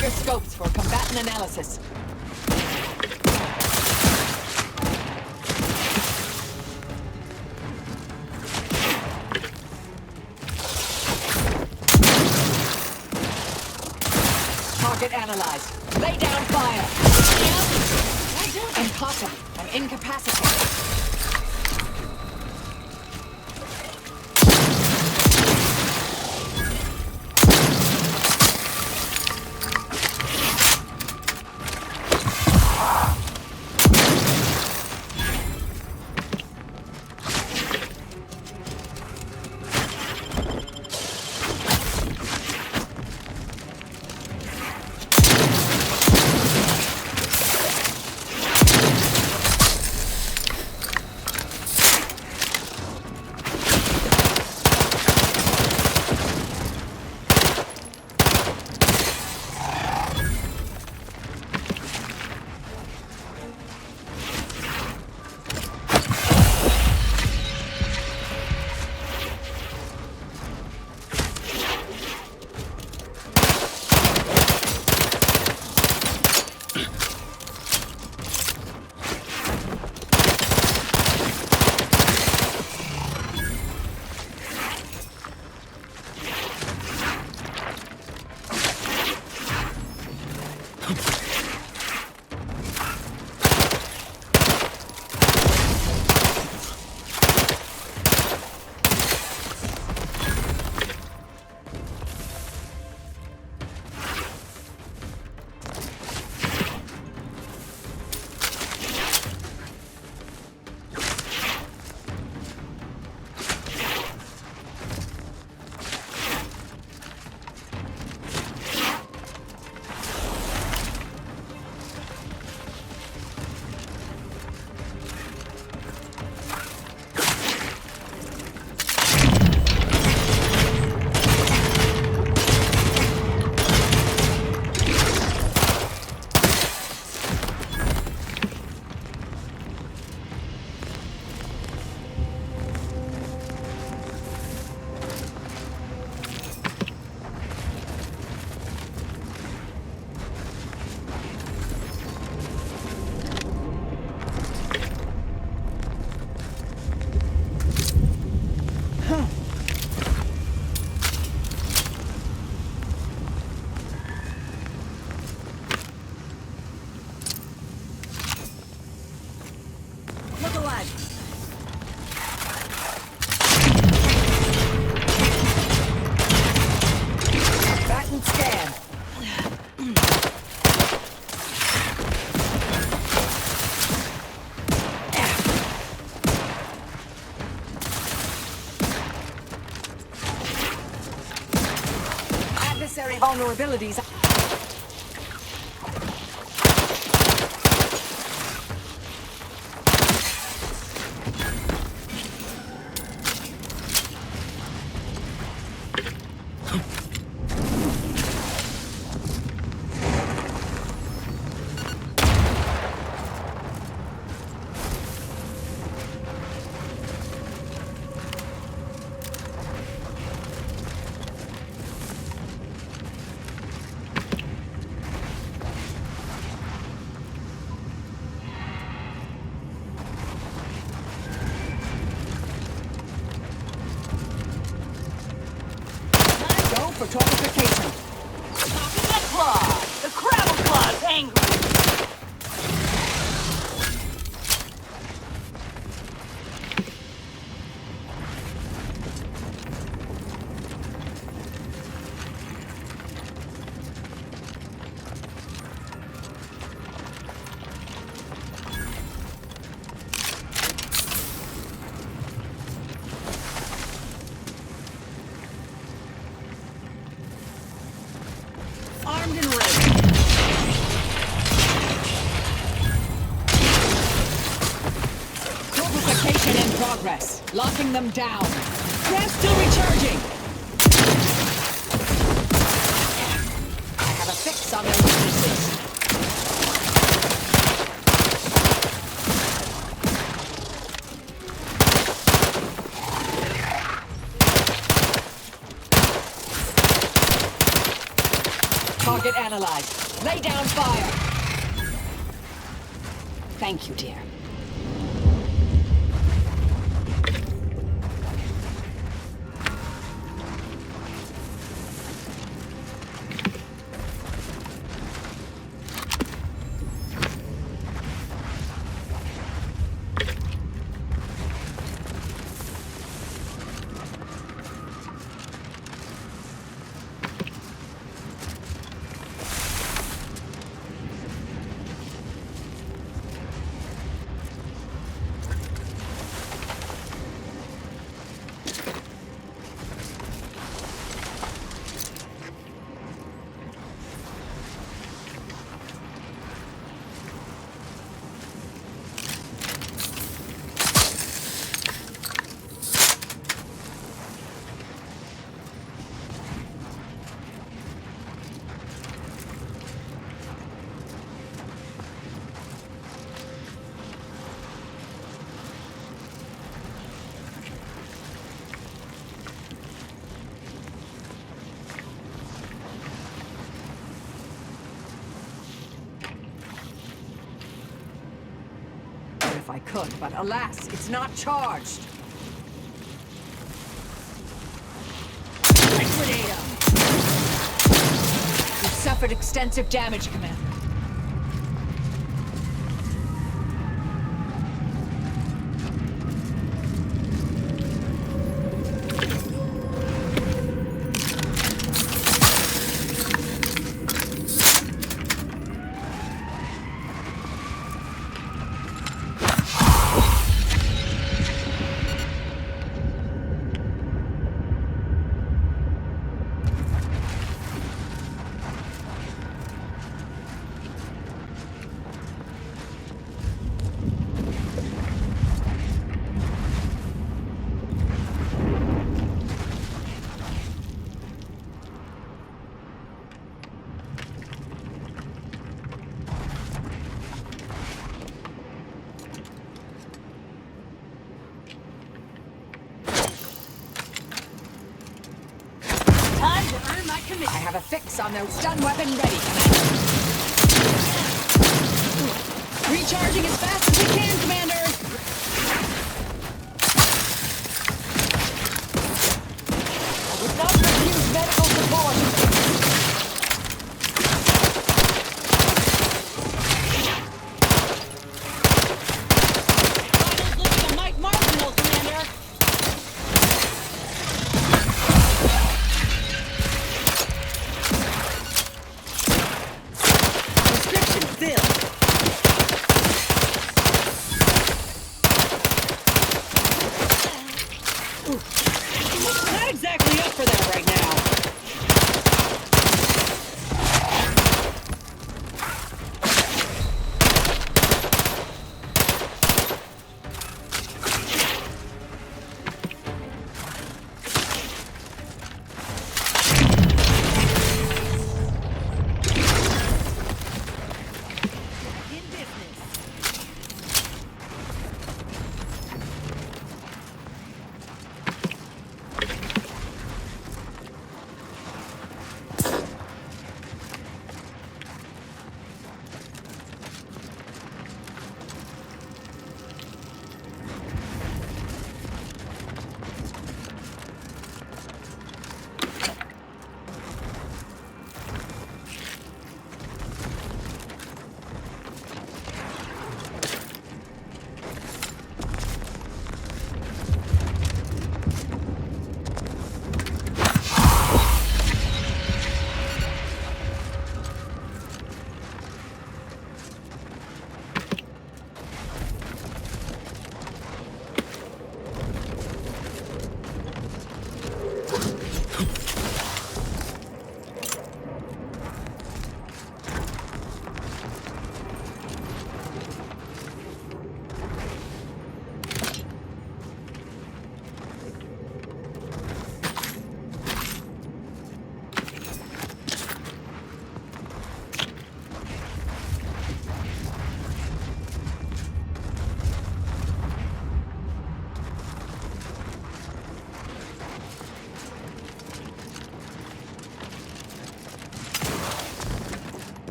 Check your scopes for combatant analysis. Target analyzed. Lay down fire. Impossible. I'm incapacitated. Vulnerabilities. Fortification. Popping that claw! The crabble claw's angry! Armed and ready. Fortification in progress. Locking them down. Ramp still recharging. I have a fix on their weaknesses. Target analyzed. Lay down fire. Thank you, dear. If I could, but alas, it's not charged. Liquidate him! You've suffered extensive damage, Commander. I have a fix on their stun weapon ready, Commander. Recharging as fast as we can, Commander! I would not refuse medical support! Vitals looking a mite marginal, Commander! Not exactly up for that right now.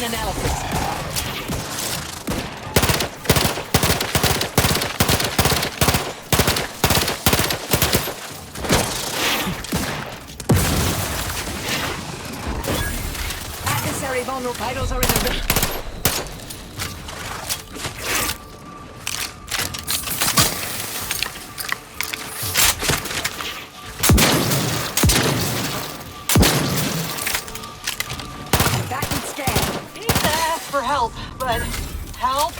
Begin analysis. Adversary vulnerable. Vitals are in the ring. For help, but help?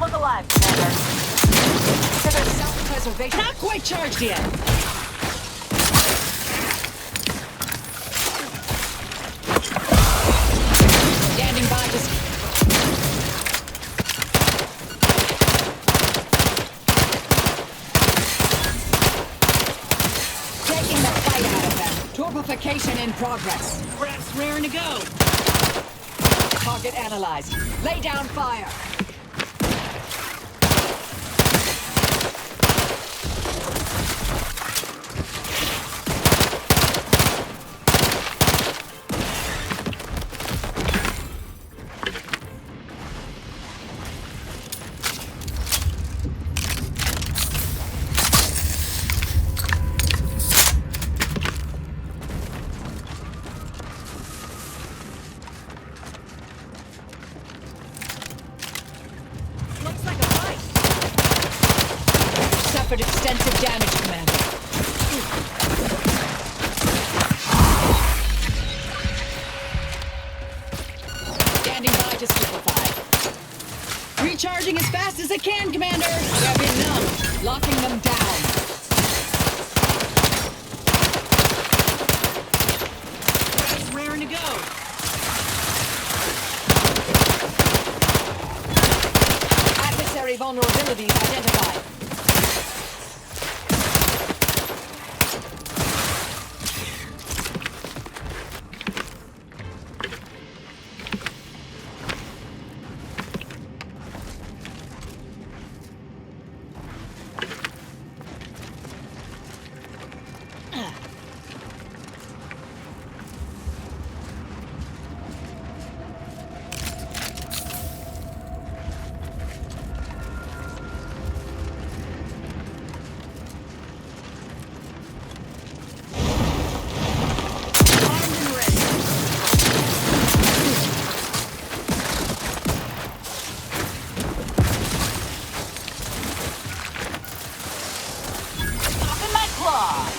Look alive, Commander. Consider self-preservation. Not quite charged yet. Standing by to... Taking the fight out of them. Torpification in progress. Rats raring to go. Target analyzed. Lay down fire. Suffered extensive damage, Commander. Standing by to stupefy. Recharging as fast as I can, Commander. They're being numb. Locking them down. It's raring to go. Adversary vulnerabilities identified.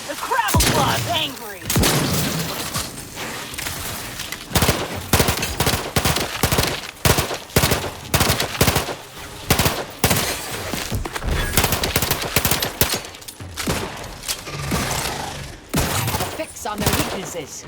The Crabble Claw's angry! fix on their weaknesses.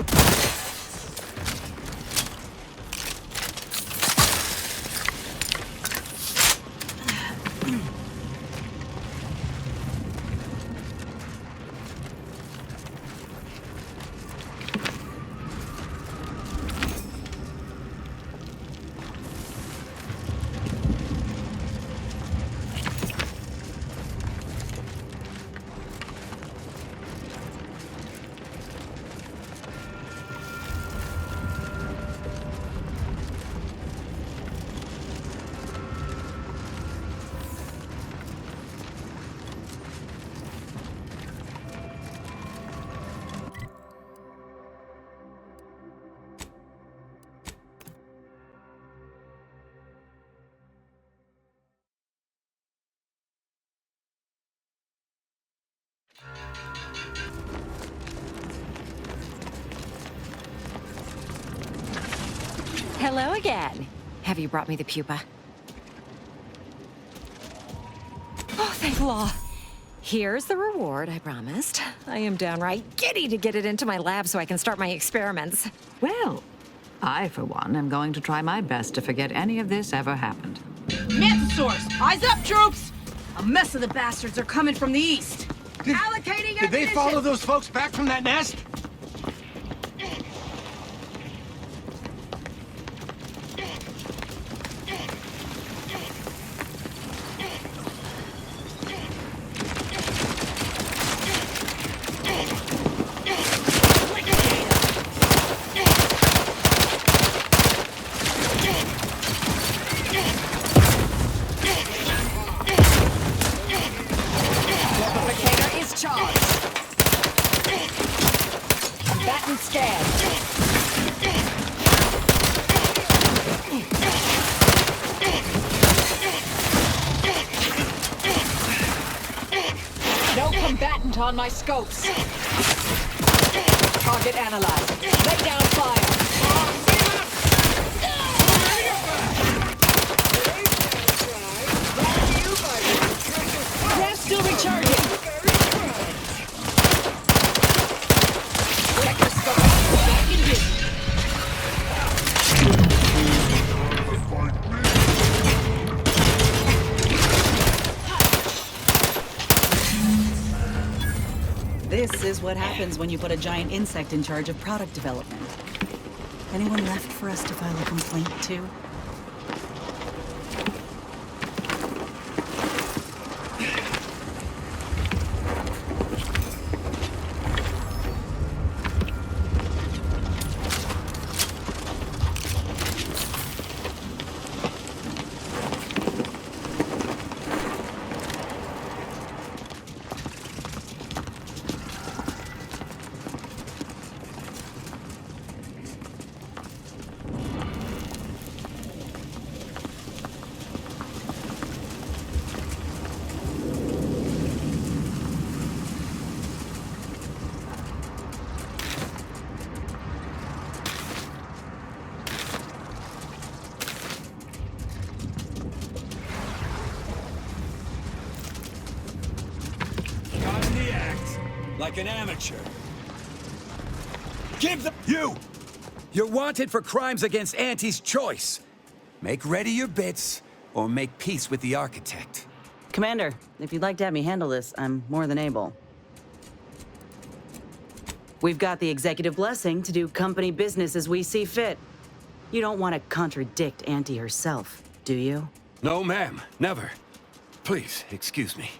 Hello again. Have you brought me the pupa? Oh, thank law. Here's the reward I promised. I am downright giddy to get it into my lab so I can start my experiments. Well, I, for one, am going to try my best to forget any of this ever happened. Mantisaurs! Eyes up, troops! A mess of the bastards are coming from the east. Allocating Did they ammunition! follow those folks back from that nest? Replicator is charged. Combatant scared. No combatant on my scopes. Target analyzed. Lay down fire. They're still recharging. Sector scope back in business. This is what happens when you put a giant insect in charge of product development. Anyone left for us to file a complaint to? Got in the act, like an amateur. Give the... You! You're wanted for crimes against Auntie's choice. Make ready your bits, or make peace with the architect. Commander, if you'd like to have me handle this, I'm more than able. We've got the executive blessing to do company business as we see fit. You don't want to contradict Auntie herself, do you? No, ma'am. Never. Please, excuse me.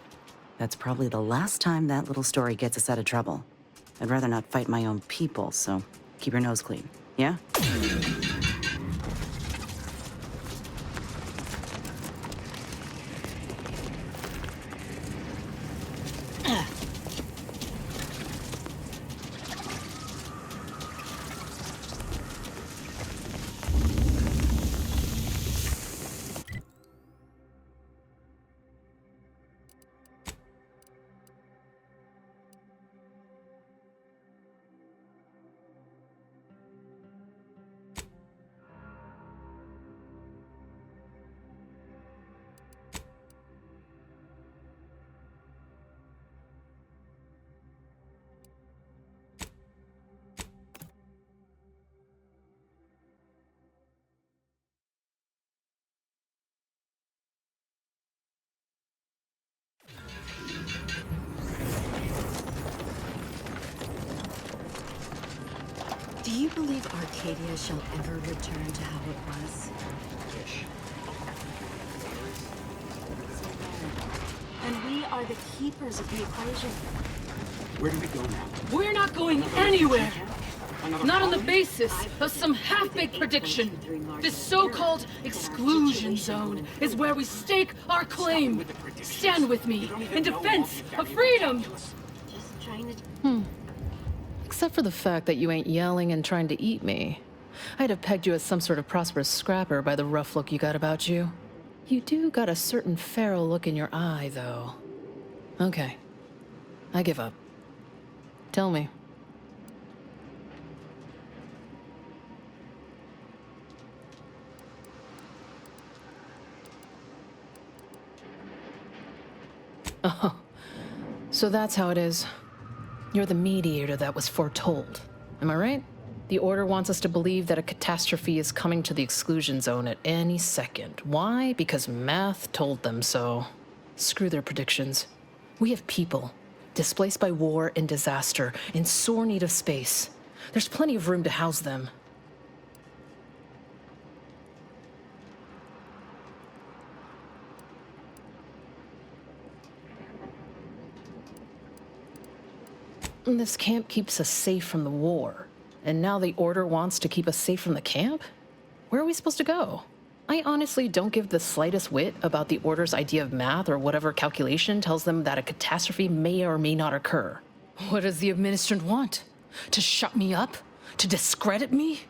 That's probably the last time that little story gets us out of trouble. I'd rather not fight my own people, so keep your nose clean, yeah? Do you believe Arcadia shall ever return to how it was? And we are the keepers of the equation. Where do we go now? We're not going anywhere! Not on the basis of some half-baked prediction. This so-called exclusion zone is where we stake our claim. Stand with me in defense of freedom! Except for the fact that you ain't yelling and trying to eat me. I'd have pegged you as some sort of prosperous scrapper by the rough look you got about you. You do got a certain feral look in your eye, though. Okay. I give up. Tell me. Oh, so that's how it is. You're the mediator that was foretold. Am I right? The Order wants us to believe that a catastrophe is coming to the exclusion zone at any second. Why? Because math told them so. Screw their predictions. We have people, displaced by war and disaster, in sore need of space. There's plenty of room to house them. This camp keeps us safe from the war. And now the Order wants to keep us safe from the camp? Where are we supposed to go? I honestly don't give the slightest whit about the Order's idea of math or whatever calculation tells them that a catastrophe may or may not occur. What does the administrant want? To shut me up? To discredit me?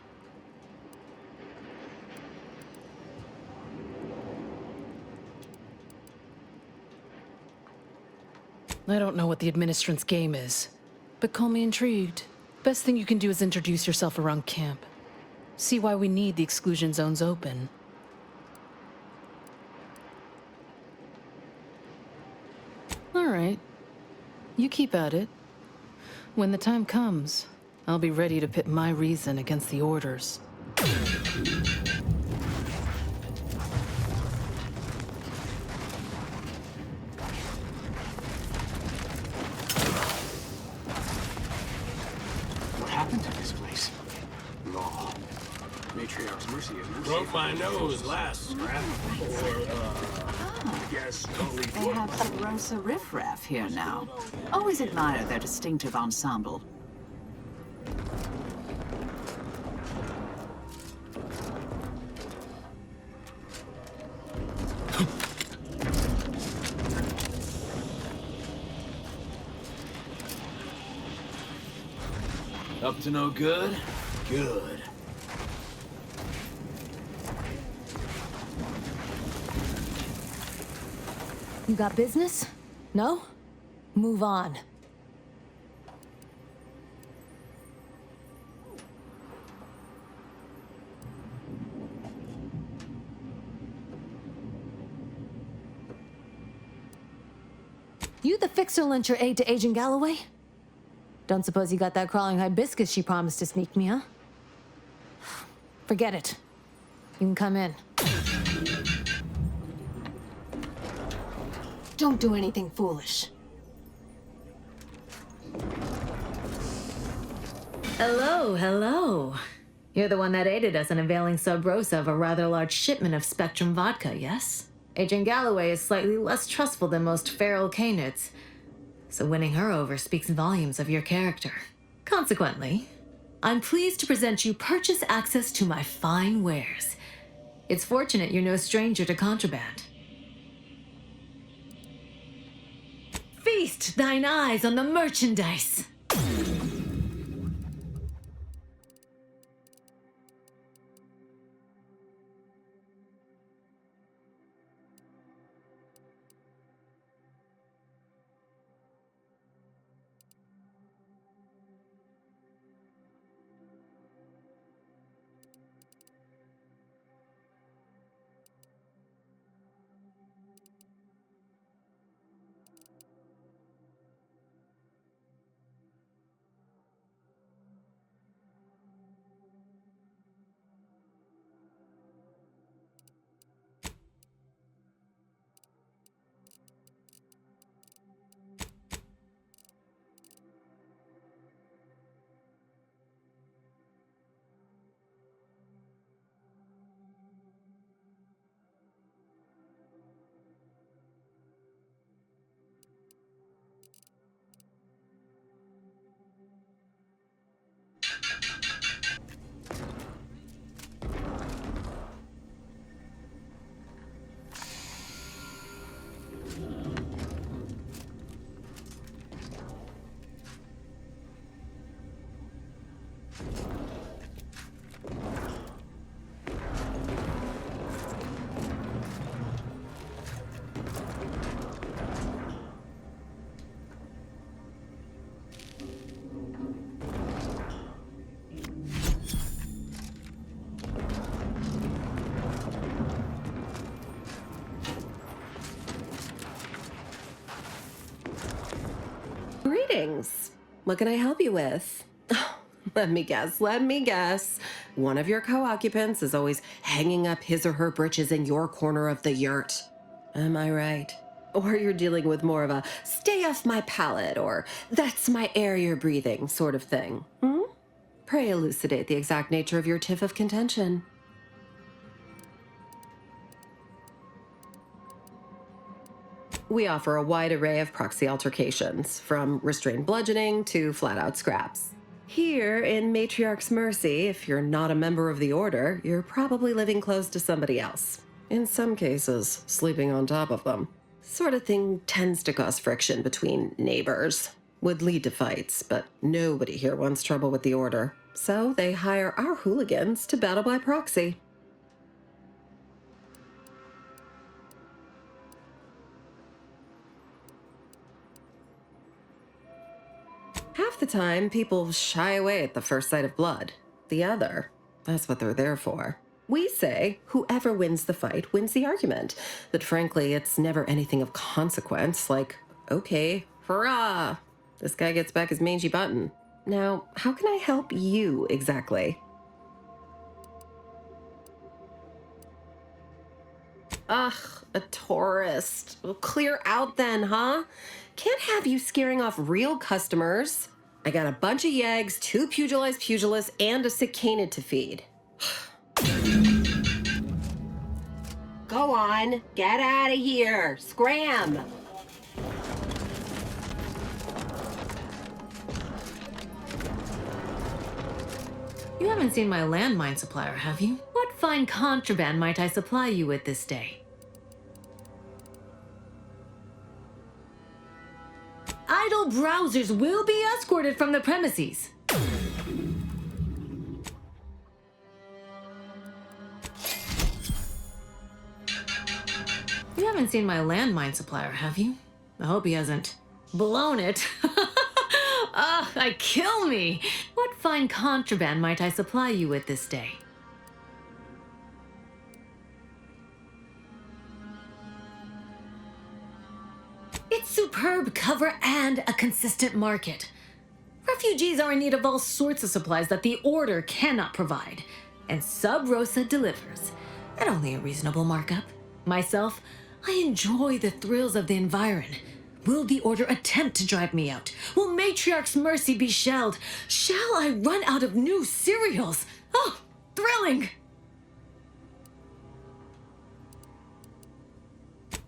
I don't know what the administrant's game is, but call me intrigued. Best thing you can do is introduce yourself around camp. See why we need the exclusion zones open. All right. You keep at it. When the time comes, I'll be ready to pit my reason against the Order's. What happened to this place? Law. Matriarch's mercy is mercy. Broke my nose last scrap. Yes, totally. They have some Rosa riffraff here now. Always admire their distinctive ensemble. Up to no good? Good. You got business? No? Move on. You the fixer lent your aid to Agent Galloway? Don't suppose you got that crawling hibiscus she promised to sneak me, huh? Forget it. You can come in. Don't do anything foolish. Hello, hello. You're the one that aided us in availing Sub Rosa of a rather large shipment of Spectrum vodka, yes? Agent Galloway is slightly less trustful than most feral canids, so winning her over speaks volumes of your character. Consequently, I'm pleased to present you purchase access to my fine wares. It's fortunate you're no stranger to contraband. Feast thine eyes on the merchandise! Greetings. What can I help you with? Let me guess. One of your co-occupants is always hanging up his or her britches in your corner of the yurt. Am I right? Or you're dealing with more of a stay off my palate or that's my air you're breathing sort of thing. Pray elucidate the exact nature of your tiff of contention. We offer a wide array of proxy altercations, from restrained bludgeoning to flat-out scraps. Here, in Matriarch's Mercy, if you're not a member of the Order, you're probably living close to somebody else. In some cases, sleeping on top of them. Sort of thing tends to cause friction between neighbors. Would lead to fights, but nobody here wants trouble with the Order. So they hire our hooligans to battle by proxy. Half the time, people shy away at the first sight of blood. The other, that's what they're there for. We say whoever wins the fight wins the argument. But frankly, it's never anything of consequence, like, okay, hurrah! This guy gets back his mangy button. Now, how can I help you exactly? Ugh, a tourist. Well, clear out then, huh? Can't have you scaring off real customers. I got a bunch of yeggs, 2 pugilized pugilists, and a sick canid to feed. Go on, get out of here. Scram! You haven't seen my landmine supplier, have you? What fine contraband might I supply you with this day? Idle browsers will be escorted from the premises. You haven't seen my landmine supplier, have you? I hope he hasn't blown it. Kill me! What fine contraband might I supply you with this day? It's superb cover and a consistent market. Refugees are in need of all sorts of supplies that the Order cannot provide, and Sub Rosa delivers at only a reasonable markup. Myself, I enjoy the thrills of the environ. Will the Order attempt to drive me out? Will Matriarch's Mercy be shelled? Shall I run out of new cereals? Oh, thrilling!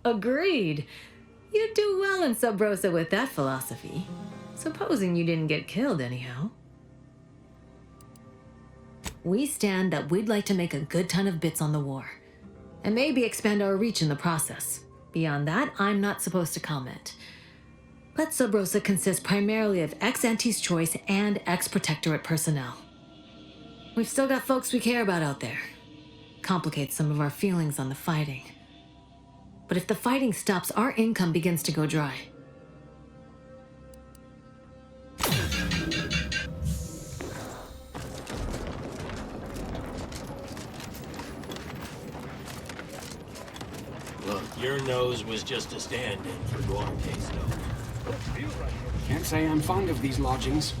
Agreed. You'd do well in Sub Rosa with that philosophy. Supposing you didn't get killed anyhow. We stand that we'd like to make a good ton of bits on the war. And maybe expand our reach in the process. Beyond that, I'm not supposed to comment. But Sub Rosa consists primarily of ex-Anti's Choice and ex-Protectorate personnel. We've still got folks we care about out there. Complicates some of our feelings on the fighting. But if the fighting stops, our income begins to go dry. Look, your nose was just a stand-in for Duarte's nose. Can't say I'm fond of these lodgings.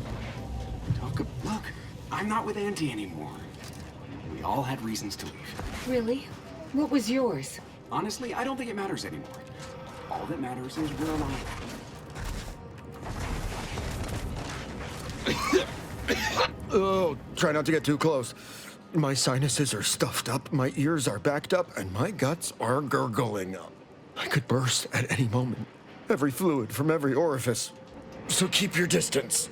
Look, I'm not with Auntie anymore. We all had reasons to leave. Really? What was yours? Honestly, I don't think it matters anymore. All that matters is we're alive. Oh, try not to get too close. My sinuses are stuffed up, my ears are backed up, and my guts are gurgling. I could burst at any moment. Every fluid from every orifice. So keep your distance.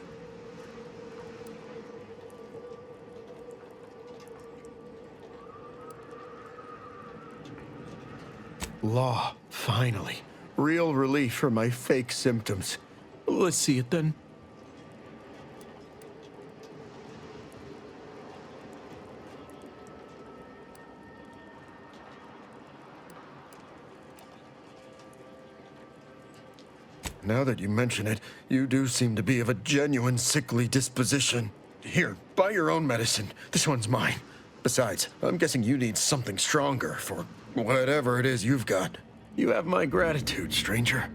Law, finally. Real relief from my fake symptoms. Let's see it then. Now that you mention it, you do seem to be of a genuine sickly disposition. Here, buy your own medicine. This one's mine. Besides, I'm guessing you need something stronger for whatever it is you've got. You have my gratitude, stranger.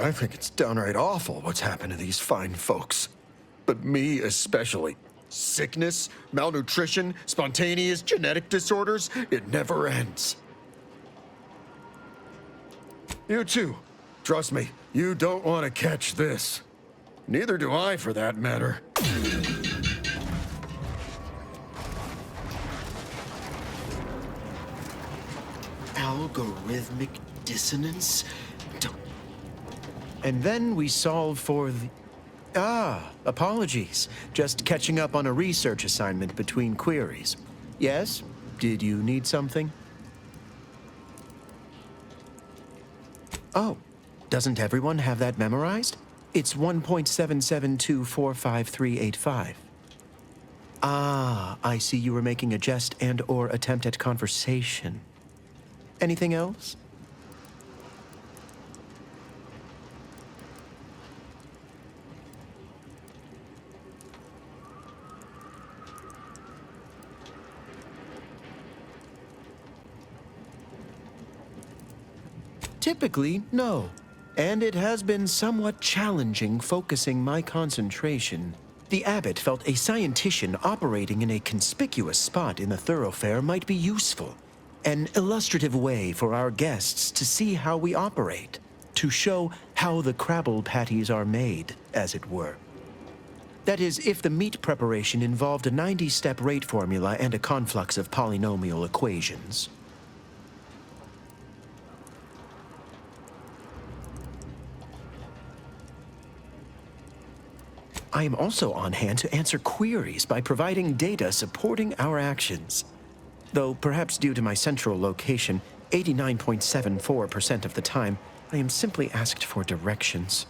I think it's downright awful what's happened to these fine folks. But me especially. Sickness, malnutrition, spontaneous genetic disorders, it never ends. You too. Trust me, you don't want to catch this. Neither do I, for that matter. Algorithmic dissonance? And then we solve for the... apologies. Just catching up on a research assignment between queries. Yes? Did you need something? Oh, doesn't everyone have that memorized? It's 1.77245385. Ah, I see you were making a jest and/or attempt at conversation. Anything else? Typically, no. And it has been somewhat challenging focusing my concentration. The abbot felt a scientician operating in a conspicuous spot in the thoroughfare might be useful. An illustrative way for our guests to see how we operate. To show how the crabble patties are made, as it were. That is, if the meat preparation involved a 90-step rate formula and a conflux of polynomial equations. I am also on hand to answer queries by providing data supporting our actions. Though perhaps due to my central location, 89.74% of the time, I am simply asked for directions.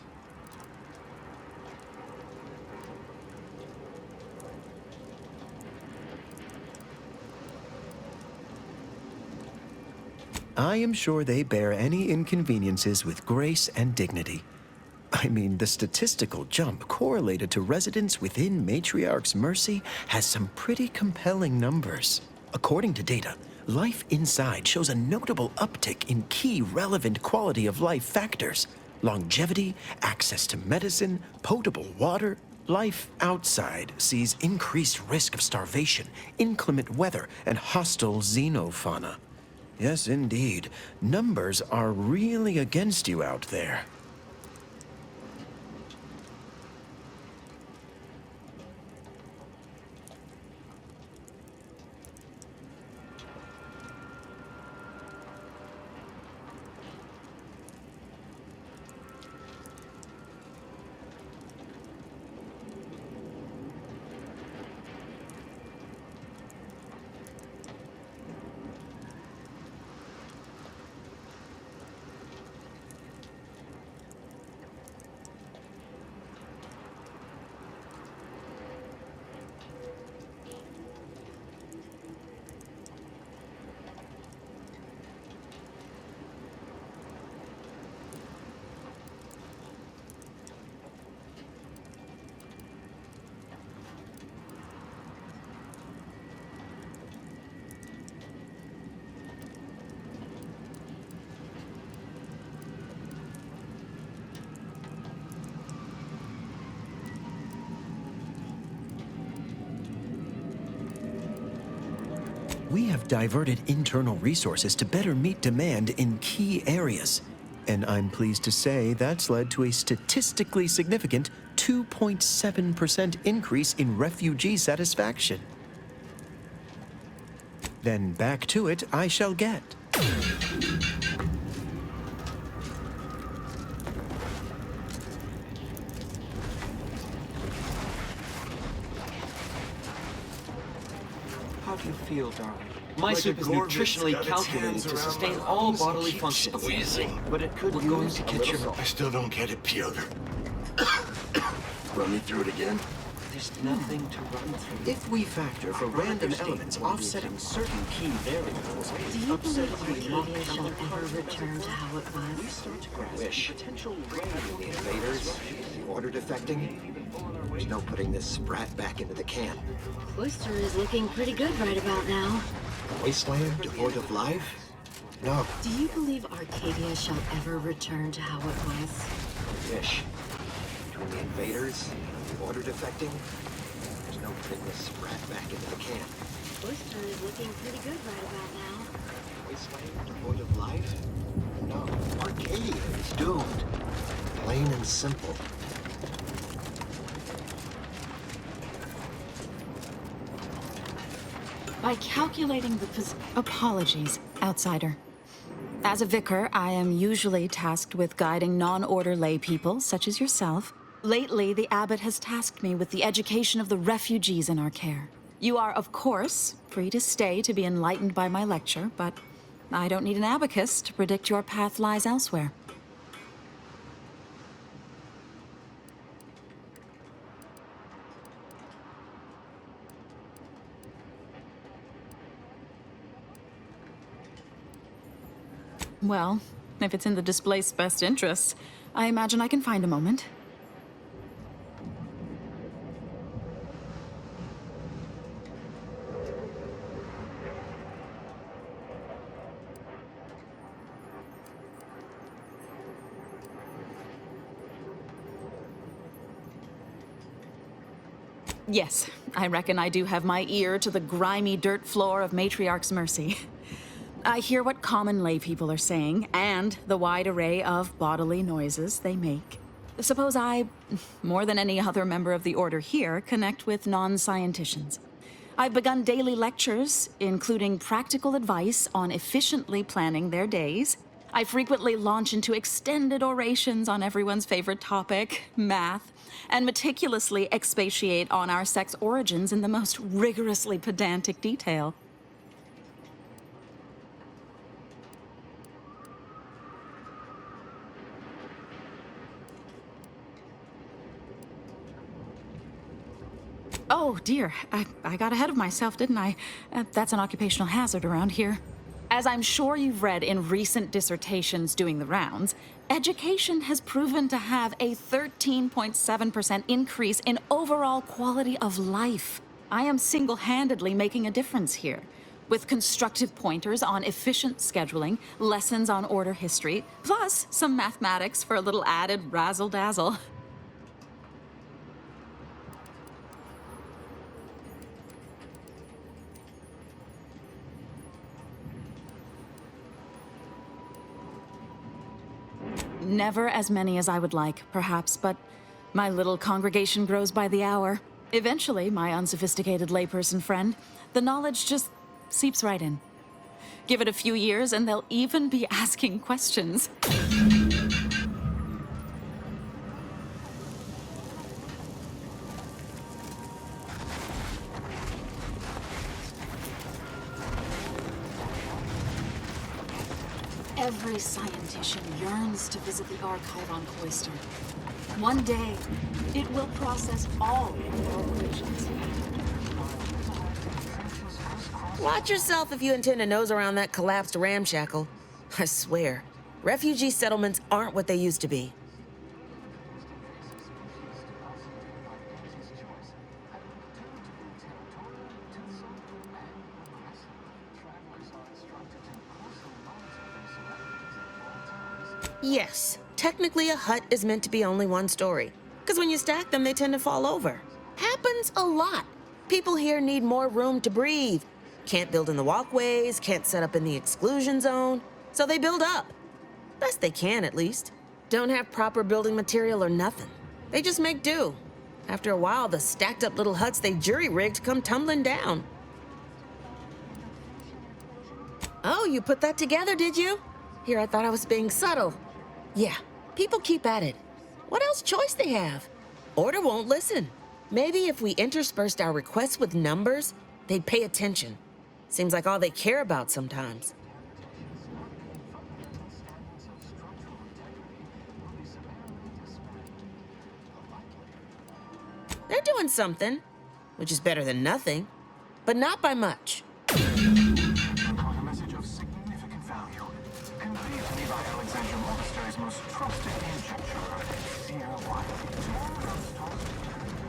I am sure they bear any inconveniences with grace and dignity. I mean, the statistical jump correlated to residents within Matriarch's Mercy has some pretty compelling numbers. According to data, life inside shows a notable uptick in key relevant quality of life factors. Longevity, access to medicine, potable water. Life outside sees increased risk of starvation, inclement weather, and hostile xenofauna. Yes, indeed. Numbers are really against you out there. We have diverted internal resources to better meet demand in key areas. And I'm pleased to say that's led to a statistically significant 2.7% increase in refugee satisfaction. Then back to it I shall get. How do you feel, darling? My soup is nutritionally calculated to sustain all bodily functions. Squeezing. But it could use to catch your... I still don't get it, Piotr. Run me through it again. There's nothing to run through. If we factor for random elements offsetting certain key variables, Do you believe Arcádia shall ever return to how it was? wish. The invaders, the order defecting. There's no putting this sprat back into the can. Oyster is looking pretty good right about now. Wasteland devoid of life? No. Do you believe Arcádia shall ever return to how it was? Wish. Between the invaders, the order defecting, there's no putting this sprat back into the can. Oyster is looking pretty good right about now. Wasteland devoid of life? No. Arcádia is doomed. Plain and simple. By calculating the apologies, outsider. As a vicar, I am usually tasked with guiding non-order lay people, such as yourself. Lately, the abbot has tasked me with the education of the refugees in our care. You are, of course, free to stay to be enlightened by my lecture, but I don't need an abacus to predict your path lies elsewhere. Well, if it's in the displaced's best interests, I imagine I can find a moment. Yes, I reckon I do have my ear to the grimy dirt floor of Matriarch's Mercy. I hear what common lay people are saying, and the wide array of bodily noises they make. Suppose I, more than any other member of the Order here, connect with non-scienticians. I've begun daily lectures, including practical advice on efficiently planning their days. I frequently launch into extended orations on everyone's favorite topic, math, and meticulously expatiate on our sex origins in the most rigorously pedantic detail. Oh, dear. I got ahead of myself, didn't I? That's an occupational hazard around here. As I'm sure you've read in recent dissertations doing the rounds, education has proven to have a 13.7% increase in overall quality of life. I am single-handedly making a difference here, with constructive pointers on efficient scheduling, lessons on order history, plus some mathematics for a little added razzle-dazzle. Never as many as I would like, perhaps, but my little congregation grows by the hour. Eventually, my unsophisticated layperson friend, the knowledge just seeps right in. Give it a few years and they'll even be asking questions. Every scientician yearns to visit the archive on Cloister. One day, it will process all of their origins. Watch yourself if you intend to nose around that collapsed ramshackle. I swear, refugee settlements aren't what they used to be. Yes, technically a hut is meant to be only one story. Because when you stack them, they tend to fall over. Happens a lot. People here need more room to breathe. Can't build in the walkways, can't set up in the exclusion zone. So they build up. Best they can, at least. Don't have proper building material or nothing. They just make do. After a while, the stacked up little huts they jury-rigged come tumbling down. Oh, you put that together, did you? Here, I thought I was being subtle. Yeah, people keep at it. What else choice they have? Order won't listen. Maybe if we interspersed our requests with numbers, they'd pay attention. Seems like all they care about sometimes. They're doing something, which is better than nothing, but not by much. A message of significant value, conveyed to me by Alexandria Monastery's most trusted agent, Seer Wiley.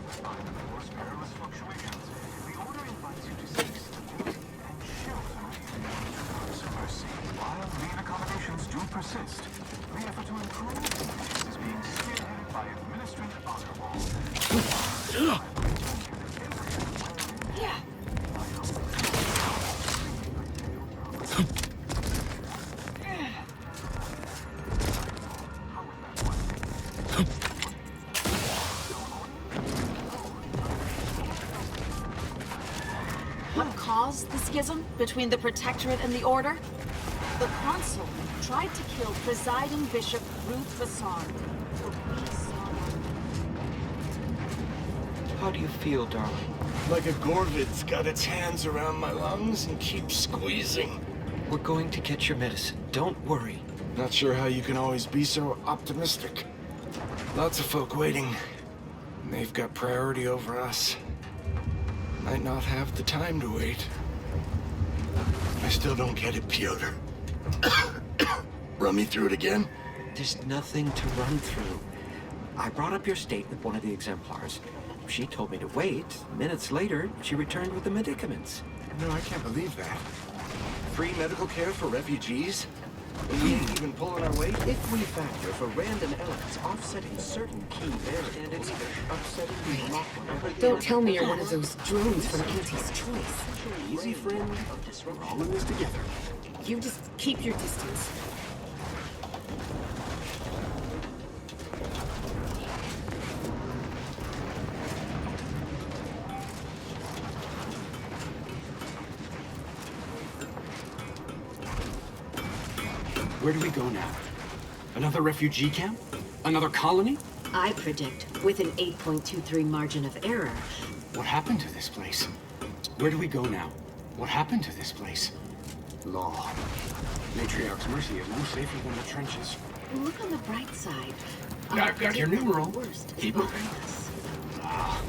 Despite the Force perilous fluctuations, the Order invites you to seek stability and shelter in Matriarch's mercy. While lean accommodations do persist, the effort to improve is being spearheaded by Administrator Honorable. What caused the schism between the Protectorate and the Order? The Consul tried to kill presiding Bishop Ruth Bassar. How do you feel, darling? Like a Gorvid's got its hands around my lungs and keeps squeezing. We're going to get your medicine. Don't worry. Not sure how you can always be so optimistic. Lots of folk waiting. And they've got priority over us. Might not have the time to wait. I still don't get it, Piotr. Run me through it again? There's nothing to run through. I brought up your state with one of the exemplars. She told me to wait. Minutes later, she returned with the medicaments. No, I can't believe that. Free medical care for refugees? And we ain't even pulling our weight? If we factor for random elements offsetting certain key variables, upsetting the lock. Don't tell me you're one of those drones from Auntie's Choice. Easy, friend. We're all in this together. You just keep your distance. Where do we go now? Another refugee camp? Another colony? I predict, with an 8.23 margin of error. What happened to this place? Where do we go now? What happened to this place? Law. Matriarch's Mercy is no safer than the trenches. Look on the bright side. I've got your numeral. Worst is Keep behind moving. us. Ah.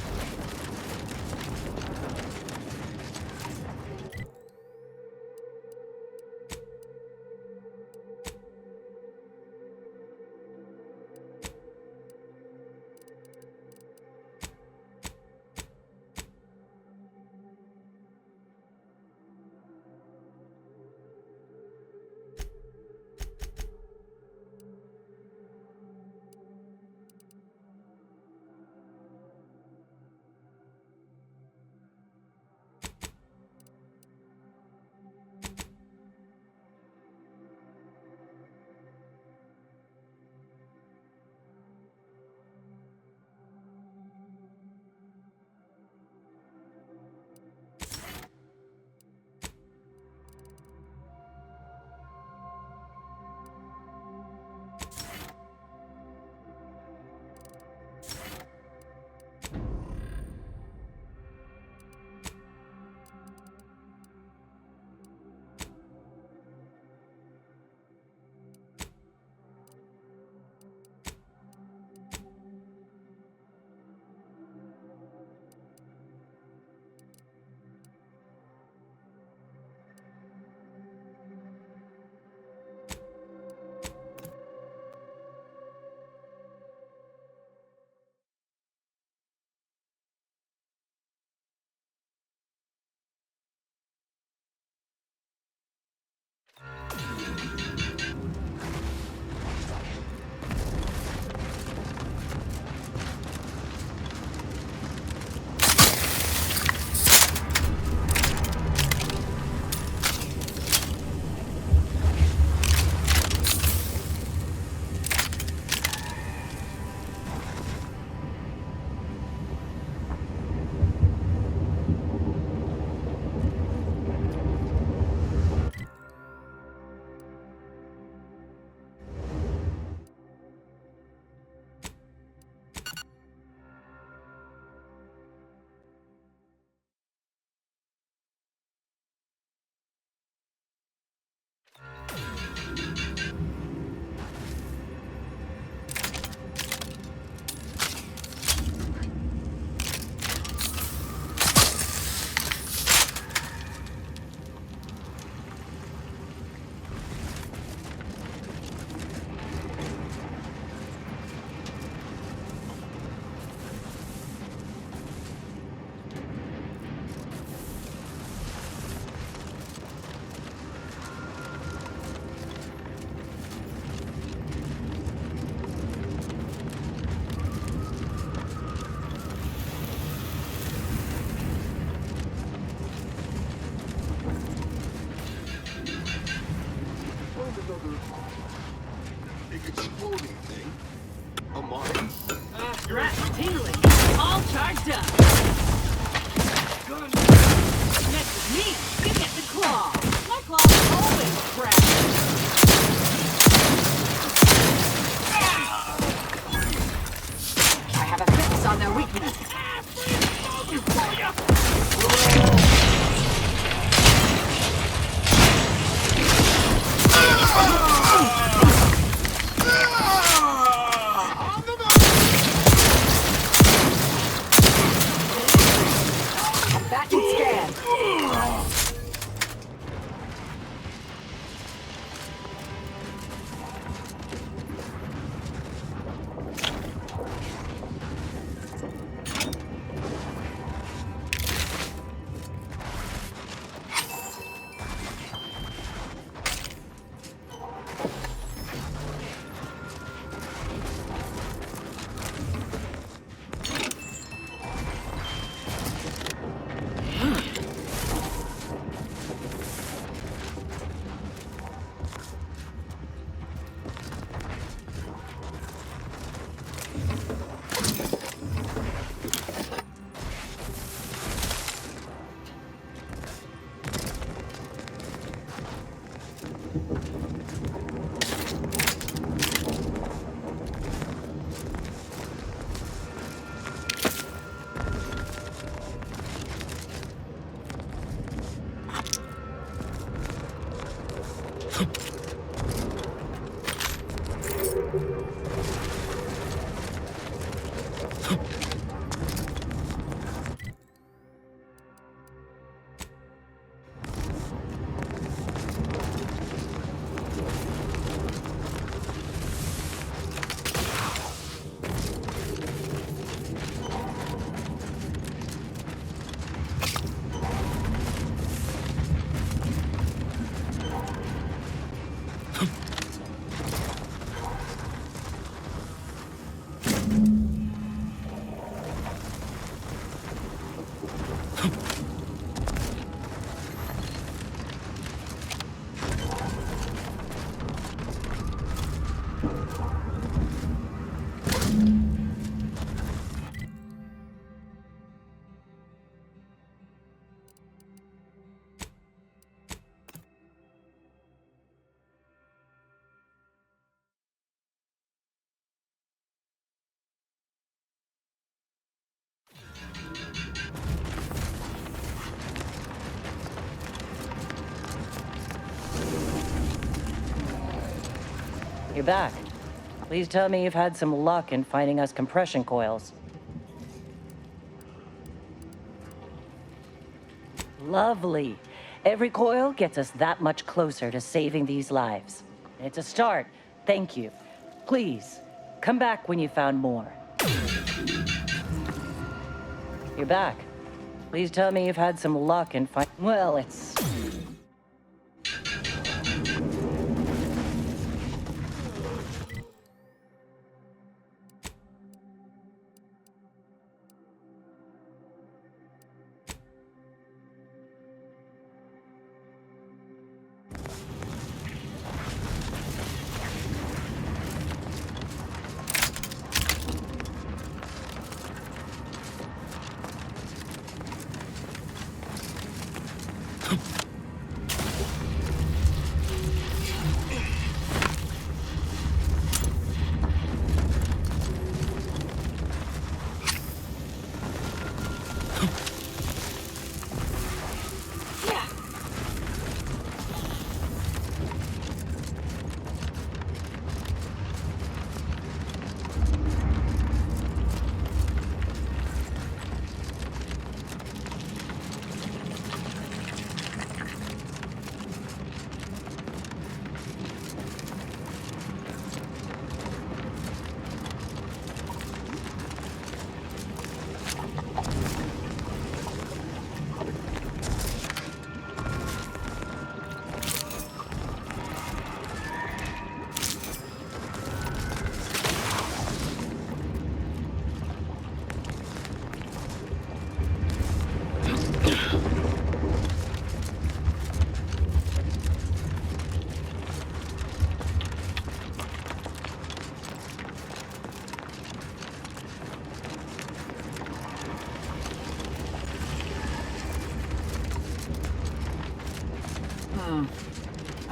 Scratch tingling. All charged up. Next with me, you get the claw. My claws always fresh. I have a fix on their weakness. Combatant scan. You're back. Please tell me you've had some luck in finding us compression coils. Lovely. Every coil gets us that much closer to saving these lives. It's a start. Thank you. Please, come back when you found more. You're back. Please tell me you've had some luck in well, it's...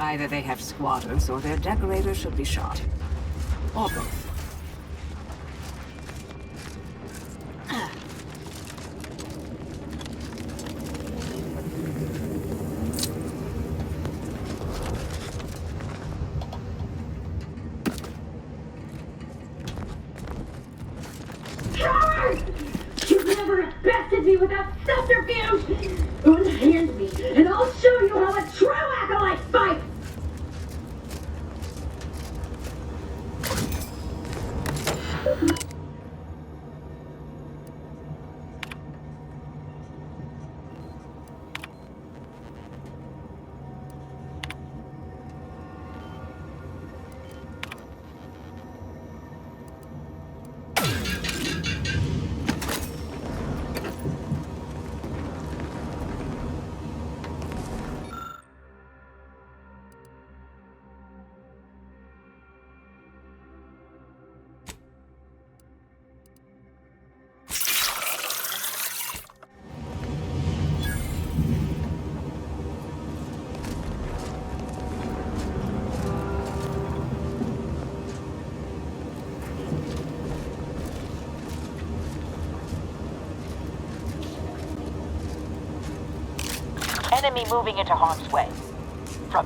Either they have squatters or their decorators should be shot. Or both. Charge! You've never bested me without subterfuge! Unhand me, and I'll show you how a true acolyte fights! Enemy moving into harm's way. From...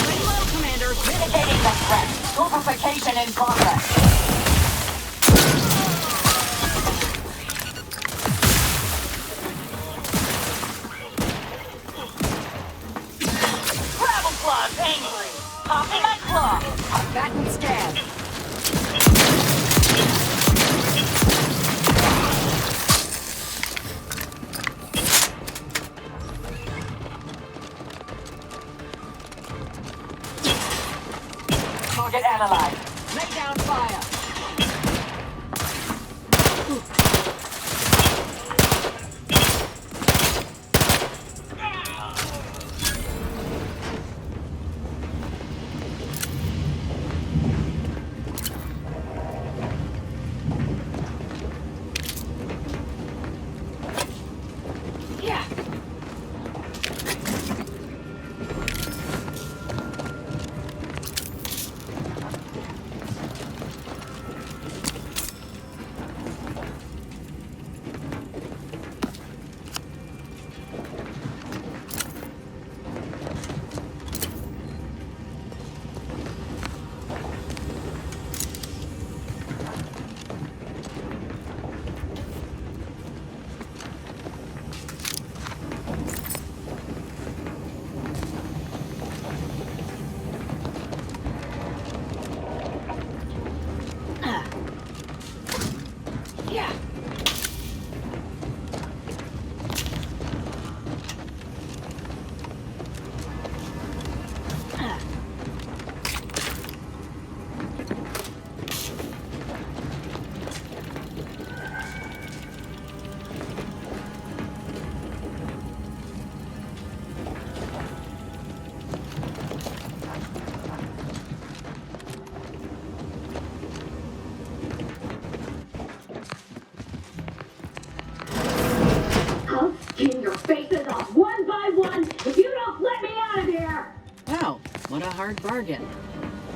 Lay low, Commander. Mitigating the threat. Torpification in progress. Popping my claw! A baton scan. Target analyzed. Lay down fire. Skin your faces off one by one if you don't let me out of here! Wow, what a hard bargain.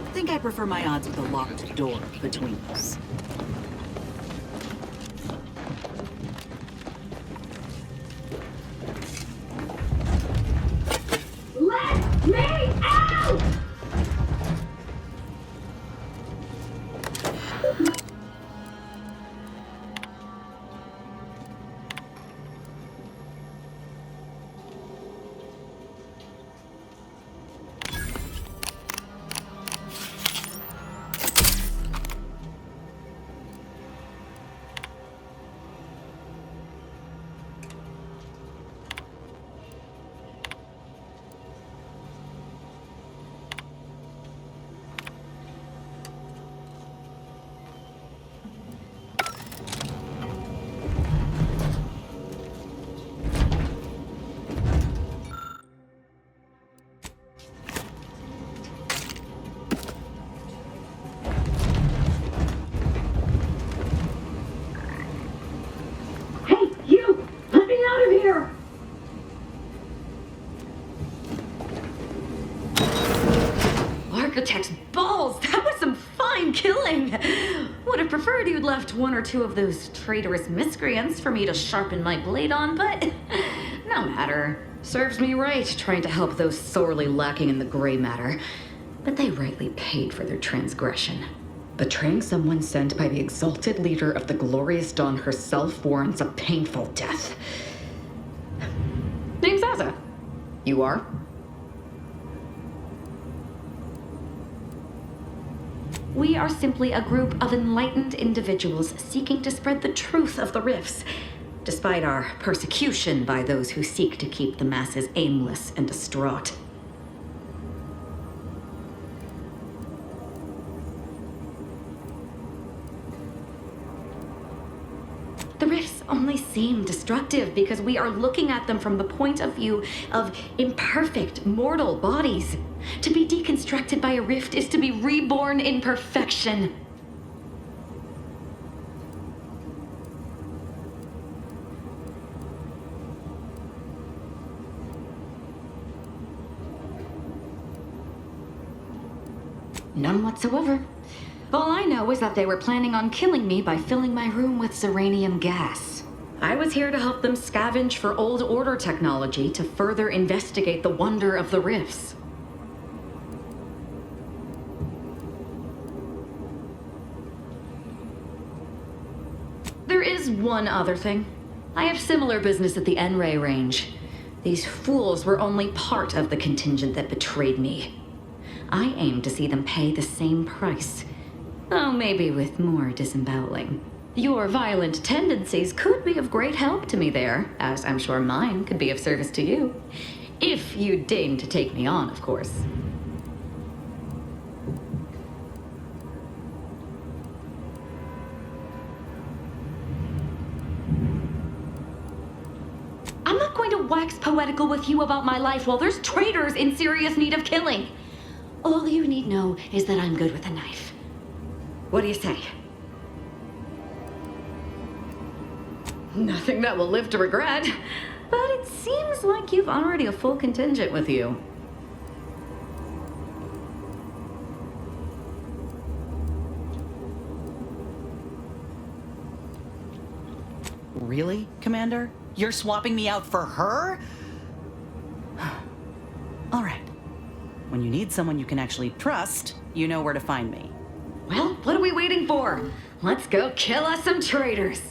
I think I prefer my odds with a locked door between us. Let me out! architect's balls! That was some fine killing! Would have preferred you'd left one or two of those traitorous miscreants for me to sharpen my blade on, but no matter. Serves me right trying to help those sorely lacking in the gray matter. But they rightly paid for their transgression. Betraying someone sent by the exalted leader of the glorious dawn herself warrants a painful death. Name's Azza. You are? We are simply a group of enlightened individuals seeking to spread the truth of the rifts, despite our persecution by those who seek to keep the masses aimless and distraught. The rifts only seem destructive because we are looking at them from the point of view of imperfect, mortal bodies. To be deconstructed by a rift is to be reborn in perfection. None whatsoever. All I know is that they were planning on killing me by filling my room with uranium gas. I was here to help them scavenge for old order technology to further investigate the wonder of the rifts. There is one other thing. I have similar business at the N-Ray range. These fools were only part of the contingent that betrayed me. I aim to see them pay the same price. Though maybe with more disemboweling. Your violent tendencies could be of great help to me there, as I'm sure mine could be of service to you. If you deign to take me on, of course. I'm not going to wax poetical with you about my life while there's traitors in serious need of killing. All you need know is that I'm good with a knife. What do you say? Nothing that will live to regret. But it seems like you've already a full contingent with you. Really, Commander? You're swapping me out for her? All right. When you need someone you can actually trust, you know where to find me. Well, what are we waiting for? Let's go kill us some traitors.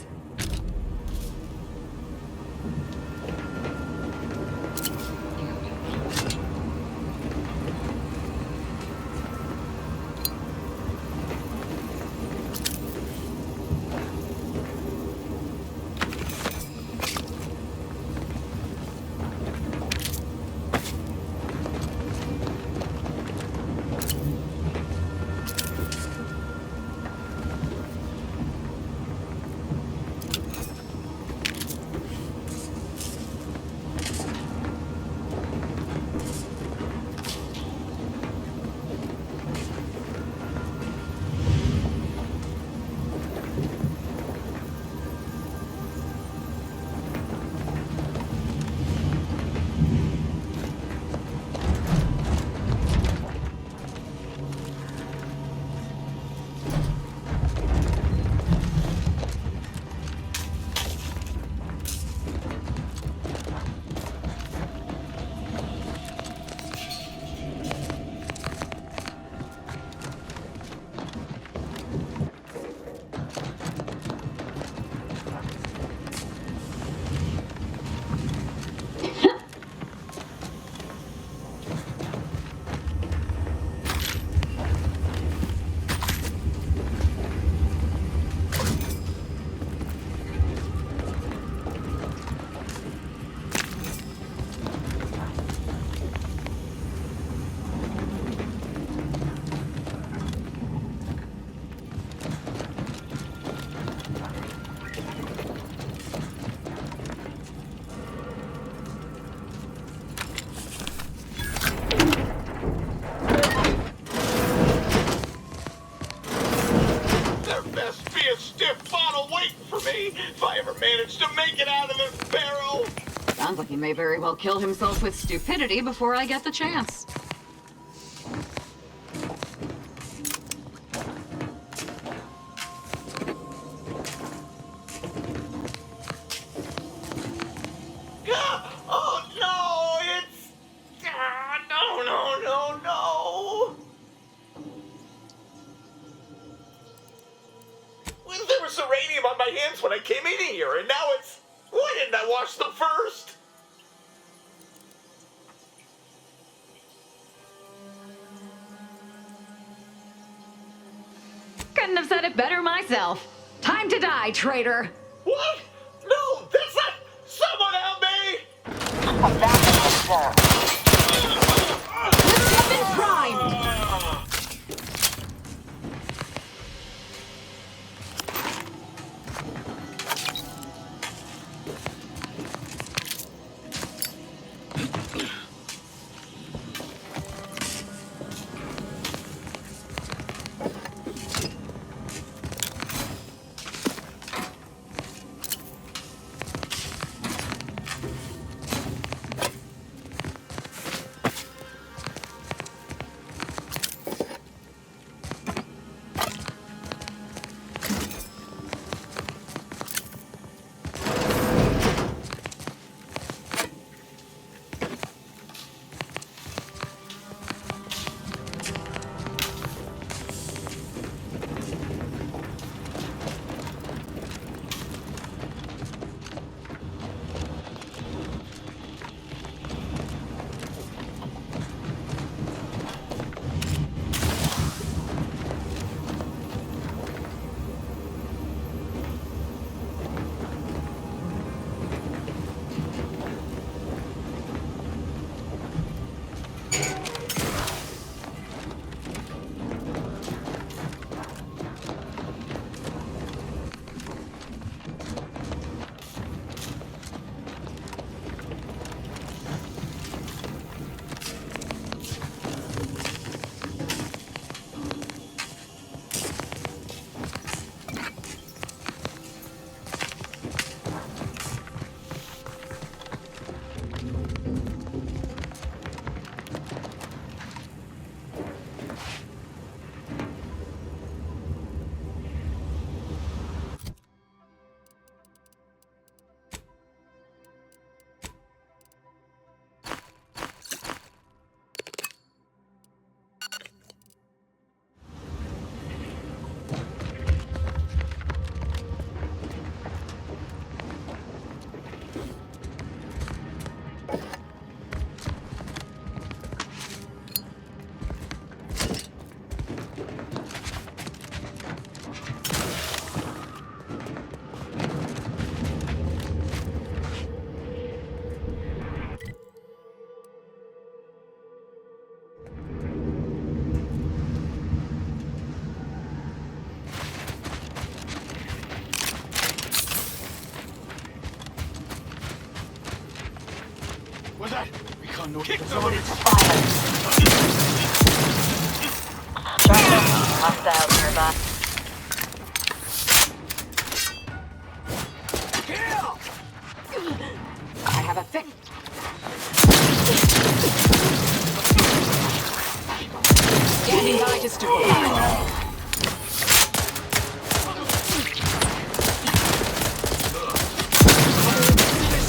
if I ever manage to make it out of this barrel. Sounds like he may very well kill himself with stupidity before I get the chance. uranium on my hands when I came in here, and now it's... Why didn't I wash them first? Couldn't have said it better myself. Time to die, traitor. What? No, that's not... Someone help me! Let's get them primed! What's that? We can't know. Kick the Hostile nearby. Kill! I have a fix. Standing by to stabilize.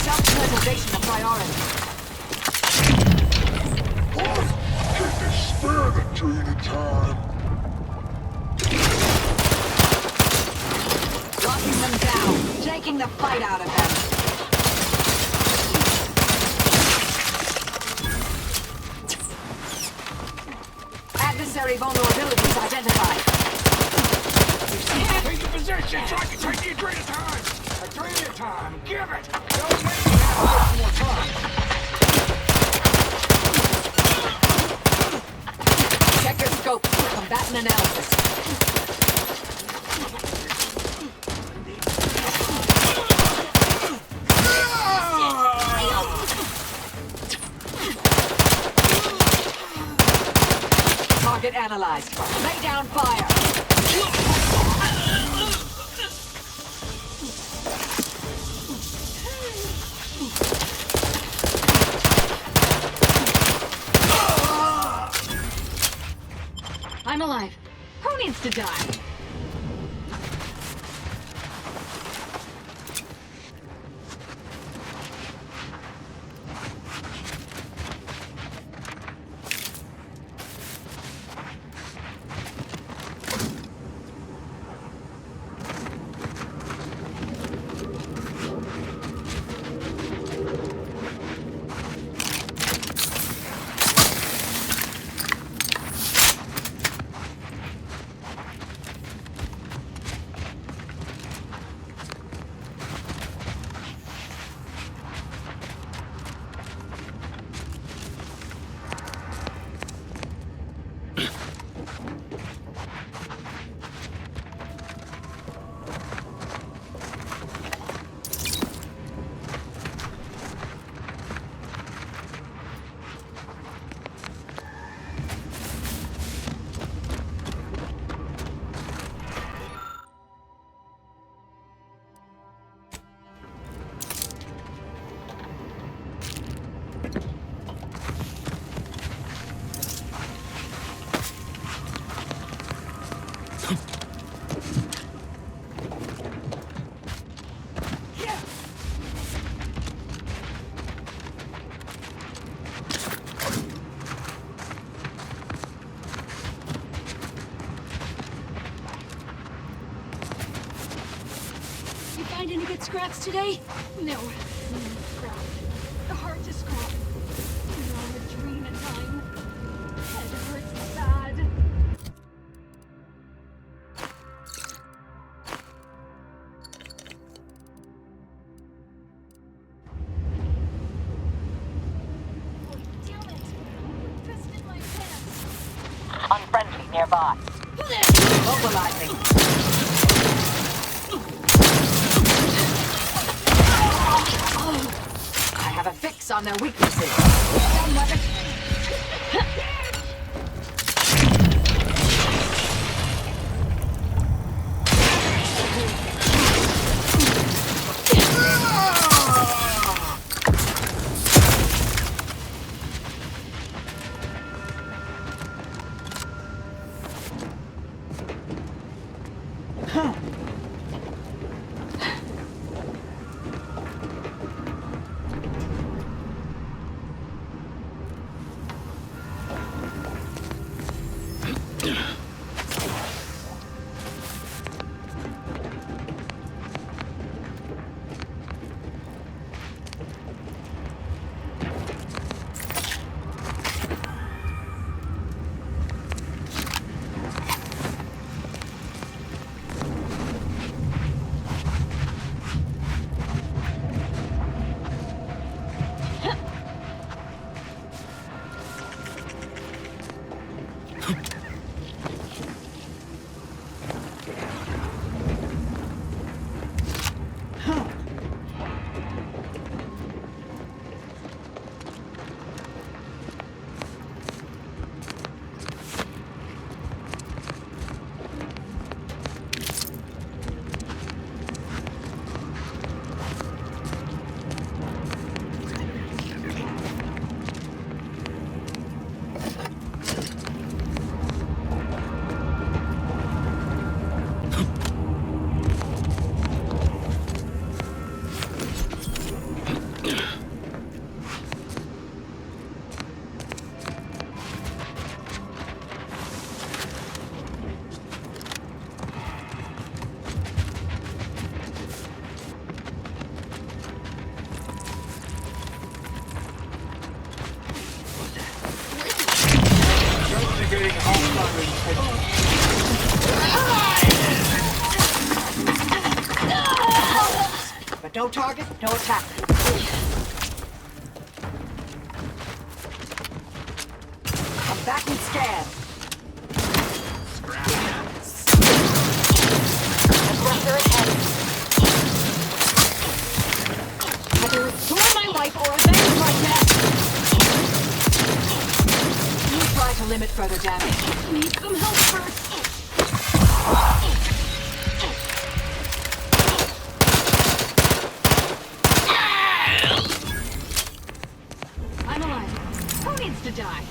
Self-preservation a priority. Spare the training time. Locking them down, taking the fight out of them. Adversary vulnerabilities identified. Take the position so I can take the training time. A training time. Give it. Don't make me have more time. Check your scope. Combatant analysis. Target analyzed. Lay down fire. I'm alive. Who needs to die? find any good scraps today? No. Scrap. Hard to scrap. No, a dream in time. Head hurts bad. Unfriendly nearby. Mobilizing. I have a fix on their weaknesses. Down, weapon. But no target, no attack. Come back and scan. Aggressor ahead. Either restore my life or avenge my death. You try to limit further damage. Need some help first. I'm alive. Who needs to die?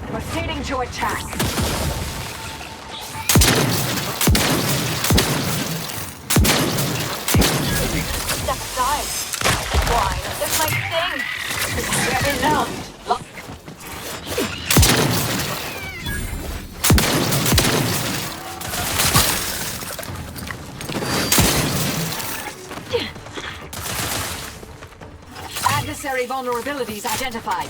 Proceeding to attack. Step aside. Why? This might sting. Get enough. Adversary vulnerabilities identified.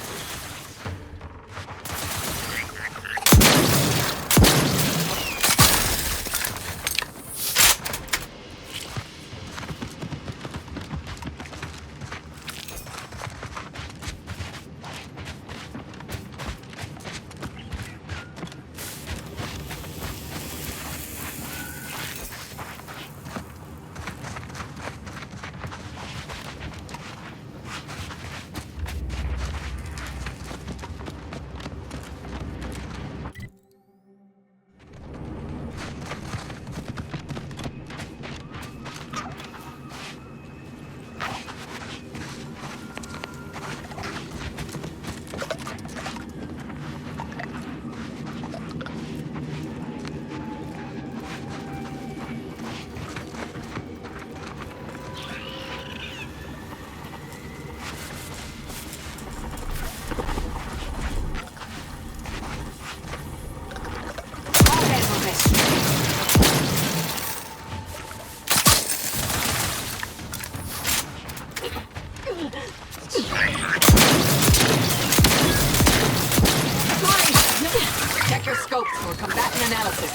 Check your scopes for combatant analysis.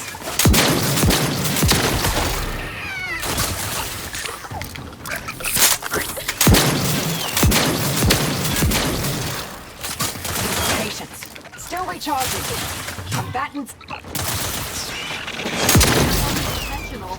Patience. Still recharging. Combatants. Intentional.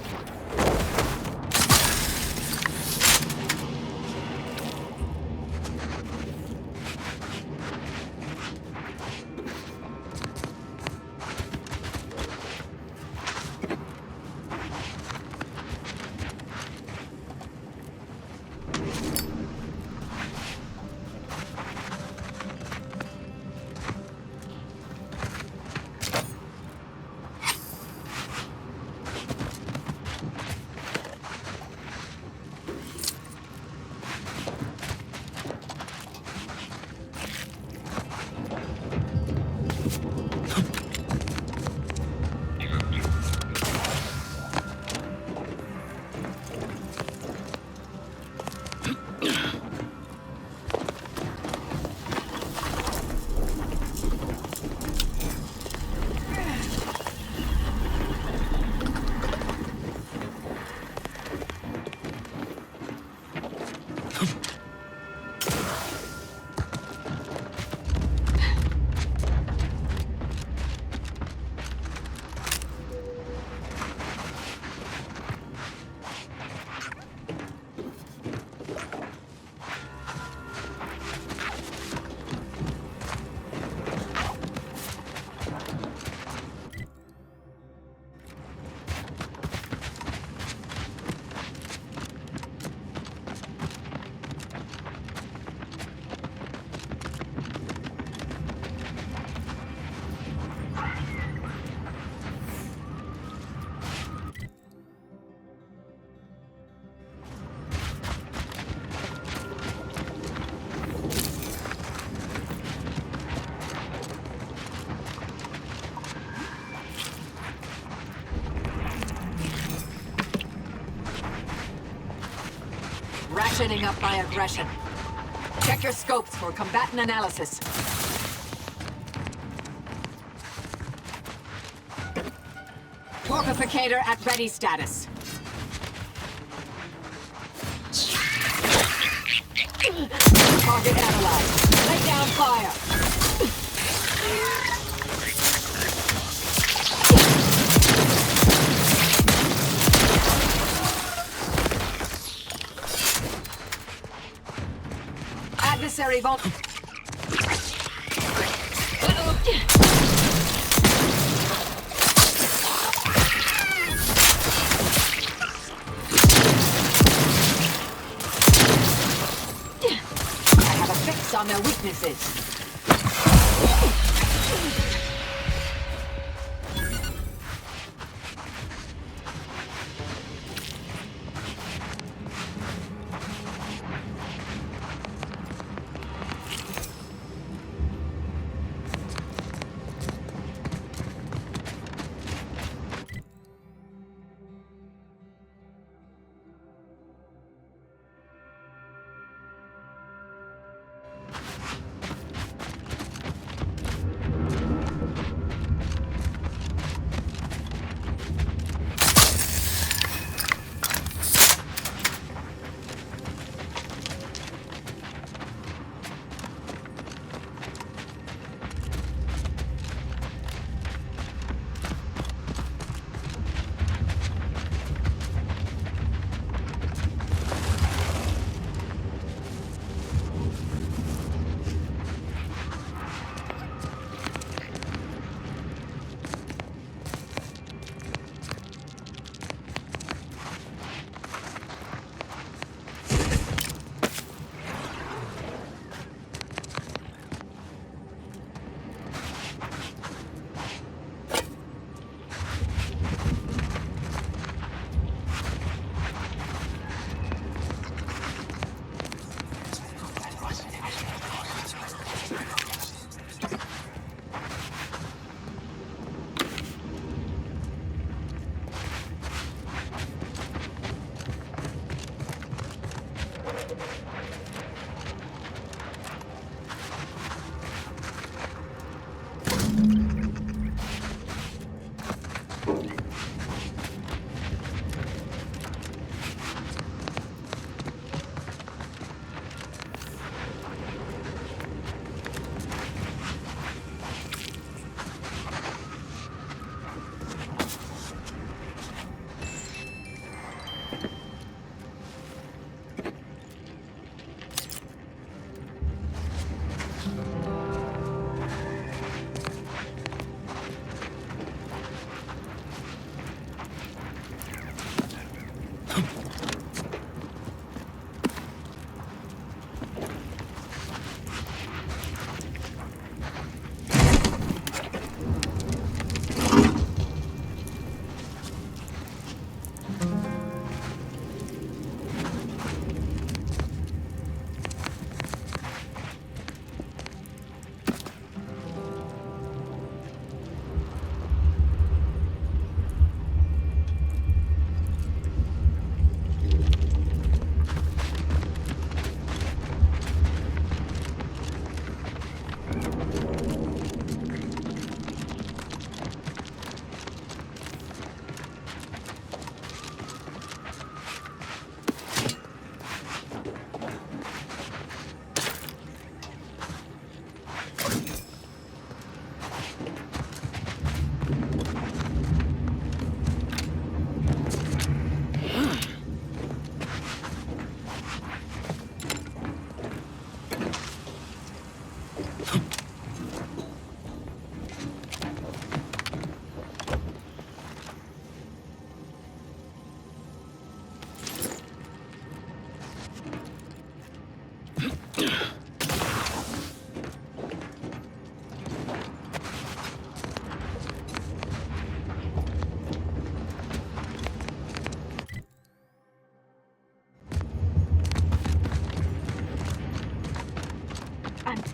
Ratcheting up my aggression. Check your scopes for combatant analysis. Torpificator at ready status. Target analyzed. Lay down fire. Adversary vault. On their weaknesses.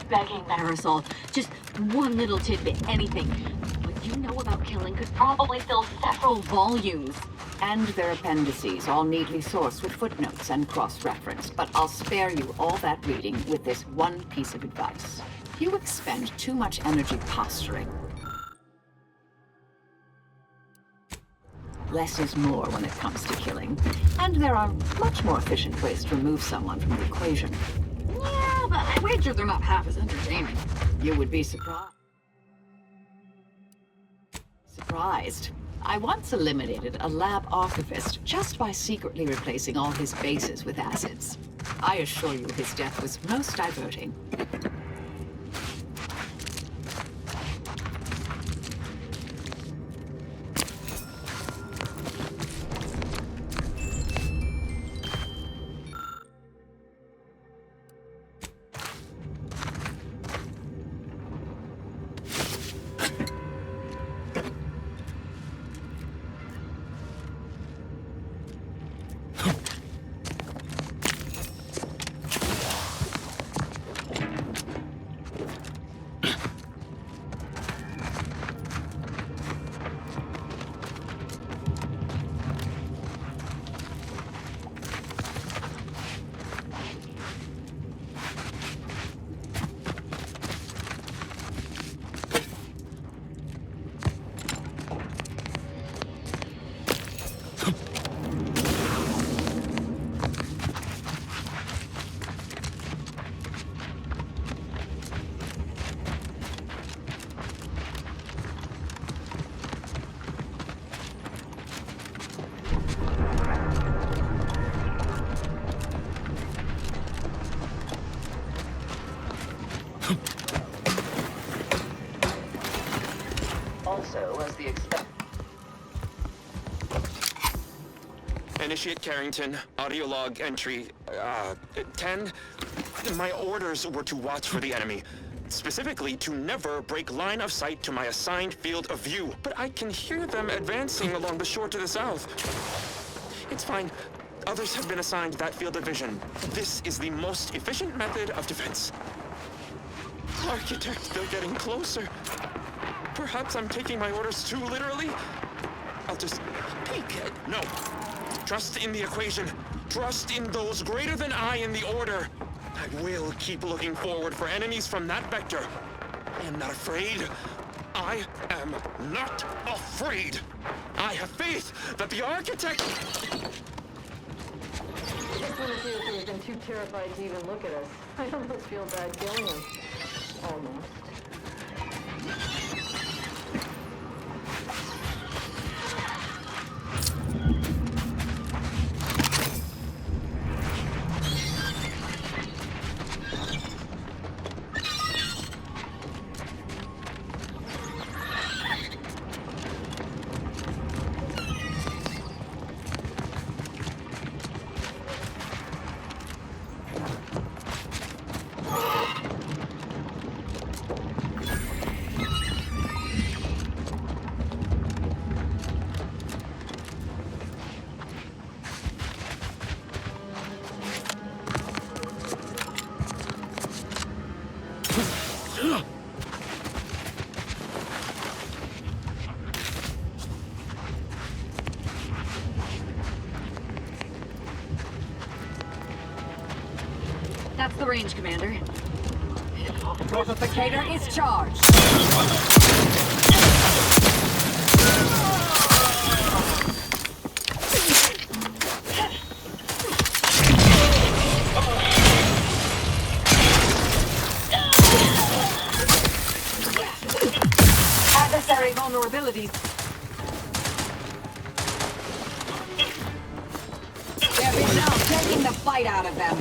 Begging, Marisol. Just one little tidbit, anything. But you know know about killing could probably fill several volumes. And their appendices, all neatly sourced with footnotes and cross-referenced. But I'll spare you all that reading with this one piece of advice. You expend too much energy posturing. Less is more when it comes to killing. And there are much more efficient ways to remove someone from the equation. Yeah, but I wager they're not half as entertaining. You would be surprised. I once eliminated a lab archivist just by secretly replacing all his bases with acids. I assure you his death was most diverting. Initiate Carrington, audio log entry, 10. My orders were to watch for the enemy. Specifically, to never break line of sight to my assigned field of view. But I can hear them advancing along the shore to the south. It's fine. Others have been assigned that field of vision. This is the most efficient method of defense. Architect, they're getting closer. Perhaps I'm taking my orders too literally? I'll just peek at... No. Trust in the equation. Trust in those greater than I in the order. I will keep looking forward for enemies from that vector. I am not afraid. I am not afraid. I have faith that the architect... This one appears to have been too terrified to even look at us. I almost feel bad killing him. Almost. That's the range, Commander. Mortificator is charged. Adversary vulnerabilities. There is now taking the fight out of them.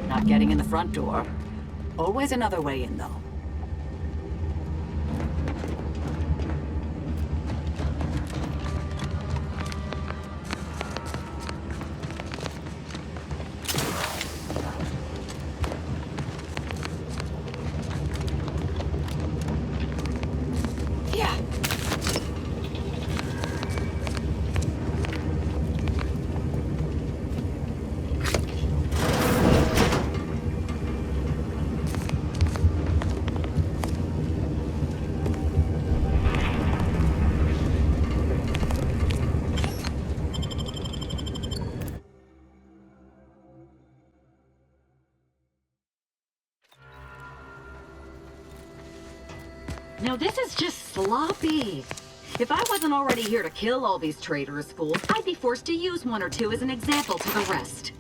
Not getting in the front door. Always another way in, though. Now this is just sloppy. If I wasn't already here to kill all these traitorous fools, I'd be forced to use one or two as an example to the rest.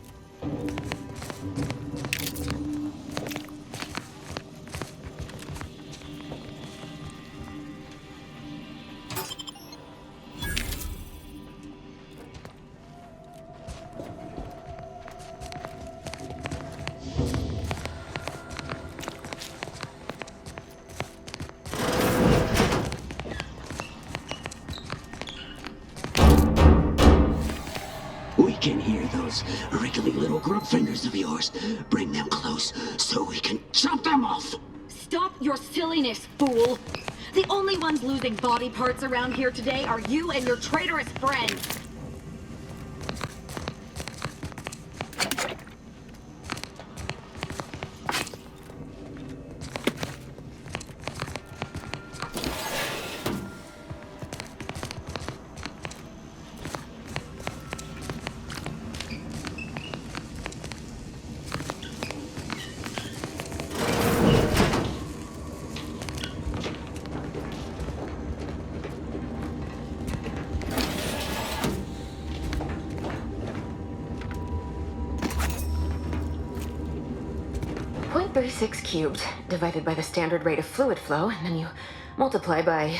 We can hear those wriggly little grub fingers of yours. Bring them close so we can chop them off. Stop your silliness, fool! The only ones losing body parts around here today are you and your traitorous friends. .36 cubed divided by the standard rate of fluid flow, and then you multiply by,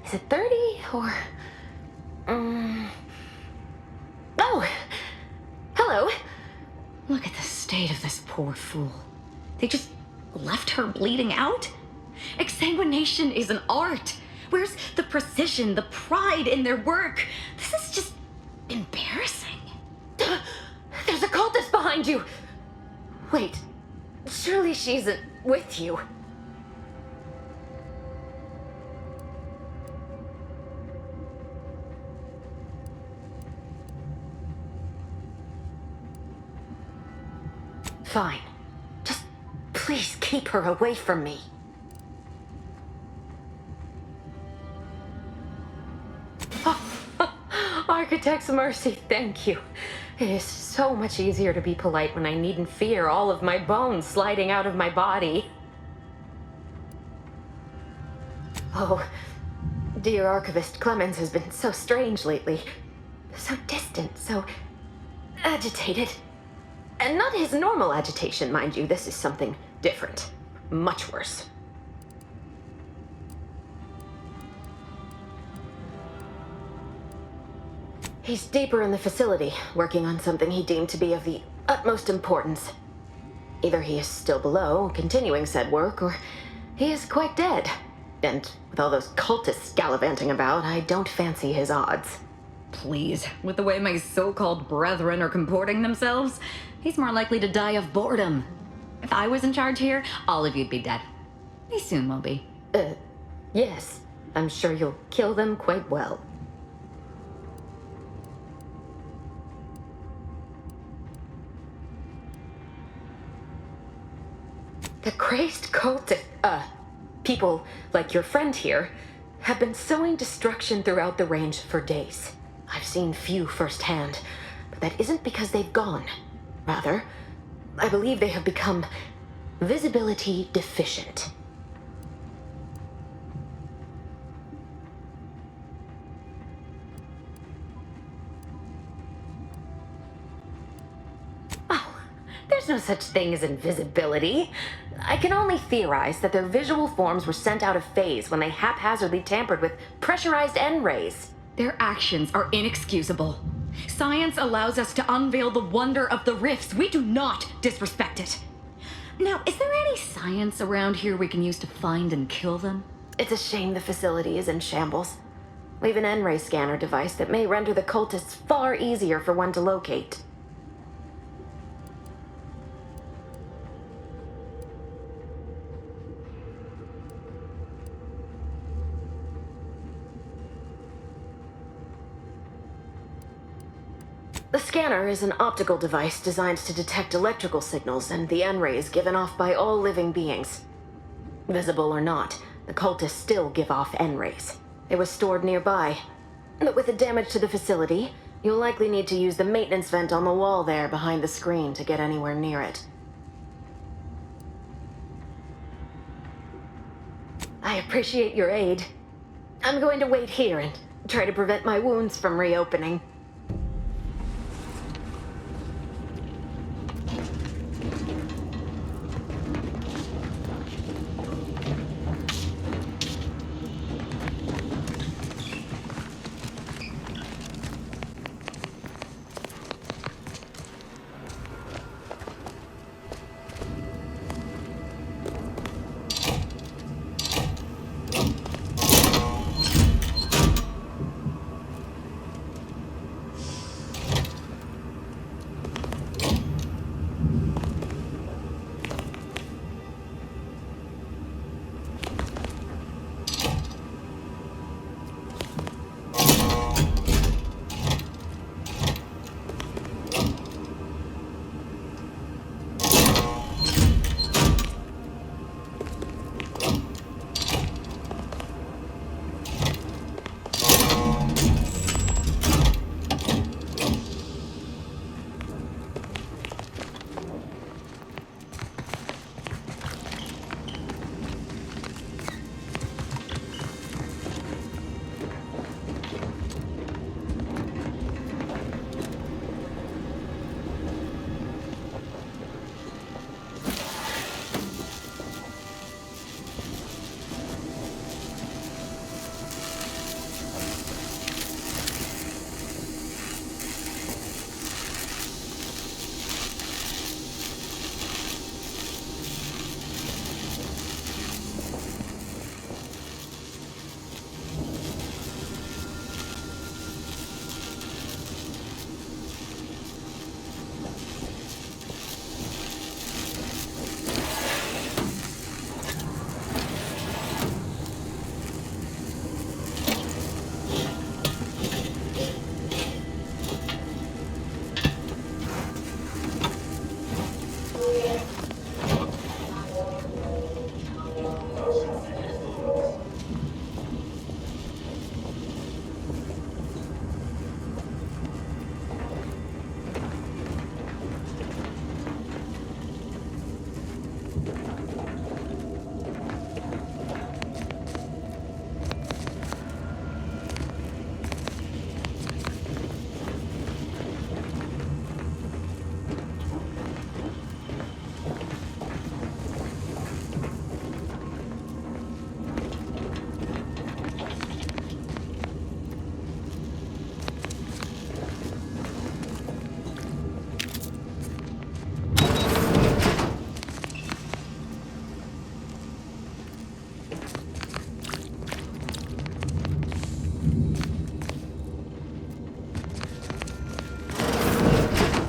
is it 30 or, oh, hello. Look at the state of this poor fool. They just left her bleeding out? Exsanguination is an art. Where's the precision, the pride in their work? This is just embarrassing. There's a cultist behind you. Wait, surely she isn't with you. Fine. Just please keep her away from me. Architect's mercy, thank you. It is so much easier to be polite when I needn't fear all of my bones sliding out of my body. Oh, dear Archivist Clemens has been so strange lately. So distant, so agitated. And not his normal agitation, mind you. This is something different. Much worse. He's deeper in the facility, working on something he deemed to be of the utmost importance. Either he is still below, continuing said work, or he is quite dead. And with all those cultists gallivanting about, I don't fancy his odds. Please, with the way my so-called brethren are comporting themselves, he's more likely to die of boredom. If I was in charge here, all of you'd be dead. He soon will be. Yes. I'm sure you'll kill them quite well. The crazed cult, people like your friend here, have been sowing destruction throughout the range for days. I've seen few firsthand, but that isn't because they've gone. Rather, I believe they have become visibility deficient. There's no such thing as invisibility. I can only theorize that their visual forms were sent out of phase when they haphazardly tampered with pressurized N-rays. Their actions are inexcusable. Science allows us to unveil the wonder of the rifts. We do not disrespect it. Now, is there any science around here we can use to find and kill them? It's a shame the facility is in shambles. We've an N-ray scanner device that may render the cultists far easier for one to locate. The scanner is an optical device designed to detect electrical signals and the N-rays given off by all living beings. Visible or not, the cultists still give off N-rays. It was stored nearby. But with the damage to the facility, you'll likely need to use the maintenance vent on the wall there behind the screen to get anywhere near it. I appreciate your aid. I'm going to wait here and try to prevent my wounds from reopening.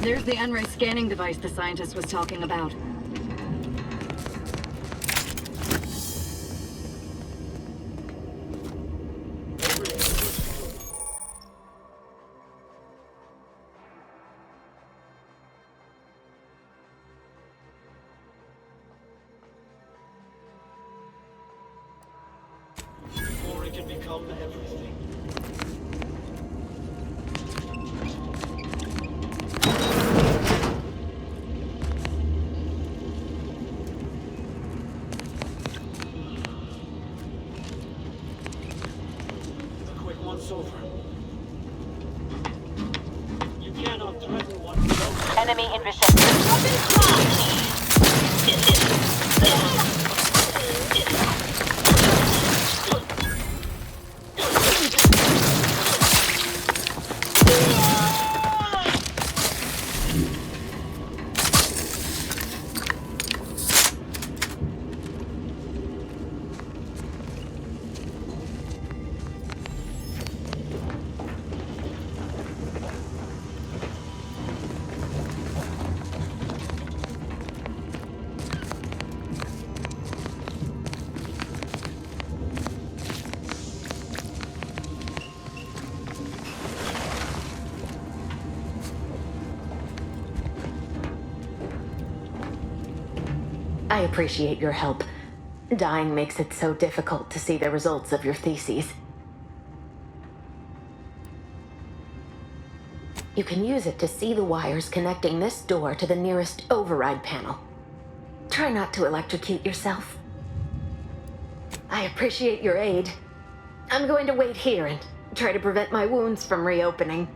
There's the N-ray scanning device the scientist was talking about. Before it can become everything. Enemy in vicinity. I appreciate your help. Dying makes it so difficult to see the results of your theses. You can use it to see the wires connecting this door to the nearest override panel. Try not to electrocute yourself. I appreciate your aid. I'm going to wait here and try to prevent my wounds from reopening.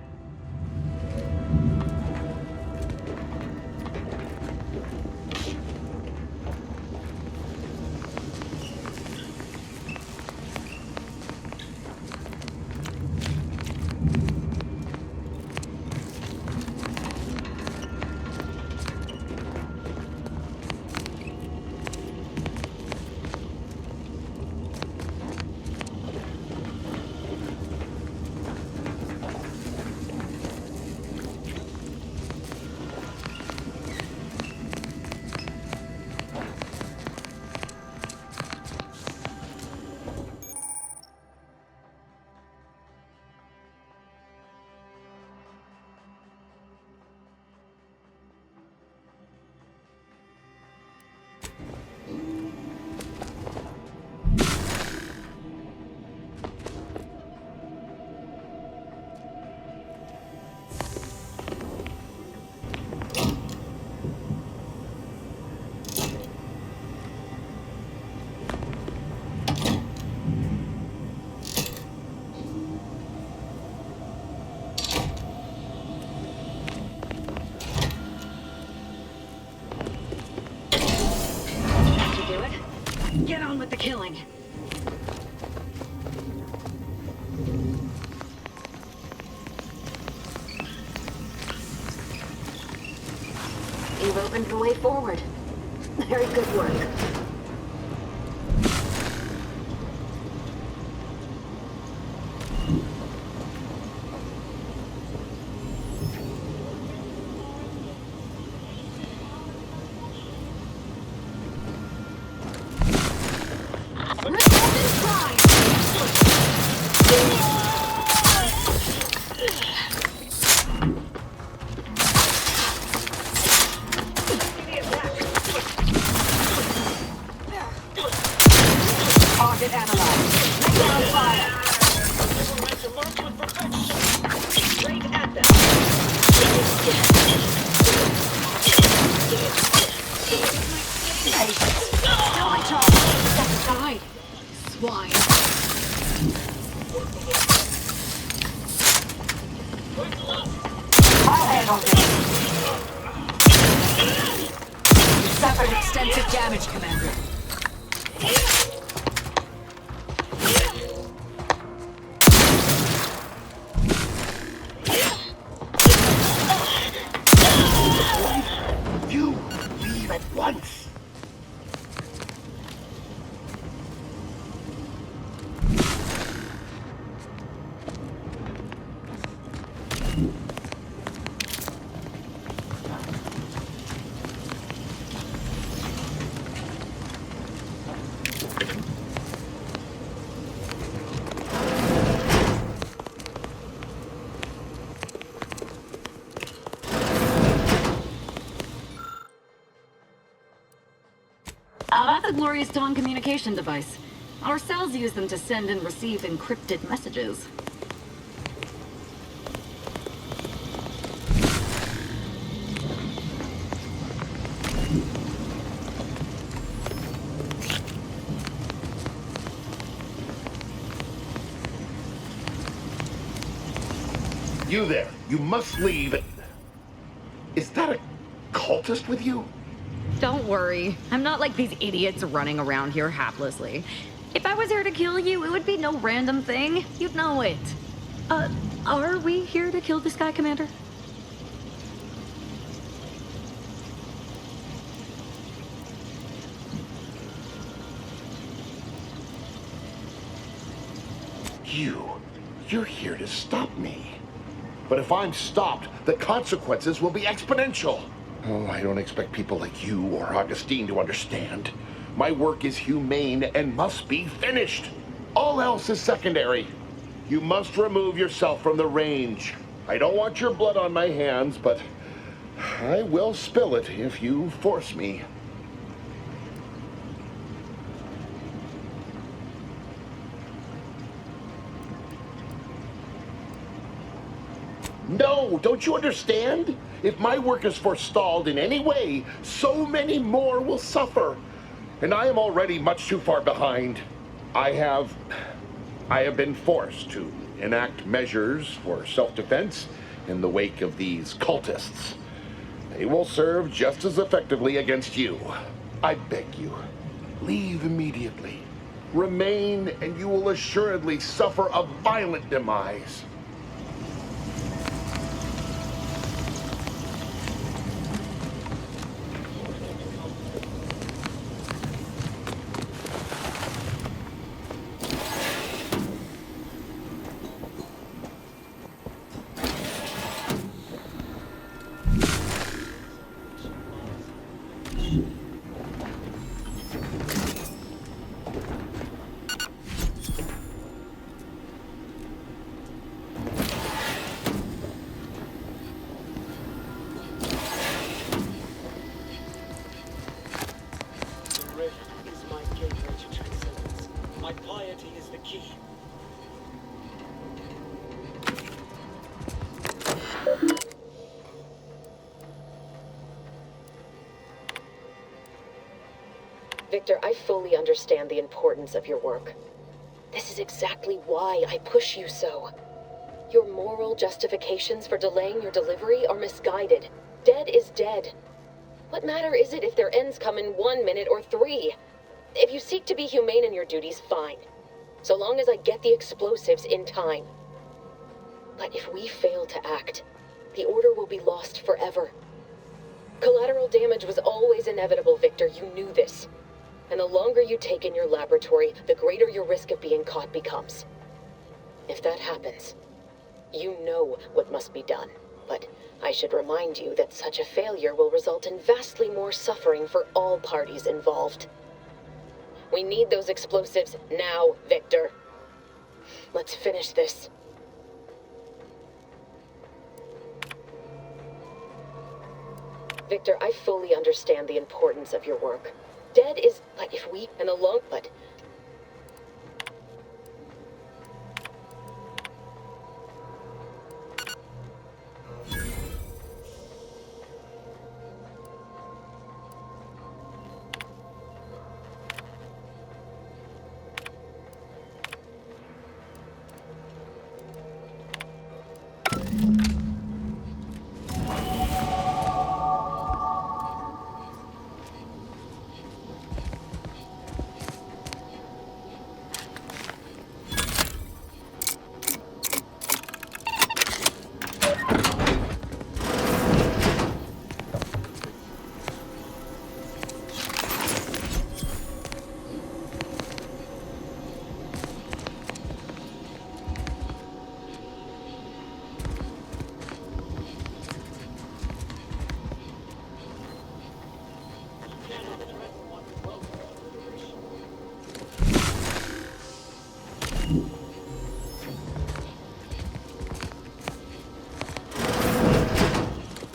Get on with the killing. You've opened the way forward. Very good work. Target analyzed. Lay down fire. Straight at them. Still my charge. Die. Swine. I'll handle this. You suffered extensive damage, Commander. You leave at once. That's a glorious dawn communication device. Our cells use them to send and receive encrypted messages. You there, you must leave. Is that a cultist with you? Don't worry. I'm not like these idiots running around here haplessly. If I was here to kill you, it would be no random thing. You'd know it. Are we here to kill this guy, Commander? You're here to stop me. But if I'm stopped, the consequences will be exponential. Oh, I don't expect people like you or Augustine to understand. My work is humane and must be finished. All else is secondary. You must remove yourself from the range. I don't want your blood on my hands, but I will spill it if you force me. No, don't you understand? If my work is forestalled in any way, so many more will suffer. And I am already much too far behind. I have been forced to enact measures for self-defense in the wake of these cultists. They will serve just as effectively against you. I beg you, leave immediately. Remain, and you will assuredly suffer a violent demise. Victor, I fully understand the importance of your work. This is exactly why I push you so. Your moral justifications for delaying your delivery are misguided. Dead is dead. What matter is it if their ends come in 1 minute or 3? If you seek to be humane in your duties, fine. So long as I get the explosives in time. But if we fail to act, the Order will be lost forever. Collateral damage was always inevitable, Victor. You knew this. And the longer you take in your laboratory, the greater your risk of being caught becomes. If that happens, you know what must be done. But I should remind you that such a failure will result in vastly more suffering for all parties involved. We need those explosives now, Victor. Let's finish this. Victor, I fully understand the importance of your work. Dead is, but if we, and alone, but...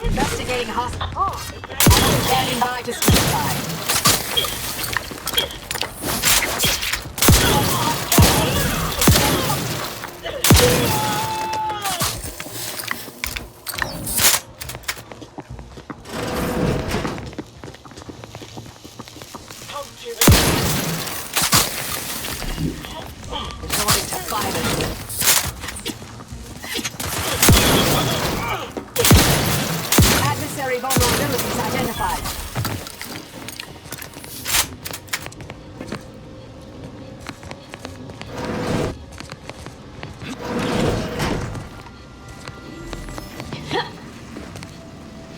Investigating hospital. Standing by to suicide. Resorting to violence. Adversary vulnerabilities identified.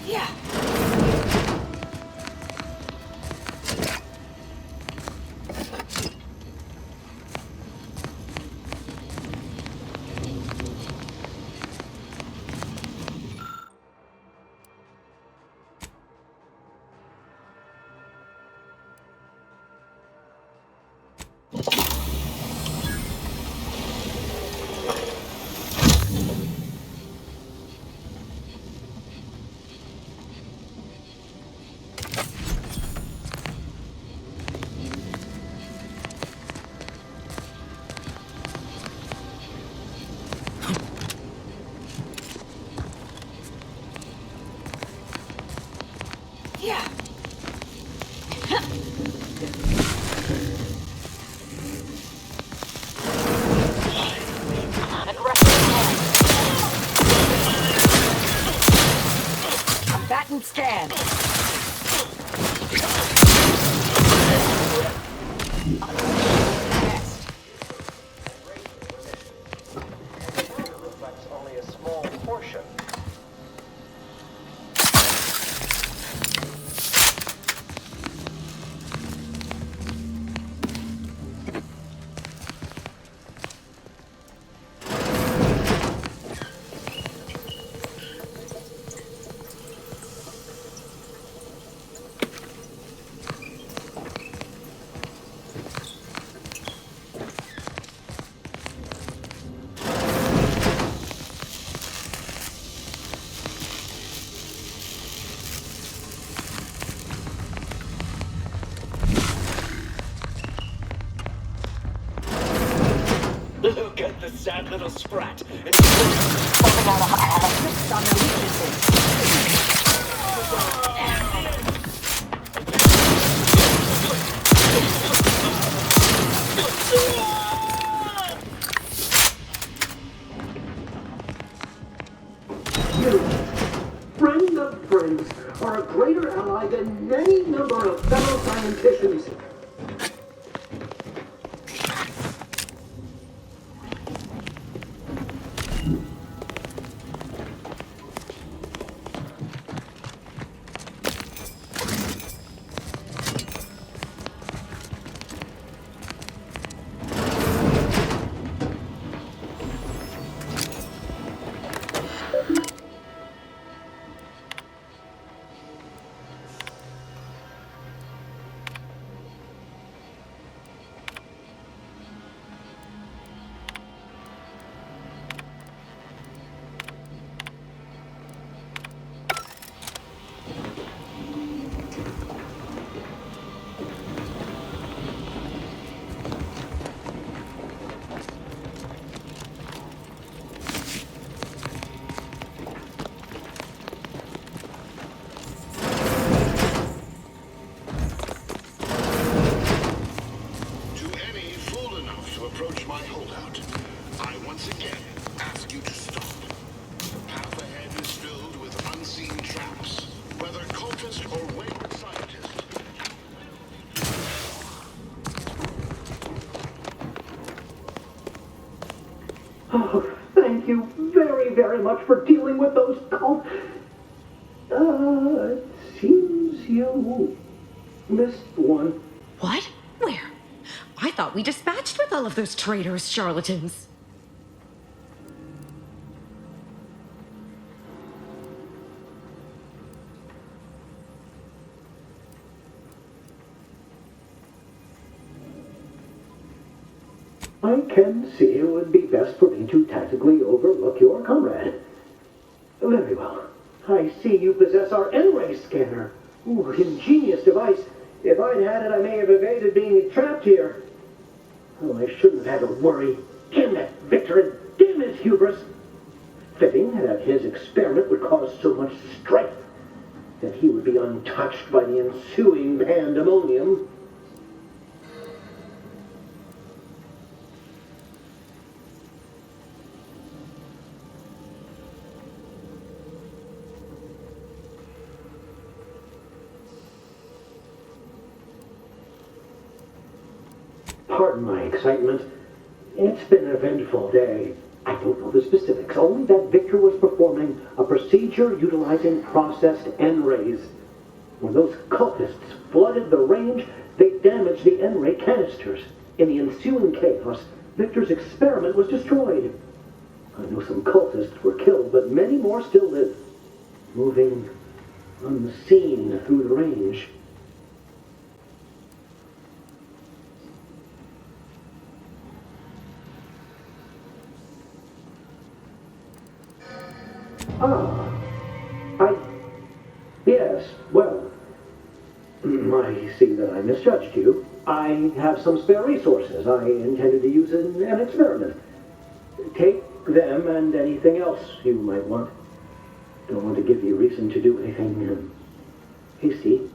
Yeah. Total scan. Reflects only a small portion. Look at the sad little sprat. And You, friend of friends, are a greater ally than any number of fellow scienticians. approach my holdout, I once again ask you to stop. The path ahead is filled with unseen traps, whether cultist or wayward scientist. Oh, thank you very, very much for dealing with those cults. It seems you missed one. What? Where? I thought we dispatched with all of those traitorous charlatans. I can see it would be best for me to tactically overlook your comrade. Very well. I see you possess our N-ray scanner. Ooh, ingenious device. If I'd had it, I may have evaded being trapped here. Oh, I shouldn't have had to worry. Damn that Victor, and damn his hubris. Fitting that his experiment would cause so much strife that he would be untouched by the ensuing pandemonium. Pardon my excitement. It's been an eventful day. I don't know the specifics, only that Victor was performing a procedure utilizing processed N-rays. When those cultists flooded the range, they damaged the N-ray canisters. In the ensuing chaos, Victor's experiment was destroyed. I know some cultists were killed, but many more still live, moving unseen through the range. Yes, well, I see that I misjudged you. I have some spare resources I intended to use in an experiment. Take them and anything else you might want. Don't want to give you reason to do anything hasty.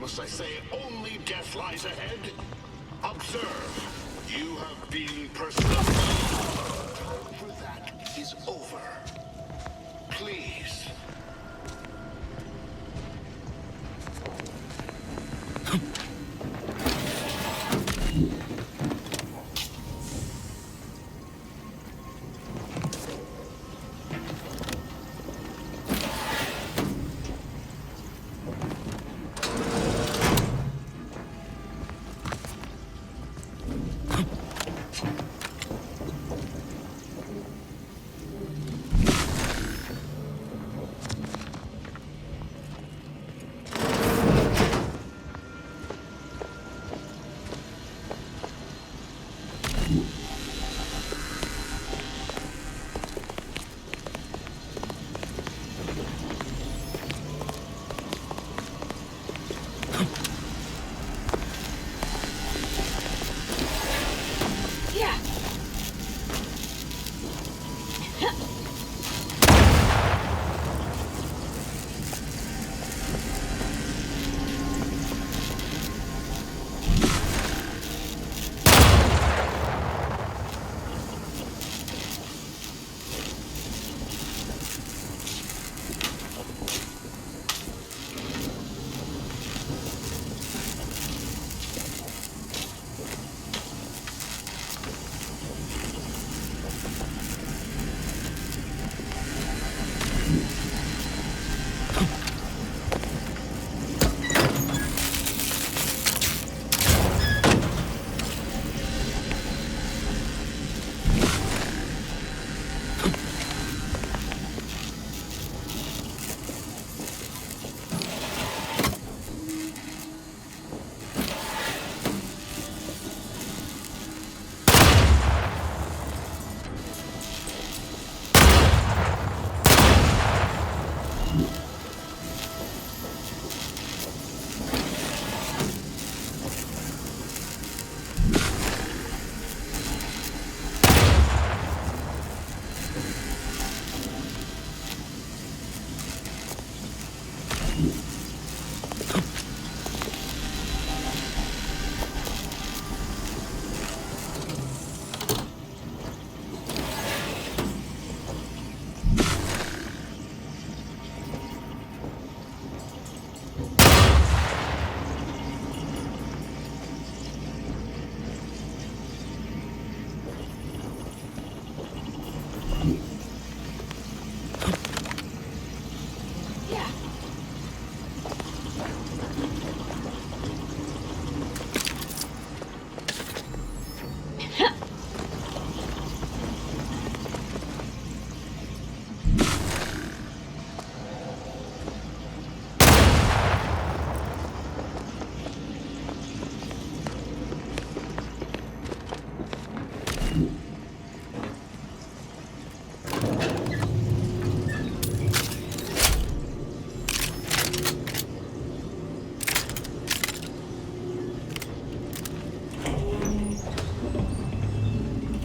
Must I say only death lies ahead? Observe. You have been personified. For that is over. Please.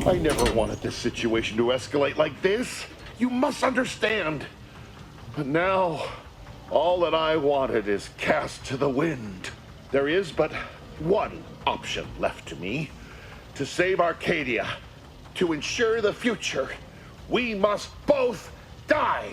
I never wanted this situation to escalate like this. You must understand. But now, all that I wanted is cast to the wind. There is but one option left to me. To save Arcádia, to ensure the future, we must both die.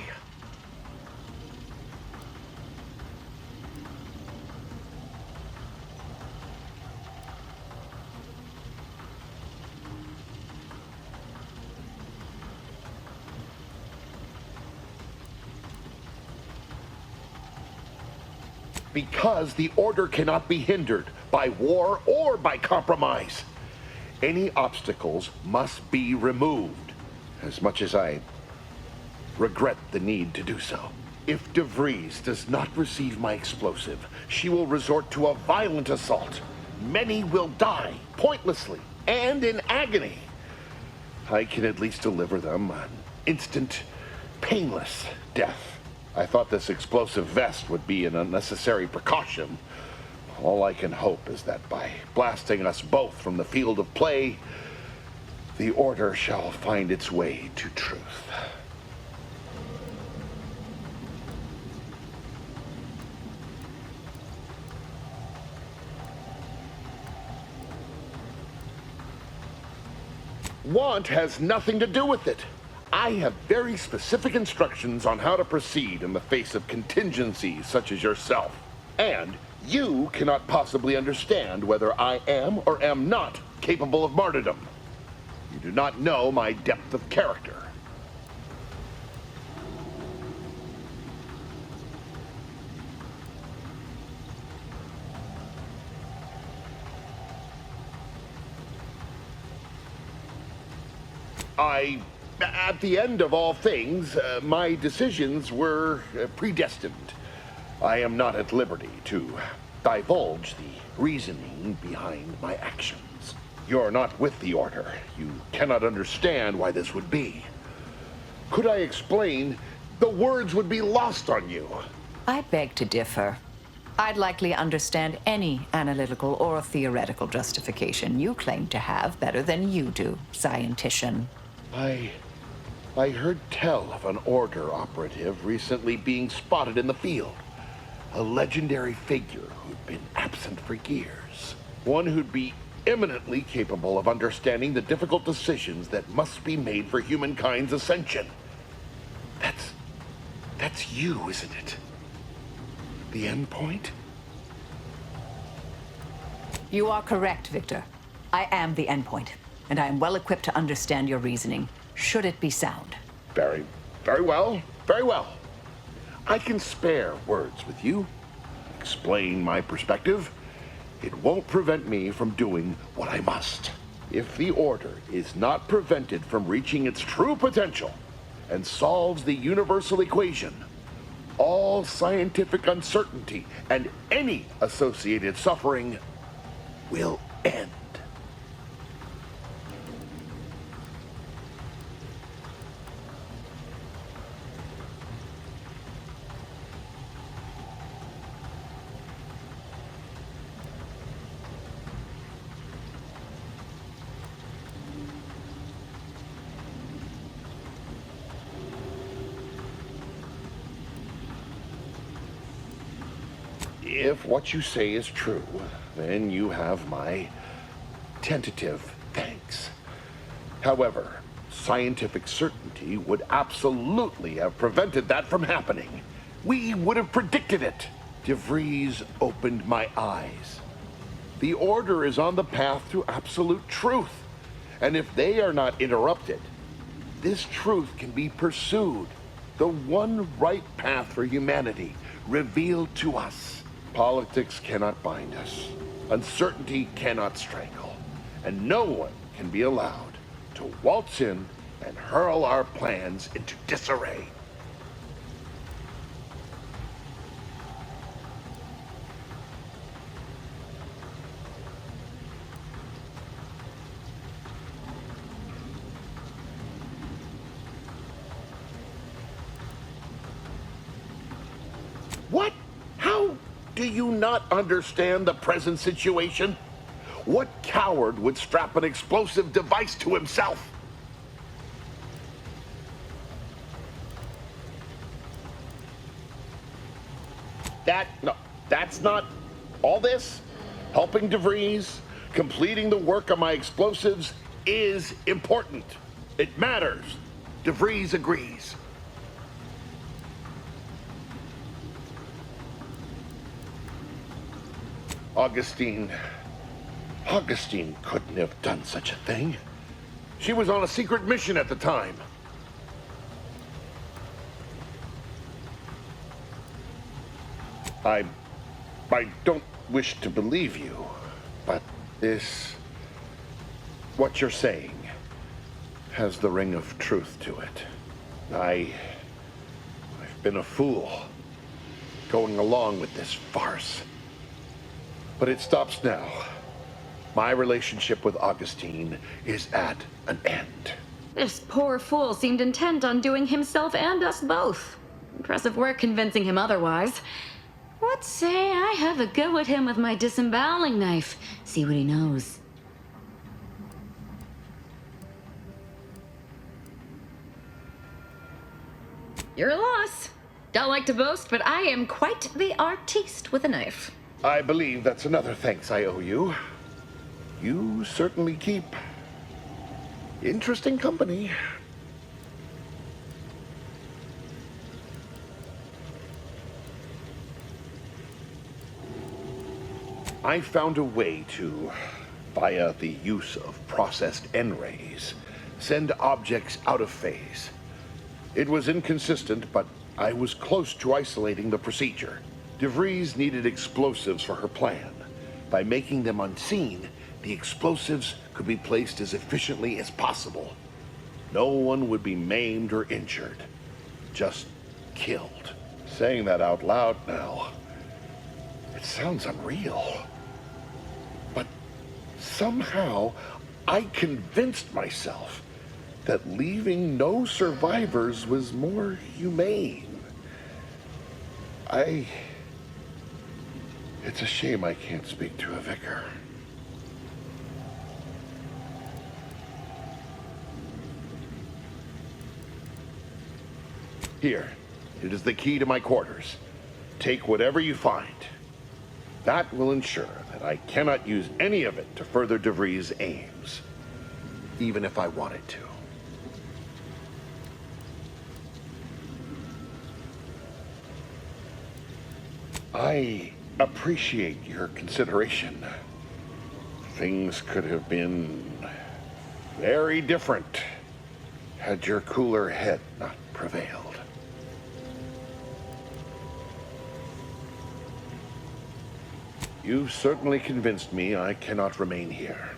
Because the order cannot be hindered by war or by compromise. Any obstacles must be removed, as much as I regret the need to do so. If De Vries does not receive my explosive, she will resort to a violent assault. Many will die, pointlessly, and in agony. I can at least deliver them an instant, painless death. I thought this explosive vest would be an unnecessary precaution. All I can hope is that by blasting us both from the field of play, the order shall find its way to truth. Want has nothing to do with it. I have very specific instructions on how to proceed in the face of contingencies such as yourself. And you cannot possibly understand whether I am or am not capable of martyrdom. You do not know my depth of character. At the end of all things, my decisions were predestined. I am not at liberty to divulge the reasoning behind my actions. You're not with the Order. You cannot understand why this would be. Could I explain, the words would be lost on you. I beg to differ. I'd likely understand any analytical or theoretical justification you claim to have better than you do, scientician. I heard tell of an Order operative recently being spotted in the field. A legendary figure who'd been absent for years. One who'd be eminently capable of understanding the difficult decisions that must be made for humankind's ascension. That's you, isn't it? The end point? You are correct, Victor. I am the endpoint, and I am well equipped to understand your reasoning, should it be sound. Very well, very well. I can spare words with you, explain my perspective. It won't prevent me from doing what I must. If the Order is not prevented from reaching its true potential and solves the universal equation, all scientific uncertainty and any associated suffering will end. If what you say is true, then you have my tentative thanks. However, scientific certainty would absolutely have prevented that from happening. We would have predicted it. De Vries opened my eyes. The Order is on the path to absolute truth. And if they are not interrupted, this truth can be pursued. The one right path for humanity revealed to us. Politics cannot bind us. Uncertainty cannot strangle. And no one can be allowed to waltz in and hurl our plans into disarray. What? How do you not understand the present situation? What coward would strap an explosive device to himself? That's not all this. Helping DeVries, completing the work on my explosives is important. It matters. DeVries agrees. Augustine couldn't have done such a thing. She was on a secret mission at the time. I don't wish to believe you, but what you're saying has the ring of truth to it. I've been a fool going along with this farce. But it stops now. My relationship with Augustine is at an end. This poor fool seemed intent on doing himself and us both. Impressive work convincing him otherwise. What say I have a go at him with my disemboweling knife? See what he knows. Your loss. Don't like to boast, but I am quite the artiste with a knife. I believe that's another thanks I owe you. You certainly keep interesting company. I found a way to, via the use of processed N-rays, send objects out of phase. It was inconsistent, but I was close to isolating the procedure. DeVries needed explosives for her plan. By making them unseen, the explosives could be placed as efficiently as possible. No one would be maimed or injured, just killed. Saying that out loud now, it sounds unreal. But somehow, I convinced myself that leaving no survivors was more humane. It's a shame I can't speak to a vicar. Here, it is the key to my quarters. Take whatever you find. That will ensure that I cannot use any of it to further DeVries' aims, even if I wanted to. I appreciate your consideration. Things could have been very different had your cooler head not prevailed. You've certainly convinced me I cannot remain here.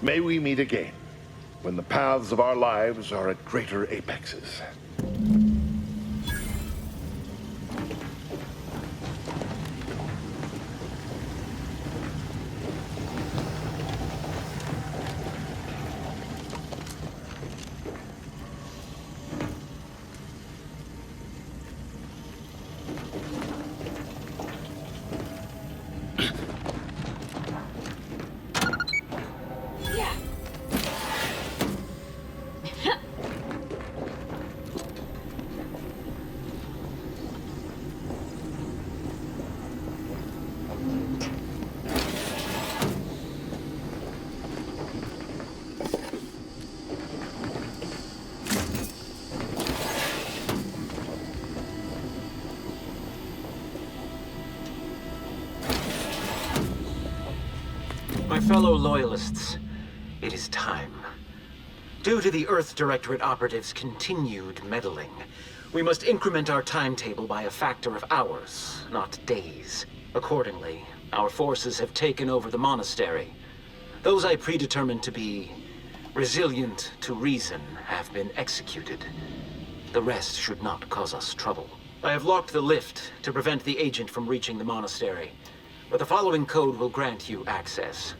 May we meet again, when the paths of our lives are at greater apexes. My fellow Loyalists, it is time. Due to the Earth Directorate operatives' continued meddling, we must increment our timetable by a factor of hours, not days. Accordingly, our forces have taken over the monastery. Those I predetermined to be resilient to reason have been executed. The rest should not cause us trouble. I have locked the lift to prevent the agent from reaching the monastery, but the following code will grant you access.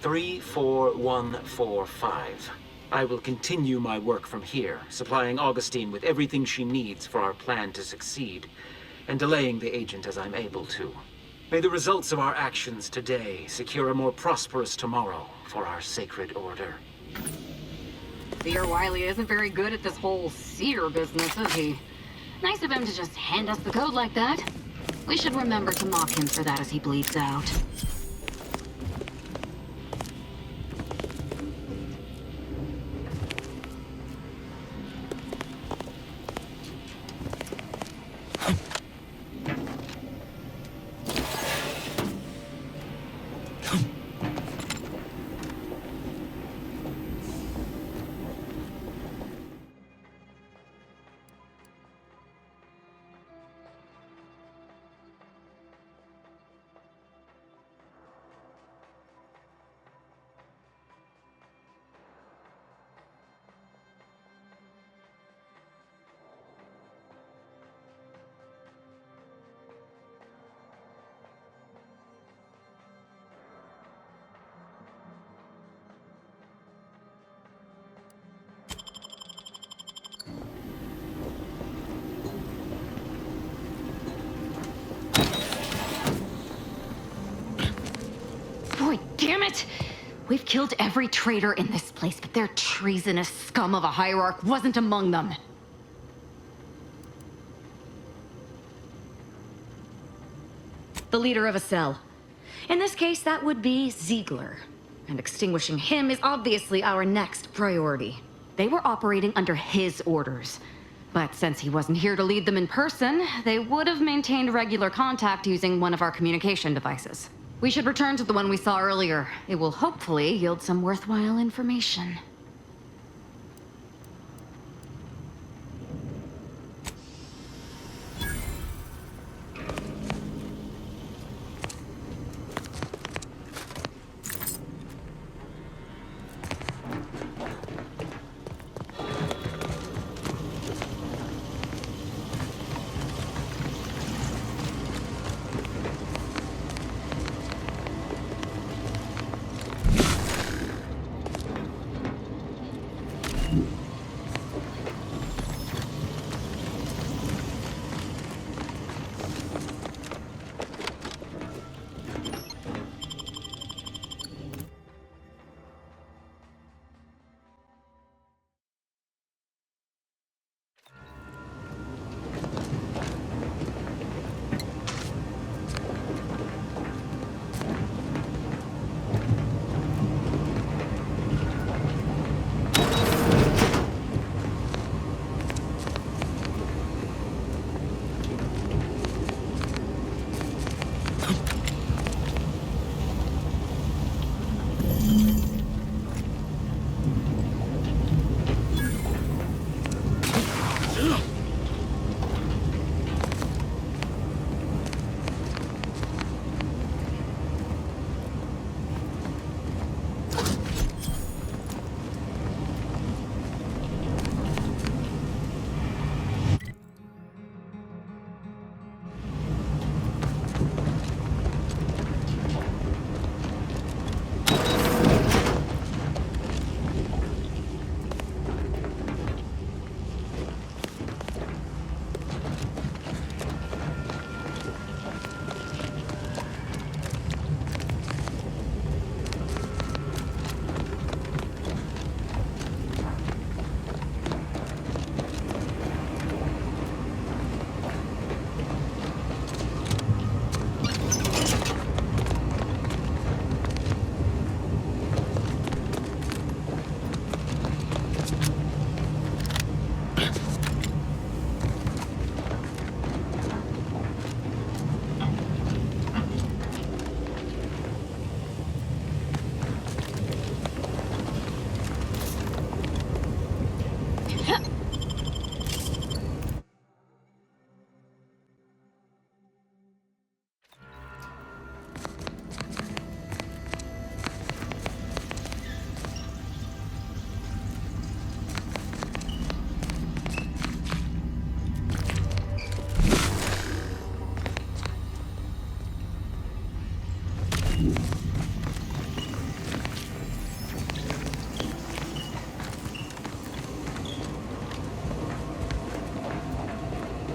34145. I will continue my work from here, supplying Augustine with everything she needs for our plan to succeed, and delaying the agent as I'm able to. May the results of our actions today secure a more prosperous tomorrow for our sacred order. Seer Wiley isn't very good at this whole seer business, is he? Nice of him to just hand us the code like that. We should remember to mock him for that as he bleeds out. Boy, damn it! We've killed every traitor in this place, but their treasonous scum of a hierarch wasn't among them. The leader of a cell. In this case, that would be Ziegler. And extinguishing him is obviously our next priority. They were operating under his orders. But since he wasn't here to lead them in person, they would have maintained regular contact using one of our communication devices. We should return to the one we saw earlier. It will hopefully yield some worthwhile information.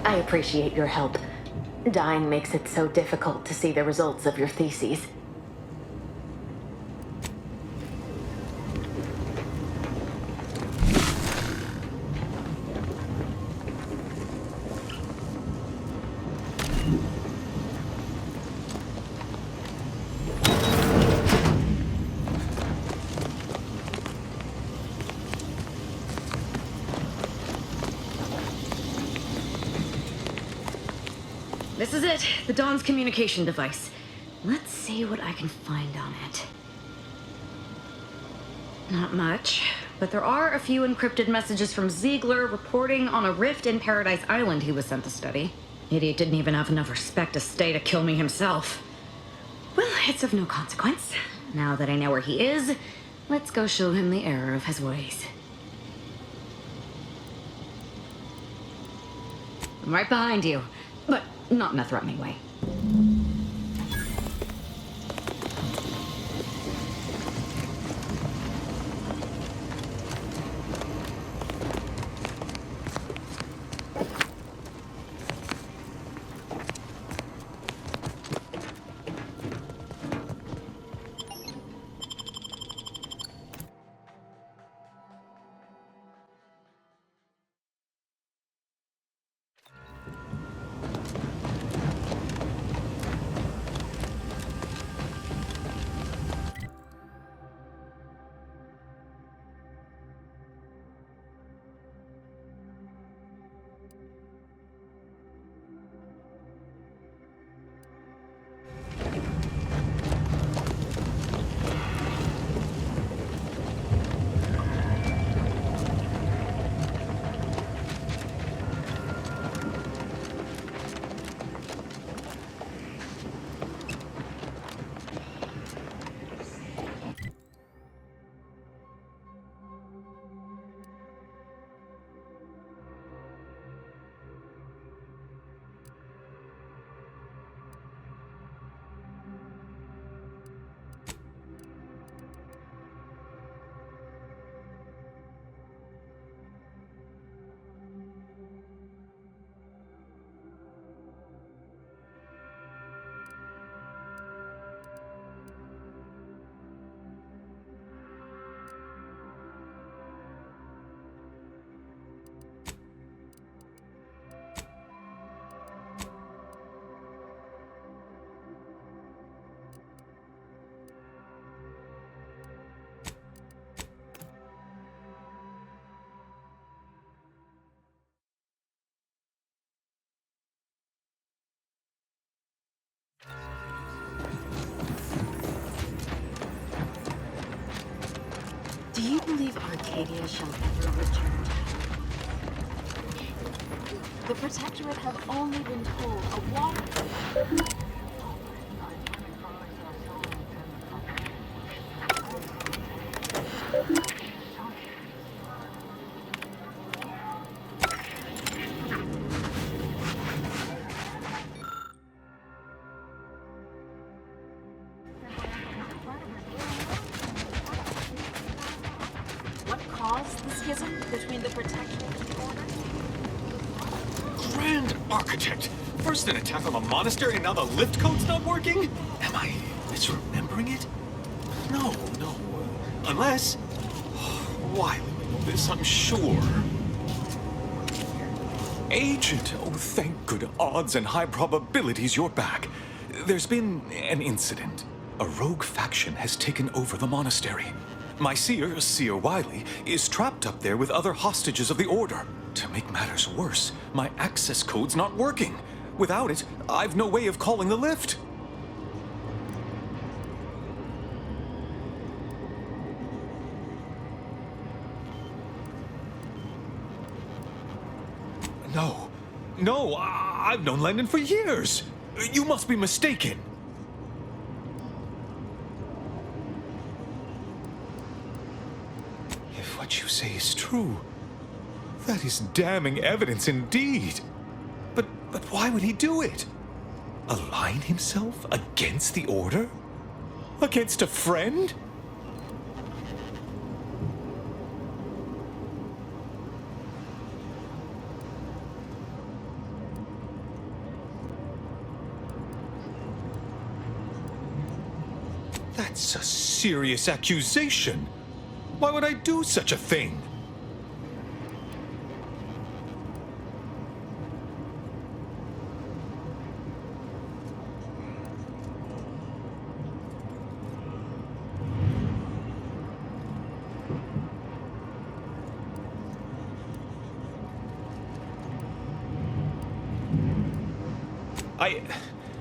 I appreciate your help. Dying makes it so difficult to see the results of your theses. This is it, the Dawn's communication device. Let's see what I can find on it. Not much, but there are a few encrypted messages from Ziegler reporting on a rift in Paradise Island he was sent to study. Idiot didn't even have enough respect to stay to kill me himself. Well, it's of no consequence. Now that I know where he is, let's go show him the error of his ways. I'm right behind you, but not in a threatening way. Do you believe Arcádia shall ever return to The Protectorate have only been told a water... An attack on the monastery and now the lift code's not working? Am I misremembering it? No. Unless... Why would know this, I'm sure. Agent, oh thank good odds and high probabilities you're back. There's been an incident. A rogue faction has taken over the monastery. My Seer Wiley, is trapped up there with other hostages of the Order. To make matters worse, my access code's not working. Without it, I've no way of calling the lift. No, I've known Landon for years. You must be mistaken. If what you say is true, that is damning evidence indeed. But why would he do it? Align himself against the Order? Against a friend? That's a serious accusation. Why would I do such a thing?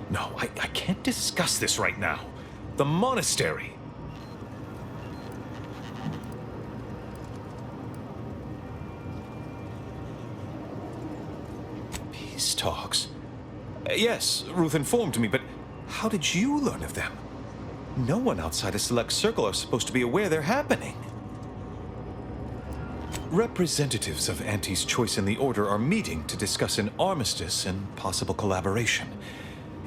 No, I can't discuss this right now. The monastery. Peace talks? Yes, Ruth informed me, but how did you learn of them? No one outside a select circle are supposed to be aware they're happening. Representatives of Auntie's Choice in the Order are meeting to discuss an armistice and possible collaboration.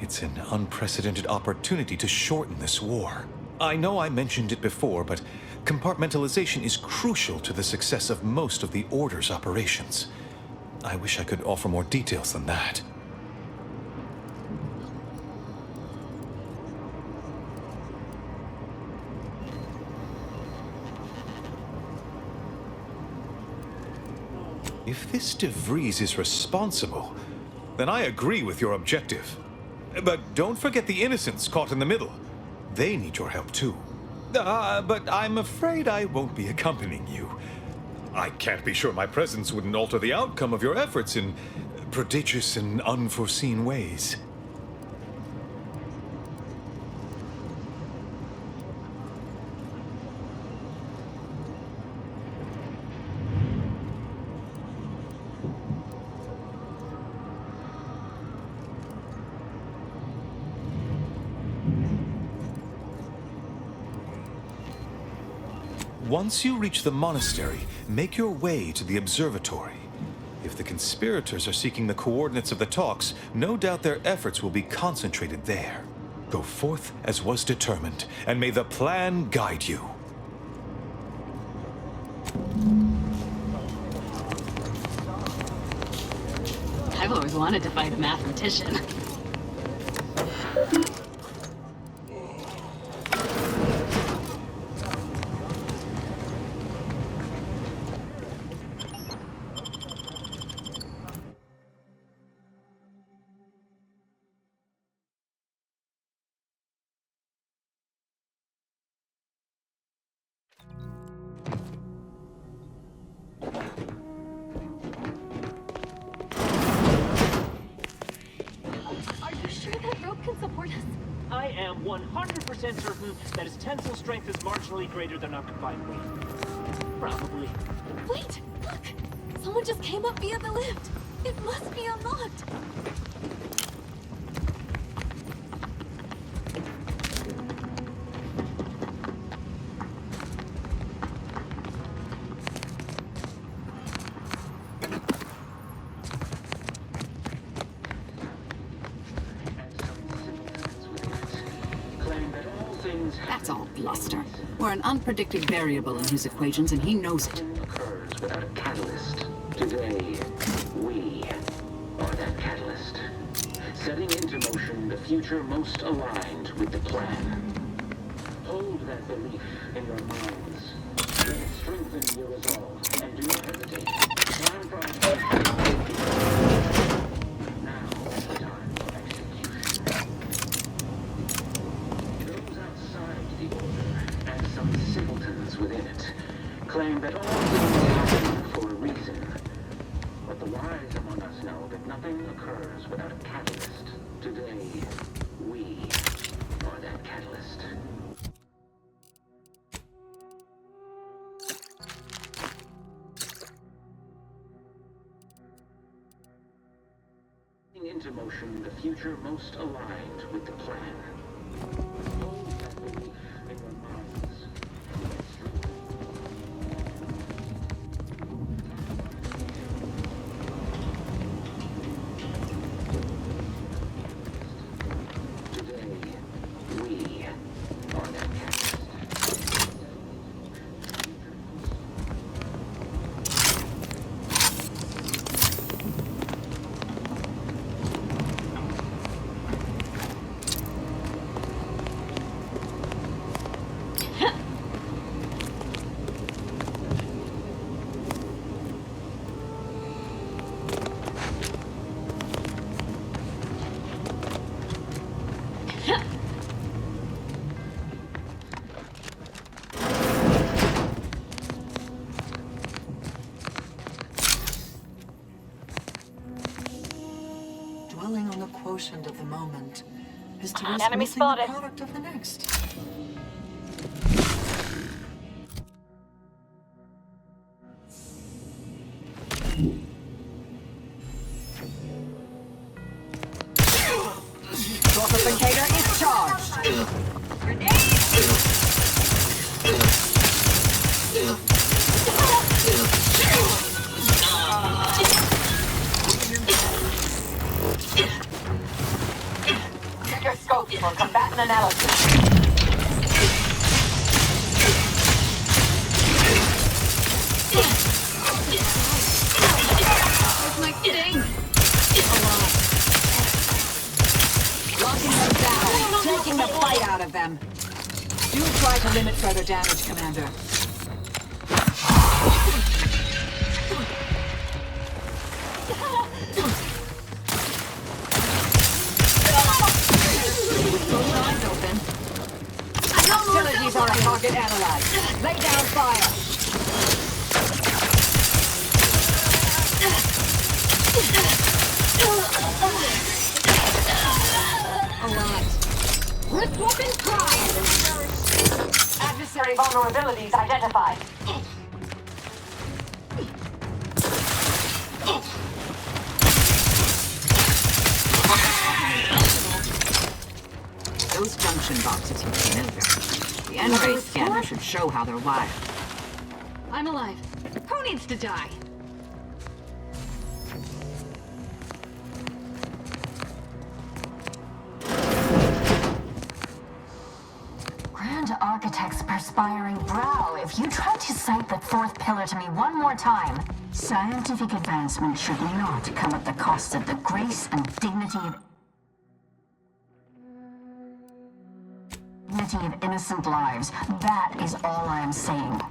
It's an unprecedented opportunity to shorten this war. I know I mentioned it before, but compartmentalization is crucial to the success of most of the Order's operations. I wish I could offer more details than that. If this De Vries is responsible, then I agree with your objective. But don't forget the innocents caught in the middle. They need your help too. But I'm afraid I won't be accompanying you. I can't be sure my presence wouldn't alter the outcome of your efforts in prodigious and unforeseen ways. Once you reach the monastery, make your way to the observatory. If the conspirators are seeking the coordinates of the talks, no doubt their efforts will be concentrated there. Go forth as was determined, and may the plan guide you. I've always wanted to fight a mathematician. I am 100% certain that his tensile strength is marginally greater than our combined weight. Probably. Wait! Look! Someone just came up via the lift! It must be unlocked! That's all bluster. We're an unpredicted variable in his equations, and he knows it. Occurs without a catalyst. Today, we are that catalyst. Setting into motion the future most aligned with the plan. Hold that belief in your minds. Strengthen your resolve, and do not hesitate. Time for now is the time for execution. Those outside the order, and some simpletons within it, claim that all things happen for a reason. But the wise among us know that nothing occurs without a catalyst. Today, we are that catalyst. Into motion the future most aligned with the plan. Hold that belief in your minds. Today, we are that catalyst. is to risk Enemy missing the spotted. product of the next. Torpificator is charged. Check your scope for combatant analysis. Where's my thing? Locking them down, taking the fight out of them. Do try to limit further damage, Commander. Lines open. Hostilities are a target analyzed. Lay down fire. Rift weapon prime! Adversary vulnerabilities identified. Those junction boxes look familiar. The N-ray scanner should show how they're wired. I'm alive. Who needs to die? Grand Architect's perspiring brow, if you try to cite the fourth pillar to me one more time, scientific advancement should not come at the cost of the grace and dignity of innocent lives. That is all I am saying.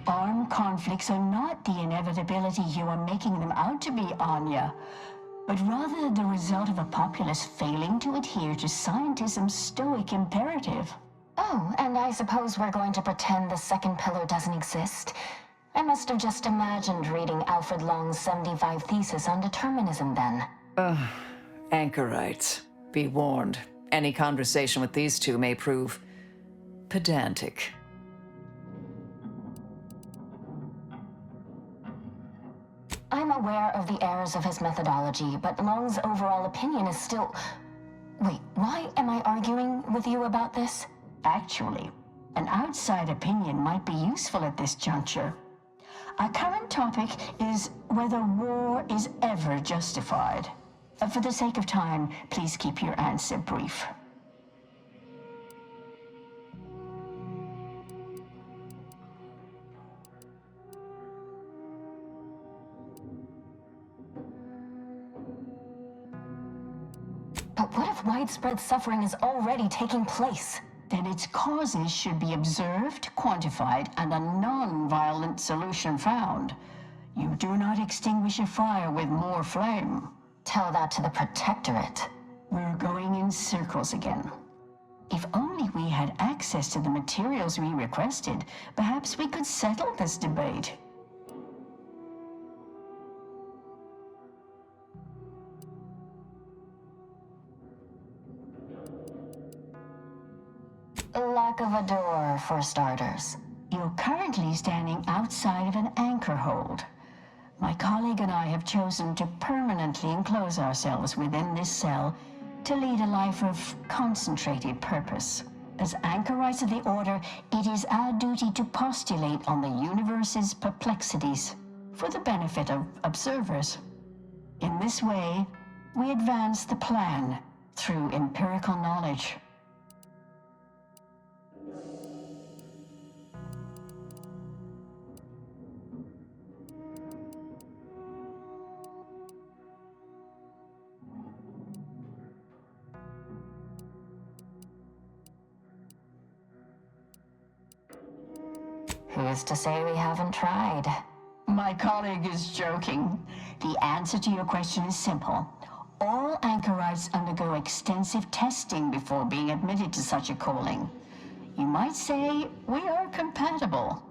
Armed conflicts are not the inevitability you are making them out to be, Anya, but rather the result of a populace failing to adhere to scientism's stoic imperative. Oh, and I suppose we're going to pretend the second pillar doesn't exist? I must have just imagined reading Alfred Long's 75 thesis on determinism then. Anchorites, be warned. Any conversation with these two may prove pedantic. I'm aware of the errors of his methodology, but Long's overall opinion is still... Wait, why am I arguing with you about this? Actually, an outside opinion might be useful at this juncture. Our current topic is whether war is ever justified. For the sake of time, please keep your answer brief. But what if widespread suffering is already taking place? Then its causes should be observed, quantified, and a non-violent solution found. You do not extinguish a fire with more flame. Tell that to the Protectorate. We're going in circles again. If only we had access to the materials we requested, perhaps we could settle this debate. Lack of a door, for starters. You're currently standing outside of an anchor hold. My colleague and I have chosen to permanently enclose ourselves within this cell to lead a life of concentrated purpose. As anchorites of the Order, it is our duty to postulate on the universe's perplexities for the benefit of observers. In this way, we advance the plan through empirical knowledge. Who's to say we haven't tried? My colleague is joking. The answer to your question is simple. All anchorites undergo extensive testing before being admitted to such a calling. You might say we are compatible.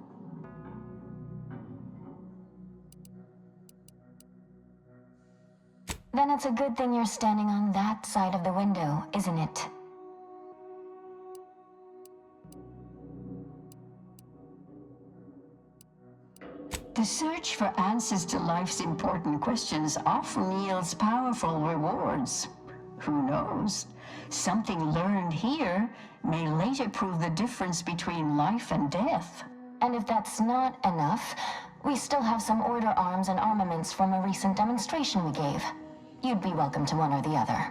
Then it's a good thing you're standing on that side of the window, isn't it? The search for answers to life's important questions often yields powerful rewards. Who knows? Something learned here may later prove the difference between life and death. And if that's not enough, we still have some order arms and armaments from a recent demonstration we gave. You'd be welcome to one or the other.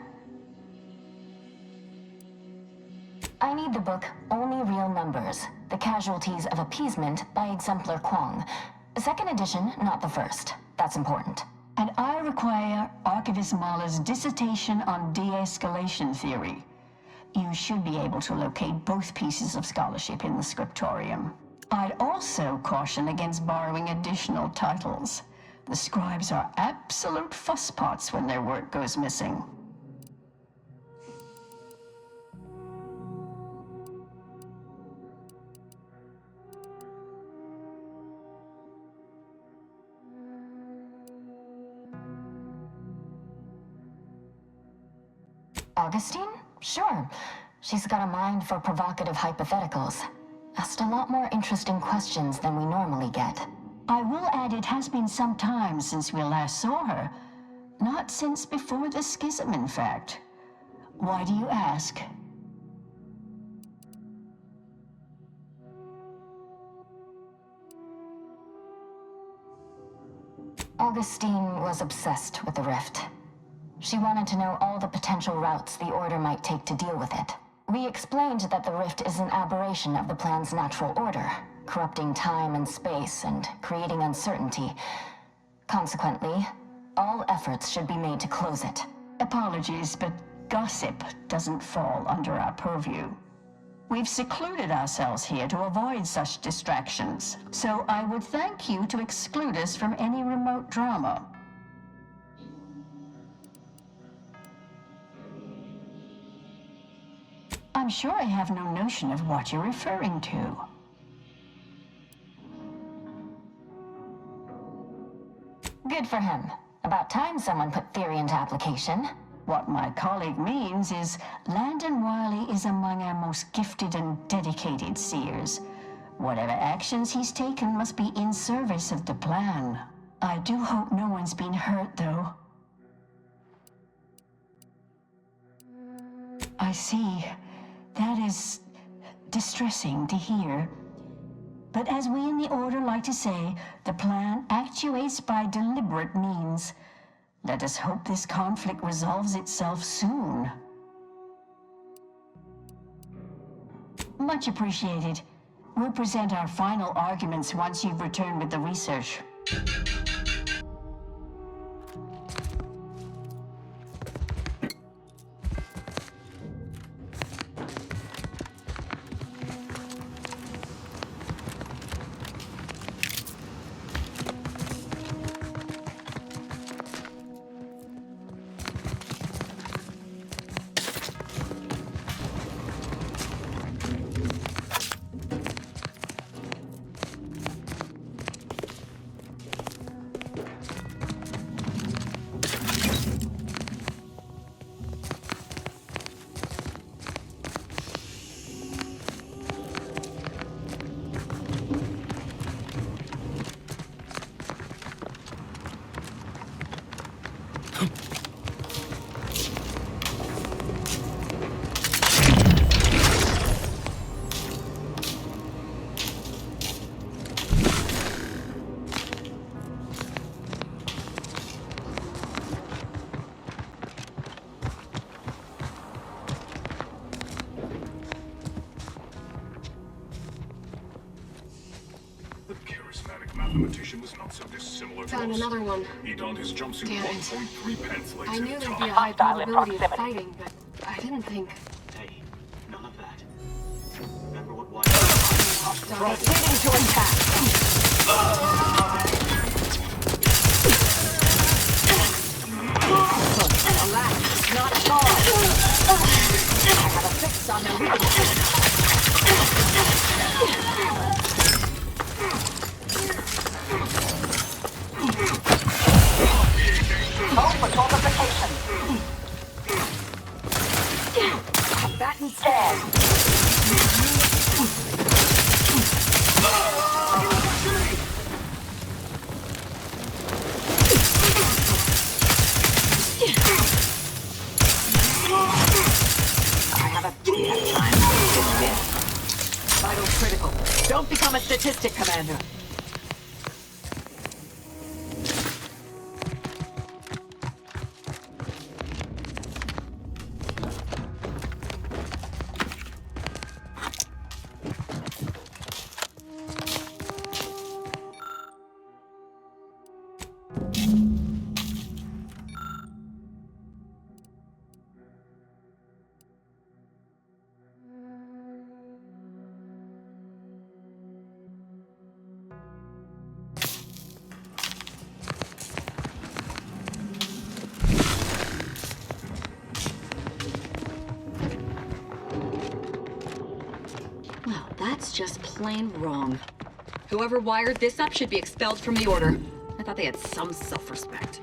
I need the book Only Real Numbers, The Casualties of Appeasement by Exemplar Kwong. Second edition, not the first. That's important. And I require Archivist Mahler's dissertation on de-escalation theory. You should be able to locate both pieces of scholarship in the scriptorium. I'd also caution against borrowing additional titles. The scribes are absolute fusspots when their work goes missing. Augustine? Sure. She's got a mind for provocative hypotheticals. Asked a lot more interesting questions than we normally get. I will add it has been some time since we last saw her. Not since before the schism, in fact. Why do you ask? Augustine was obsessed with the rift. She wanted to know all the potential routes the Order might take to deal with it. We explained that the rift is an aberration of the plan's natural order, corrupting time and space and creating uncertainty. Consequently, all efforts should be made to close it. Apologies, but gossip doesn't fall under our purview. We've secluded ourselves here to avoid such distractions, so I would thank you to exclude us from any remote drama. I'm sure I have no notion of what you're referring to. Good for him. About time someone put theory into application. What my colleague means is Landon Wiley is among our most gifted and dedicated seers. Whatever actions he's taken must be in service of the plan. I do hope no one's been hurt, though. I see. That is distressing to hear. But as we in the Order like to say, the plan actuates by deliberate means. Let us hope this conflict resolves itself soon. Much appreciated. We'll present our final arguments once you've returned with the research. Found another one. He donned his jumpsuit Damn it. 1.3 pence later. I knew there'd be a high probability of fighting, but I didn't think. Hey, none of that. Remember what was. Proceeding to attack. Alas, it's not charged. I have a fix on their weaknesses. artistic, Commander. Well, that's just plain wrong. Whoever wired this up should be expelled from the Order. I thought they had some self-respect.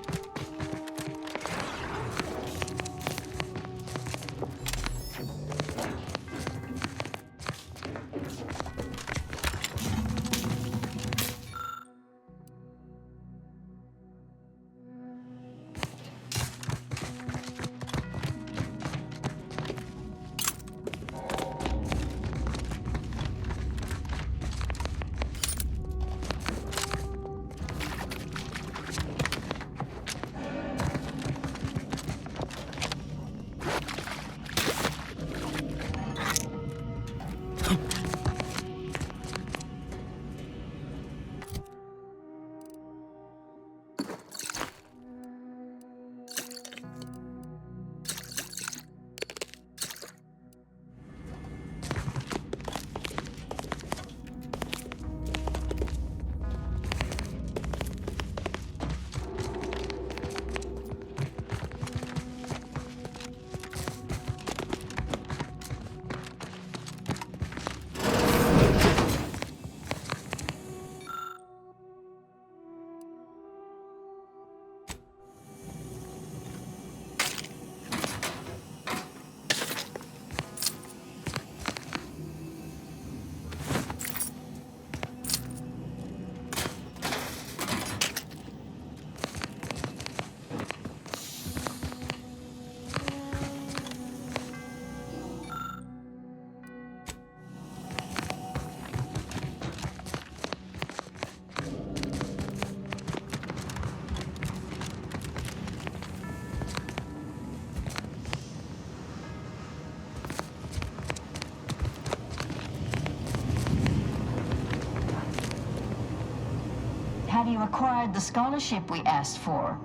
Have you acquired the scholarship we asked for?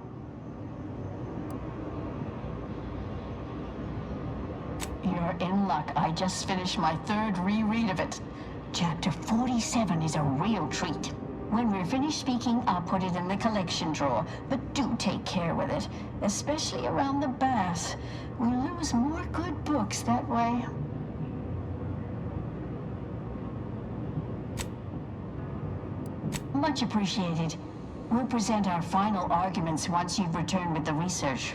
You're in luck. I just finished my third reread of it. Chapter 47 is a real treat. When we're finished speaking, I'll put it in the collection drawer. But do take care with it, especially around the bath. We lose more good books that way. Much appreciated. We'll present our final arguments once you've returned with the research.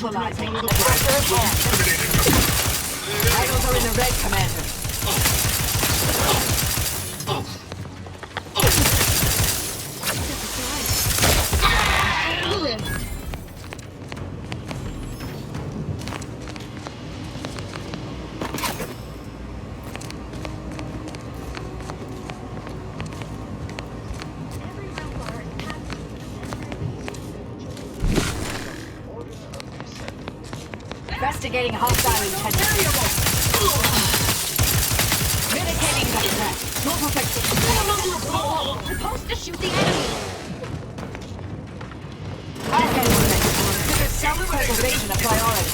Mobilizing. The pressure is on. Vitals are in the red, Commander. Investigating hostile intelligence. Mitigating the threat. No perfection. Supposed to shoot the enemy. Consider self-preservation a priority.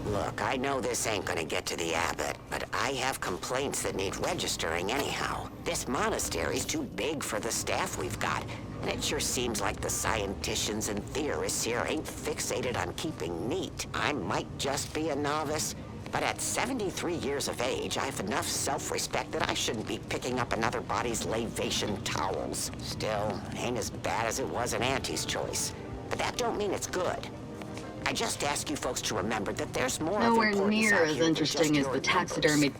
Look, I know this ain't gonna get to the abbot, but I have complaints that need registering anyhow. This monastery's too big for the staff we've got, and it sure seems like the scienticians and theorists here ain't fixated on keeping neat. I might just be a novice, but at 73 years of age, I have enough self-respect that I shouldn't be picking up another body's lavation towels. Still, ain't as bad as it was in Auntie's choice. But that don't mean it's good. I just ask you folks to remember that there's more of Nowhere importance near out as here than interesting just as your the numbers. taxidermy.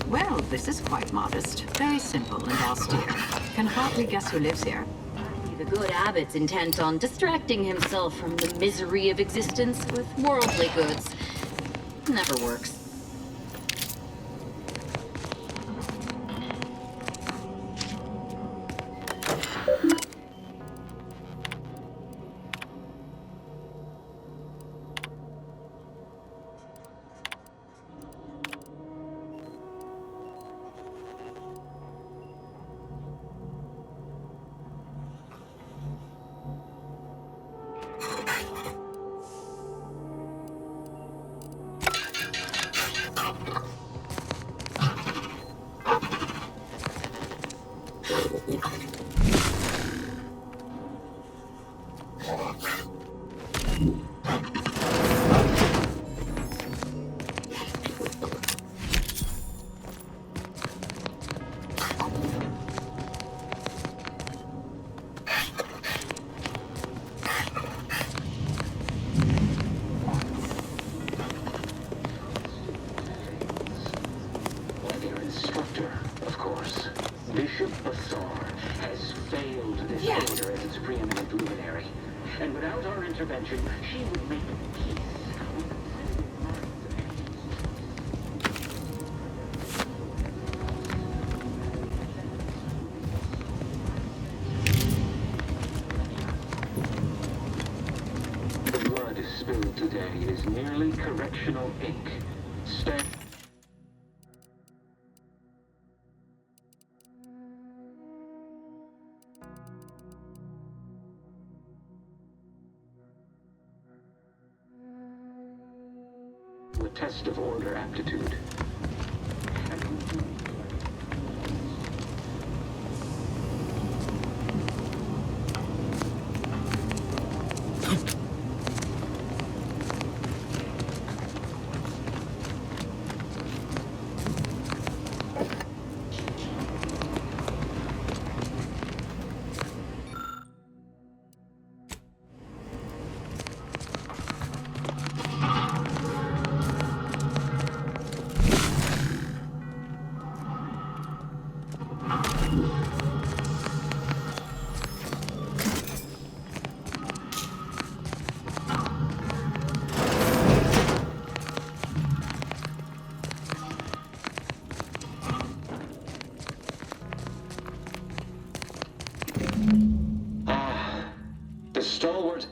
Well, this is quite modest. Very simple and austere. Can hardly guess who lives here. The good abbot's intent on distracting himself from the misery of existence with worldly goods. Never works. And without our intervention, she would make peace. The blood spilled today is merely correctional ink. A test of order aptitude.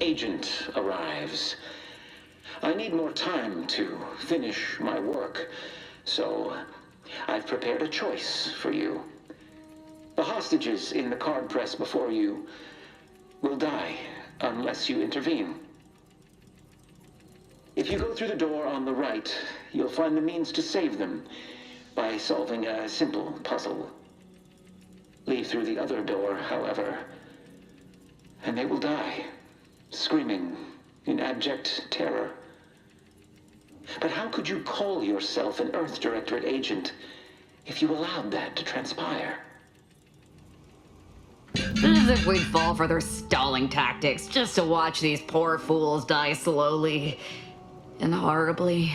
Agent arrives. I need more time to finish my work, so I've prepared a choice for you. The hostages in the card press before you will die unless you intervene. If you go through the door on the right, you'll find the means to save them by solving a simple puzzle. Leave through the other door, however, and they will die, screaming in abject terror. But how could you call yourself an Earth Directorate agent if you allowed that to transpire? As if we'd fall for their stalling tactics just to watch these poor fools die slowly and horribly,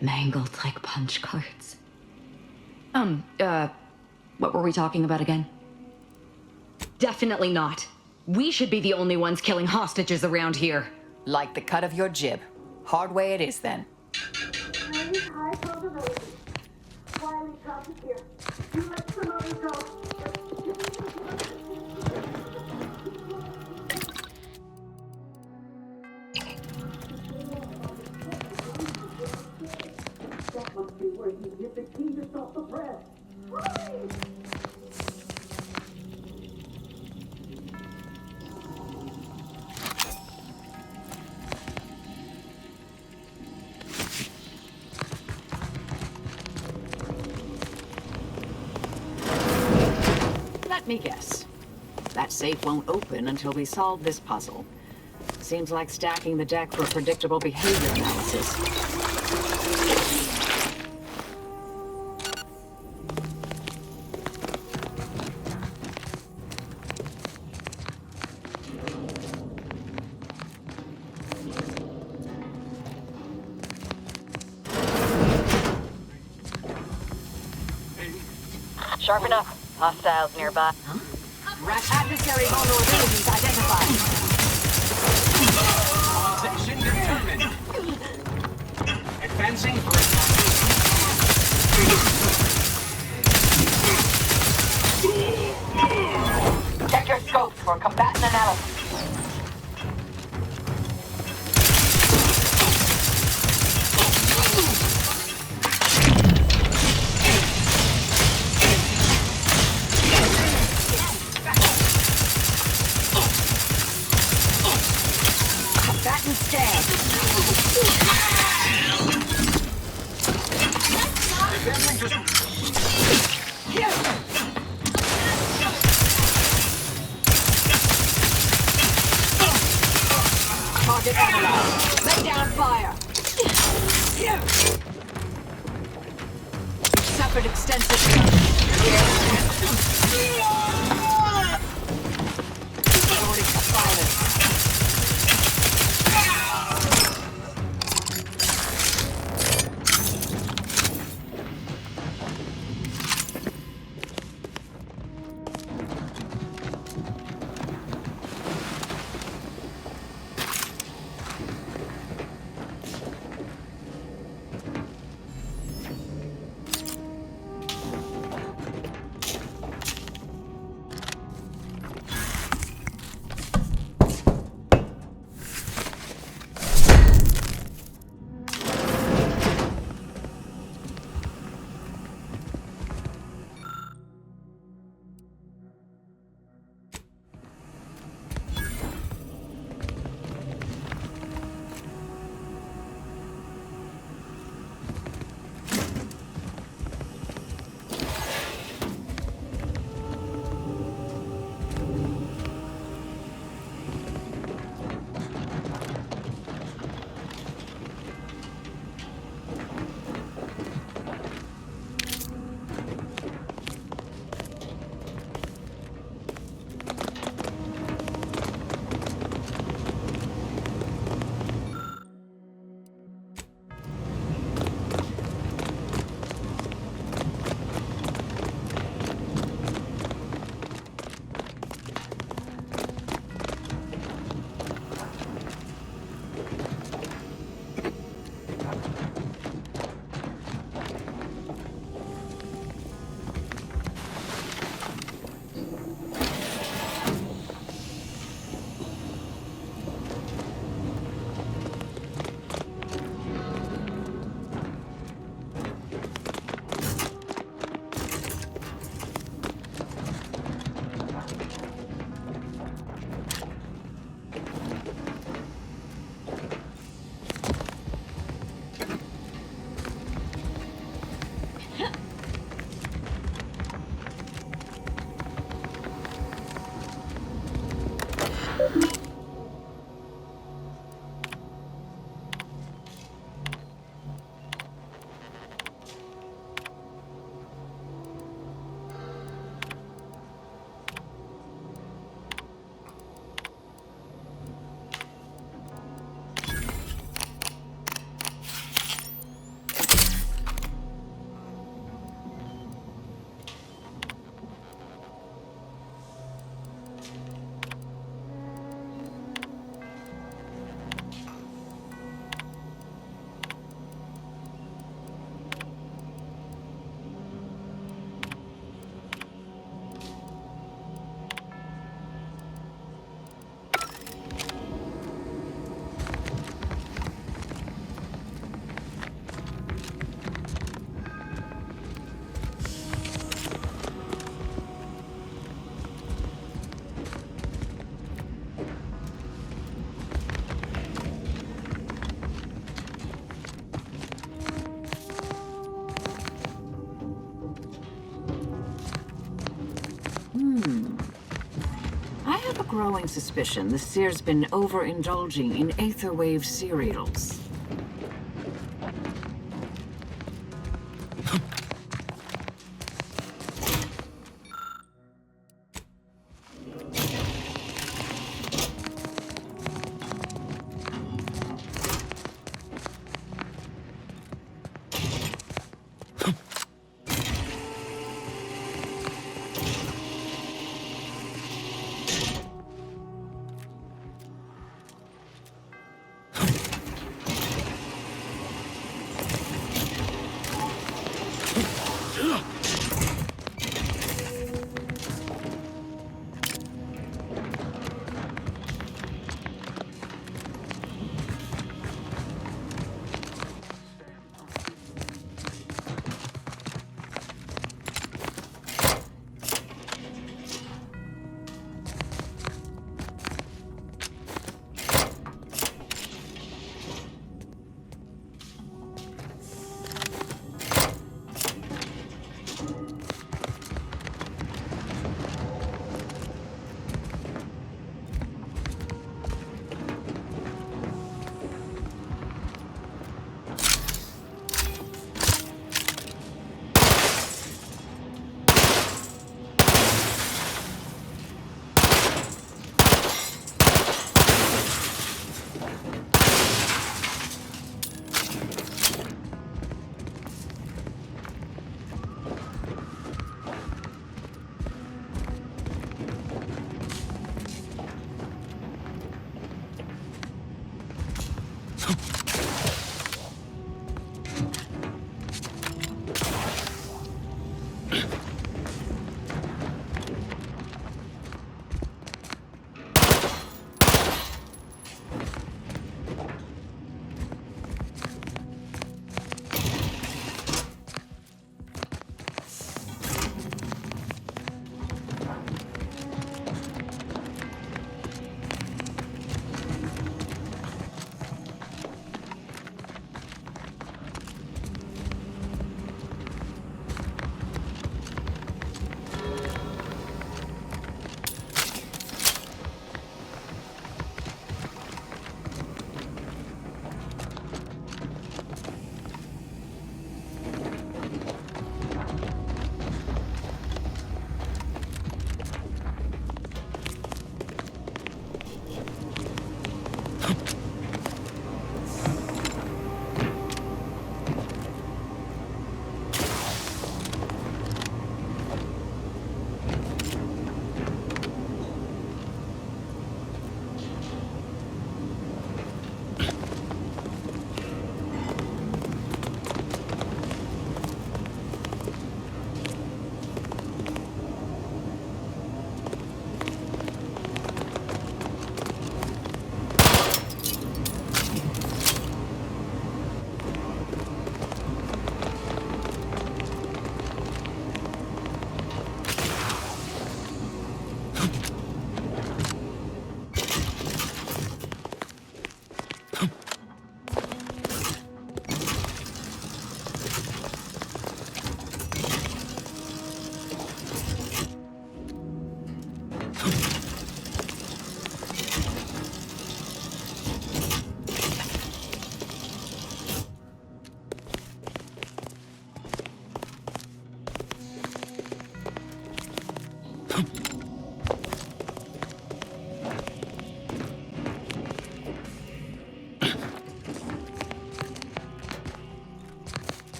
mangled like punch cards. What were we talking about again? Definitely not. We should be the only ones killing hostages around here. Like the cut of your jib. Hard way it is, then. High probability. Wiley traffic here. You let some others go. That must be where he hit the key to stop the press. Hurry! Let me guess. That safe won't open until we solve this puzzle. Seems like stacking the deck for predictable behavior analysis. Sharpen up. Hostiles nearby. Huh? Adversary vulnerabilities identified. Section determined. Advancing for attack. Check your scopes for combatant analysis. Target analyzed. Lay down fire. Suffered extensive damage. Already violence. I have a growing suspicion the Seer's been overindulging in Aetherwave cereals.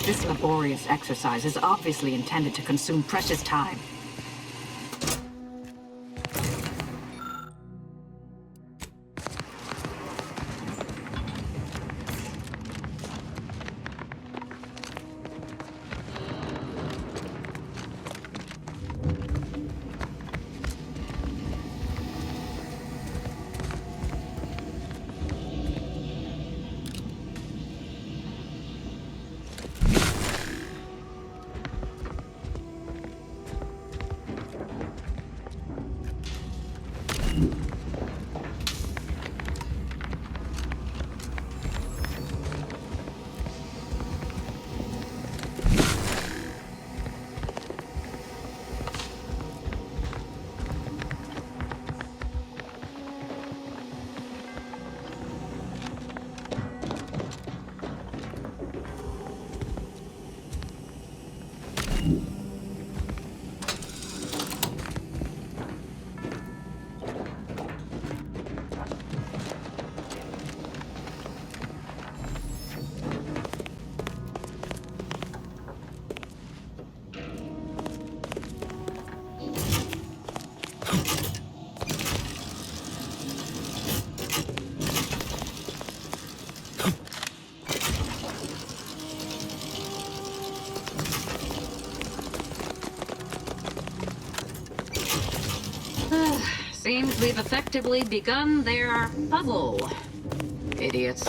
This laborious exercise is obviously intended to consume precious time. Seems we've effectively begun their puzzle. Idiots.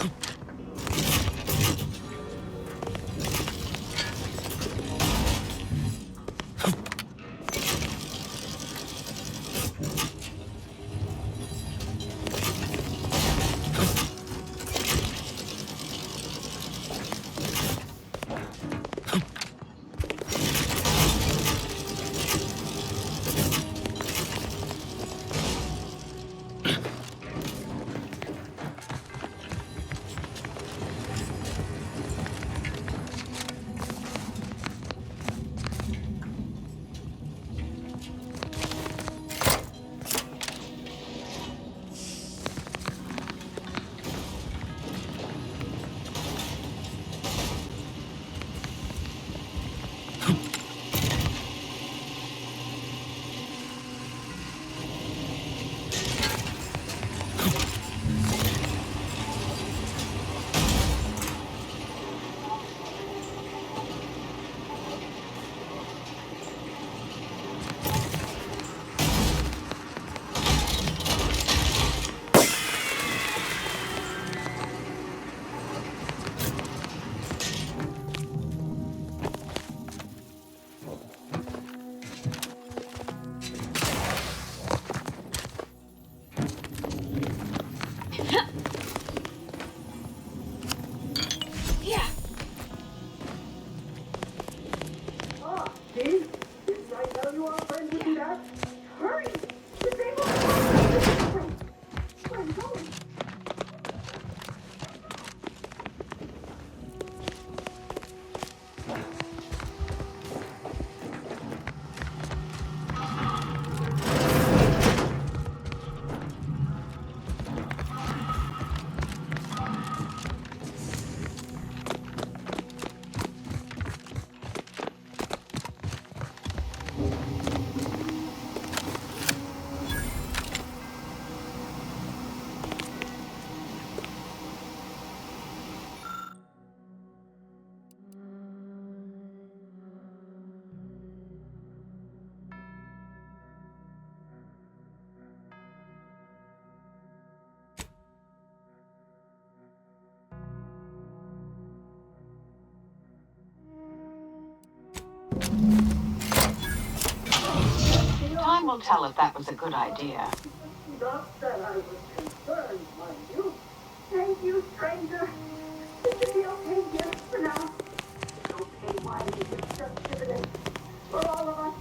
Time will tell if that was a good idea. Not that I was concerned, mind you. Thank you, stranger. It should be okay here for now. It's okay, why it's just dividends for all of us.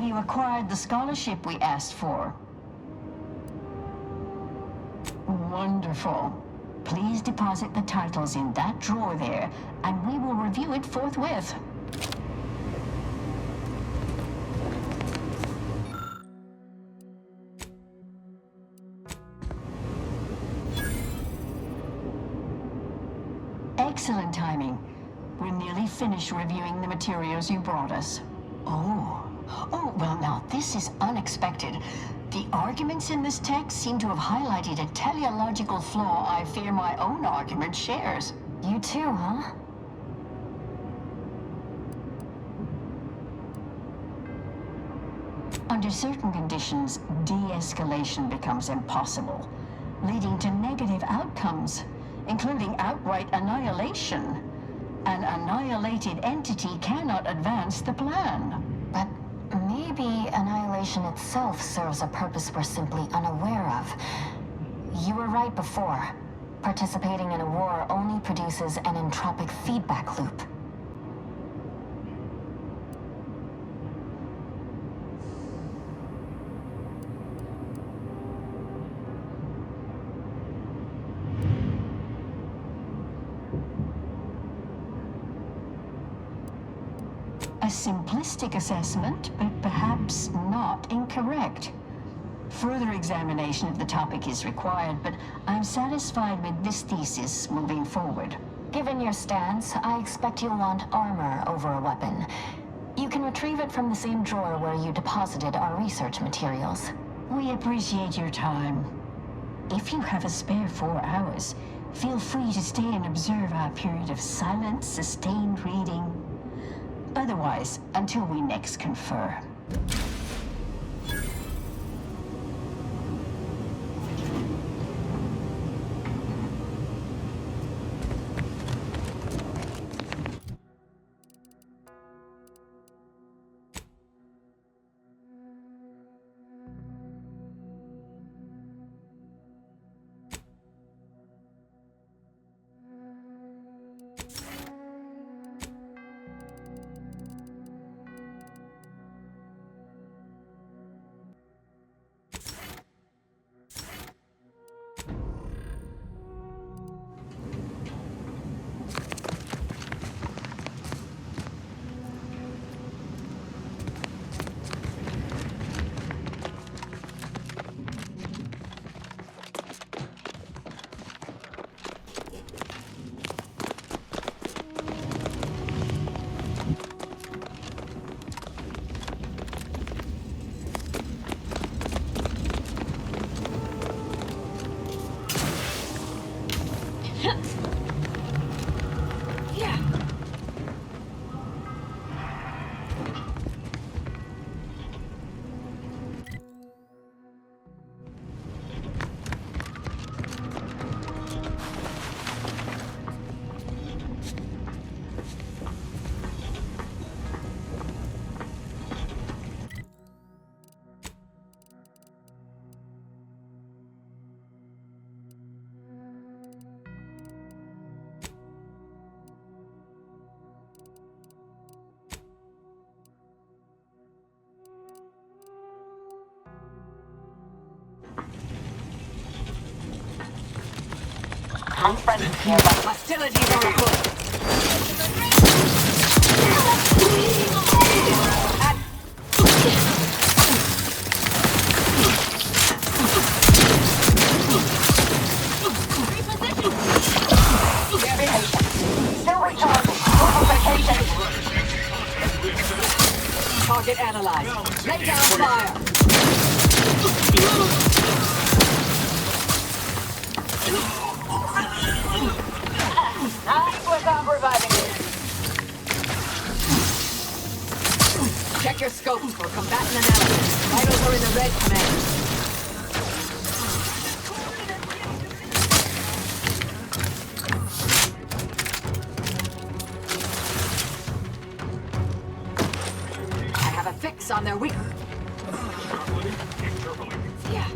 you acquired the scholarship we asked for? Wonderful. Please deposit the titles in that drawer there, and we will review it forthwith. Excellent timing. We're nearly finished reviewing the materials you brought us. Oh, well now, this is unexpected. The arguments in this text seem to have highlighted a teleological flaw I fear my own argument shares. You too, huh? Under certain conditions, de-escalation becomes impossible, leading to negative outcomes, including outright annihilation. An annihilated entity cannot advance the plan. But maybe annihilation itself serves a purpose we're simply unaware of. You were right before. Participating in a war only produces an entropic feedback loop. A simplistic assessment, but perhaps not incorrect. Further examination of the topic is required, but I'm satisfied with this thesis moving forward. Given your stance, I expect you'll want armor over a weapon. You can retrieve it from the same drawer where you deposited our research materials. We appreciate your time. If you have a spare 4 hours, feel free to stay and observe our period of silent, sustained reading. Otherwise, until we next confer. Hostilities are afoot. Still recharging. Amplification. Target analyzed. Lay down fire. Nice work on reviving it. Check your scope for combatant analysis. Vitals are in the red, Commander. I have a fix on their weak. Yeah.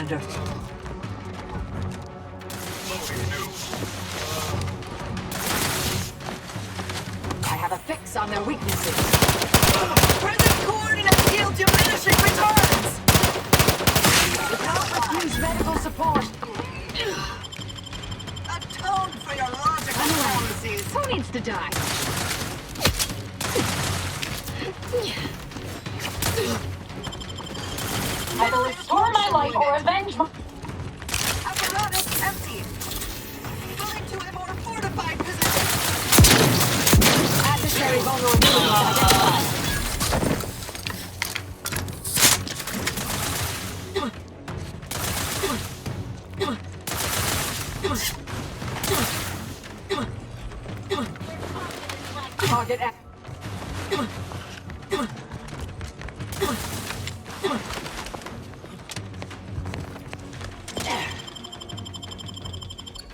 Commander. I have a fix on their weaknesses. Present coordinates yield diminishing returns! Without refused medical support. Atone for your logical fallacies. Who needs to die? Either restore my life or avenge my... Apparatus empty. Going to a more fortified position. Adversary vulnerability identified. Target at...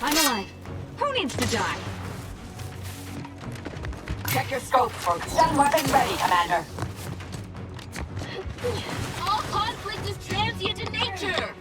I'm alive. Who needs to die? Check your scope, folks. Stand weapon ready, Commander. All conflict is transient in nature.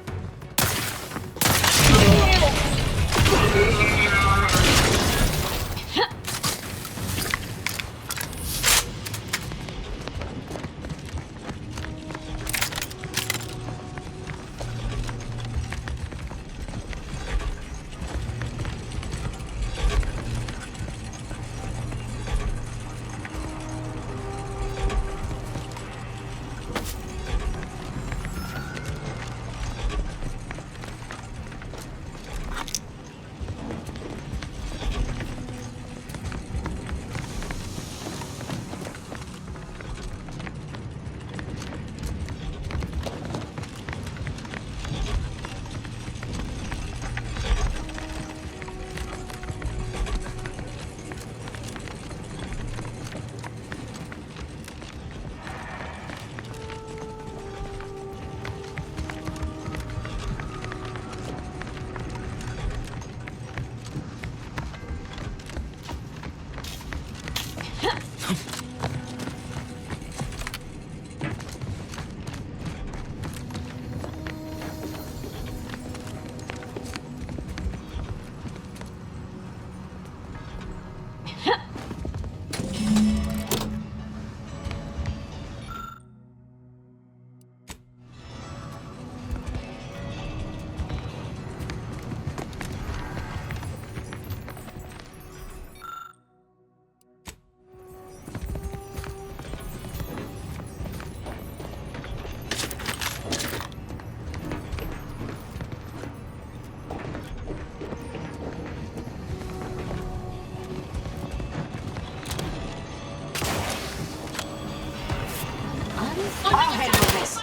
I'll handle this.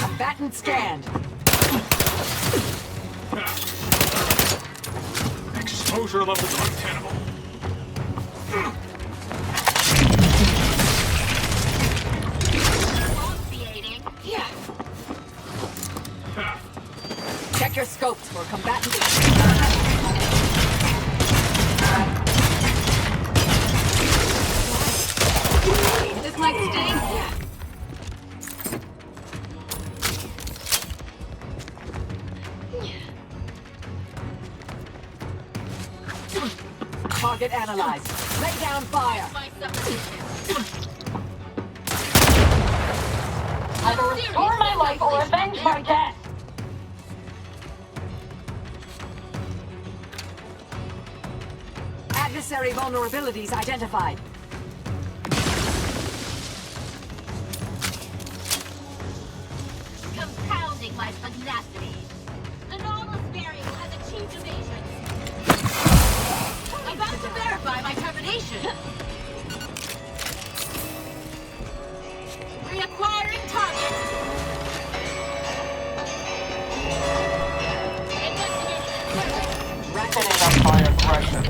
Combatant scanned. Exposure levels untenable. Yeah. Check your scopes for combatant. This might sting. Target analyzed. Lay down fire. Either restore my life or avenge my death. Adversary vulnerabilities identified. Compounding my pugnacity. The lawless variable has achieved evasion. About to verify my termination. Reacquiring target. Reckoning up my aggression.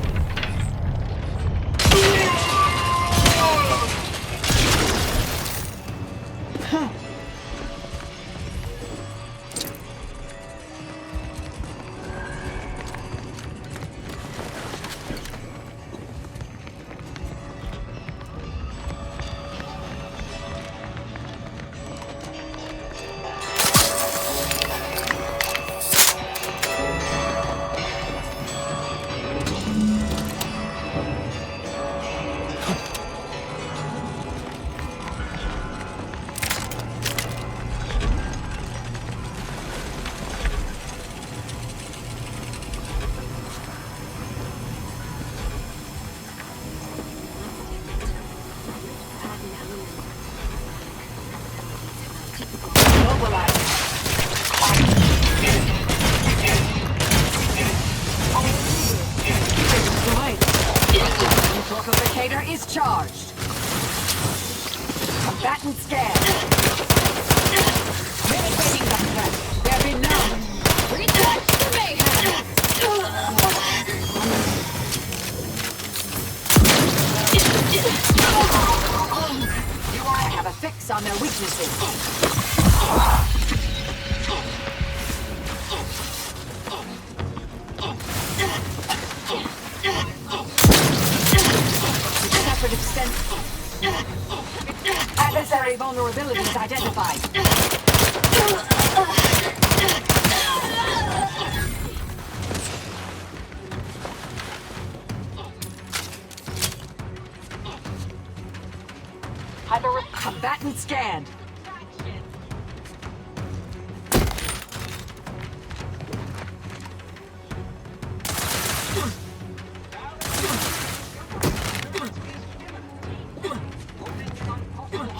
Torpificator is charged. Combatant scan. Mitigating the threat. There be none. Research the mayhem. You all have a fix on their weaknesses. Separate extent. Adversary vulnerabilities identified. Combatant scanned.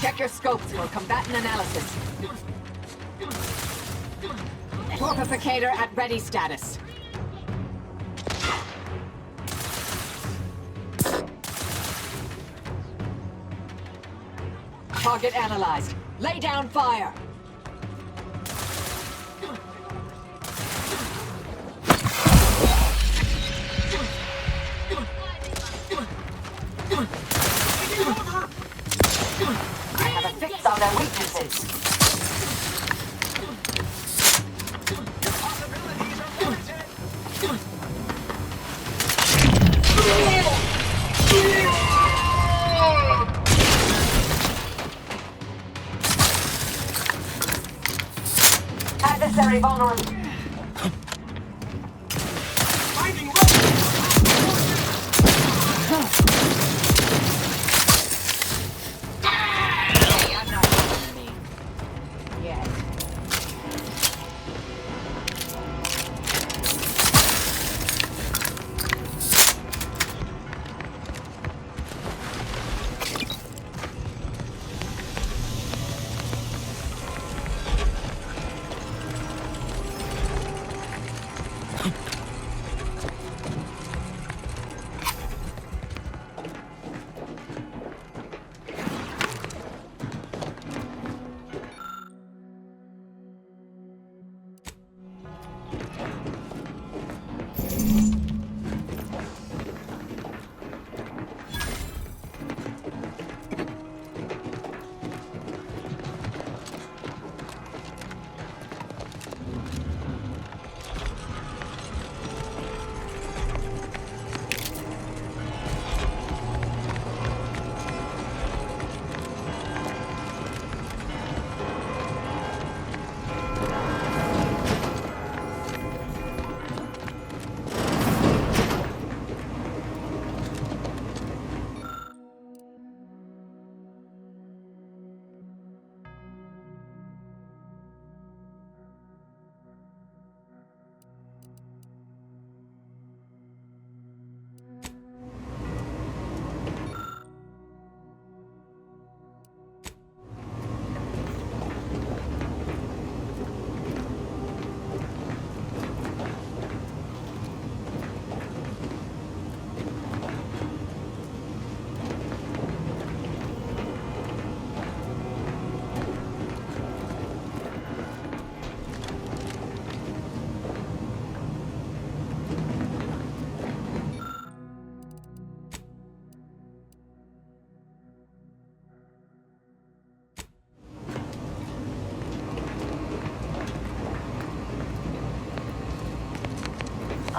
Check your scopes for combatant analysis. Torpificator at ready status. Target analyzed. Lay down fire. I have a fix on their weaknesses. Adversary vulnerable.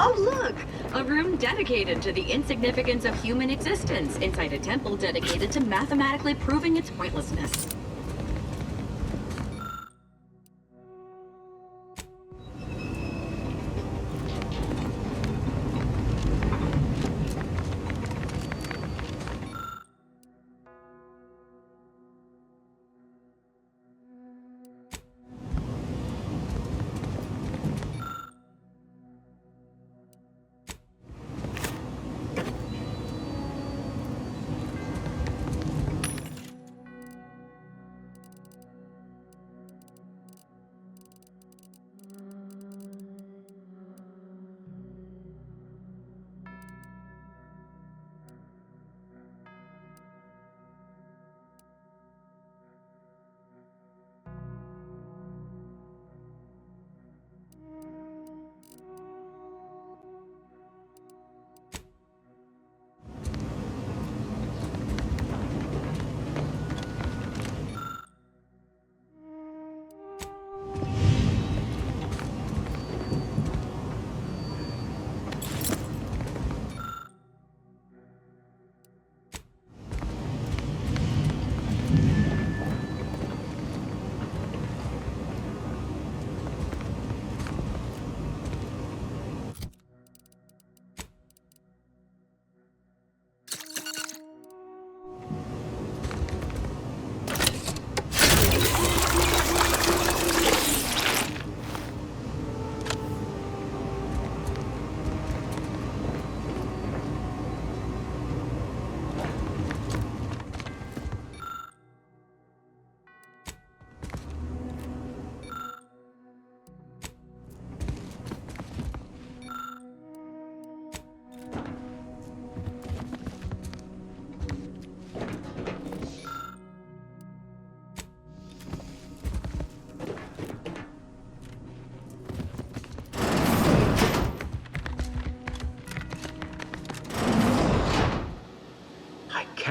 Oh, look! A room dedicated to the insignificance of human existence inside a temple dedicated to mathematically proving its pointlessness.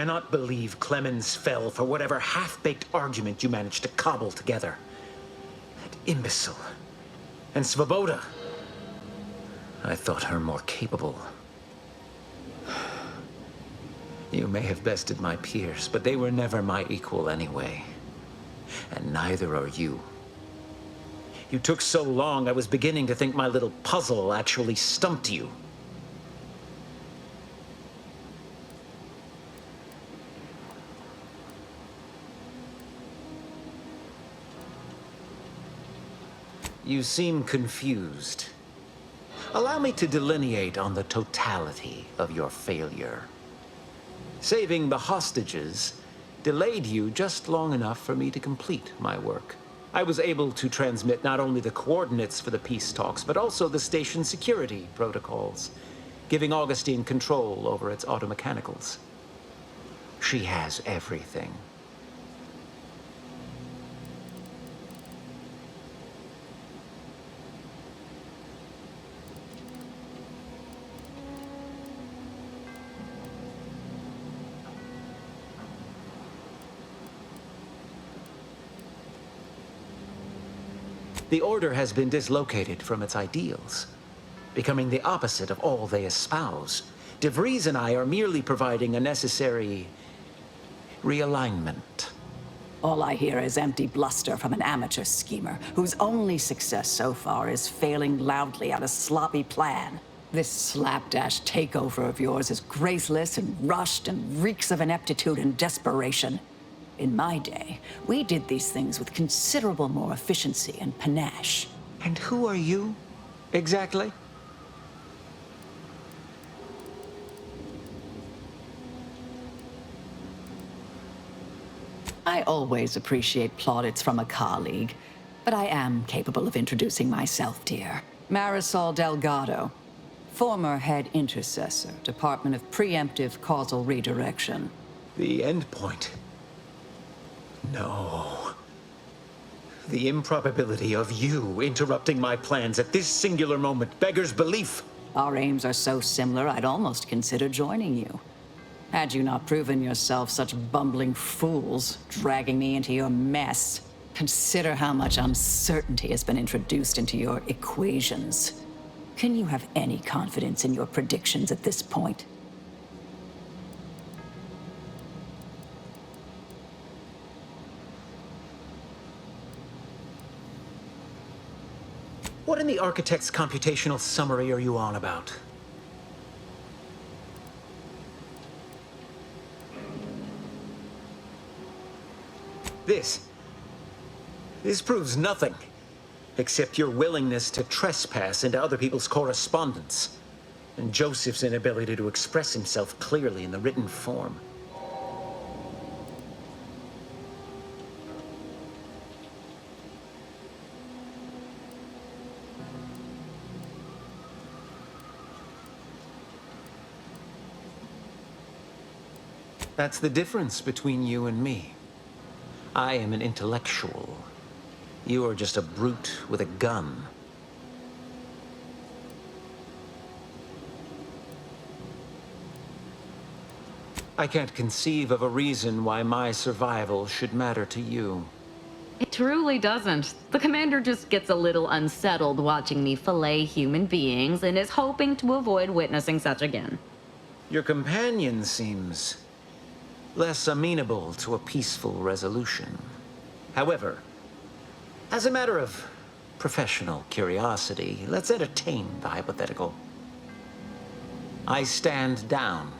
cannot believe Clemens fell for whatever half-baked argument you managed to cobble together. That imbecile. And Svoboda. I thought her more capable. You may have bested my peers, but they were never my equal anyway. And neither are you. You took so long, I was beginning to think my little puzzle actually stumped you. You seem confused. Allow me to delineate on the totality of your failure. Saving the hostages delayed you just long enough for me to complete my work. I was able to transmit not only the coordinates for the peace talks, but also the station security protocols, giving Augustine control over its automechanicals. She has everything. The Order has been dislocated from its ideals, becoming the opposite of all they espouse. De Vries and I are merely providing a necessary realignment. All I hear is empty bluster from an amateur schemer whose only success so far is failing loudly at a sloppy plan. This slapdash takeover of yours is graceless and rushed and reeks of ineptitude and desperation. In my day, we did these things with considerable more efficiency and panache. And who are you, exactly? I always appreciate plaudits from a colleague, but I am capable of introducing myself, dear. Marisol Delgado, former head intercessor, Department of Preemptive Causal Redirection. The endpoint. No. The improbability of you interrupting my plans at this singular moment beggars belief. Our aims are so similar, I'd almost consider joining you. Had you not proven yourself such bumbling fools, dragging me into your mess. Consider how much uncertainty has been introduced into your equations. Can you have any confidence in your predictions at this point? What in the architect's computational summary are you on about? This proves nothing, except your willingness to trespass into other people's correspondence, and Joseph's inability to express himself clearly in the written form. That's the difference between you and me. I am an intellectual. You are just a brute with a gun. I can't conceive of a reason why my survival should matter to you. It truly doesn't. The commander just gets a little unsettled watching me fillet human beings and is hoping to avoid witnessing such again. Your companion seems less amenable to a peaceful resolution. However, as a matter of professional curiosity, let's entertain the hypothetical. I stand down.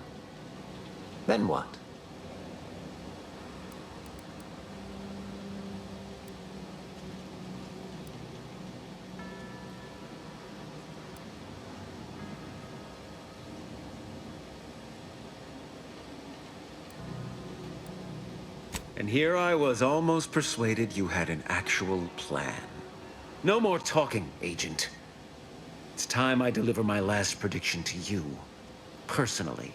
Then what? And here I was almost persuaded you had an actual plan. No more talking, Agent. It's time I deliver my last prediction to you, personally.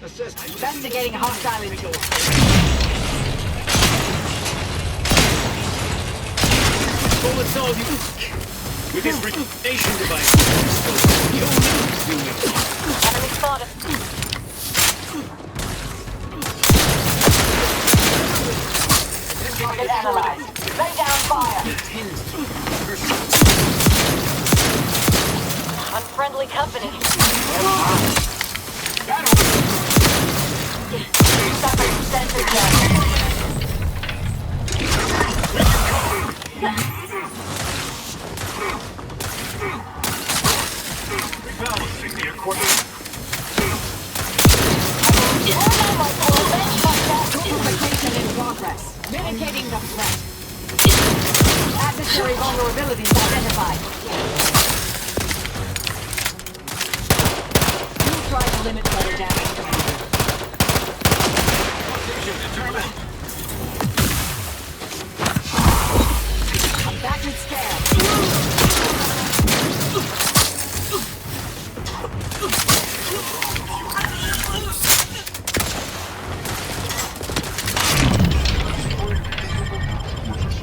Investigating hostile intel. Bullets all you. With his rejuvenation device. You'll never do it. Enemy spotted. Target analyzed. Lay down fire. Unfriendly company. Suffering sensor damage. Rebalancing the equipment. Duplication in progress. Mitigating the threat. Adversary vulnerabilities identified. You try to limit further damage. Location determined. Combatant scan.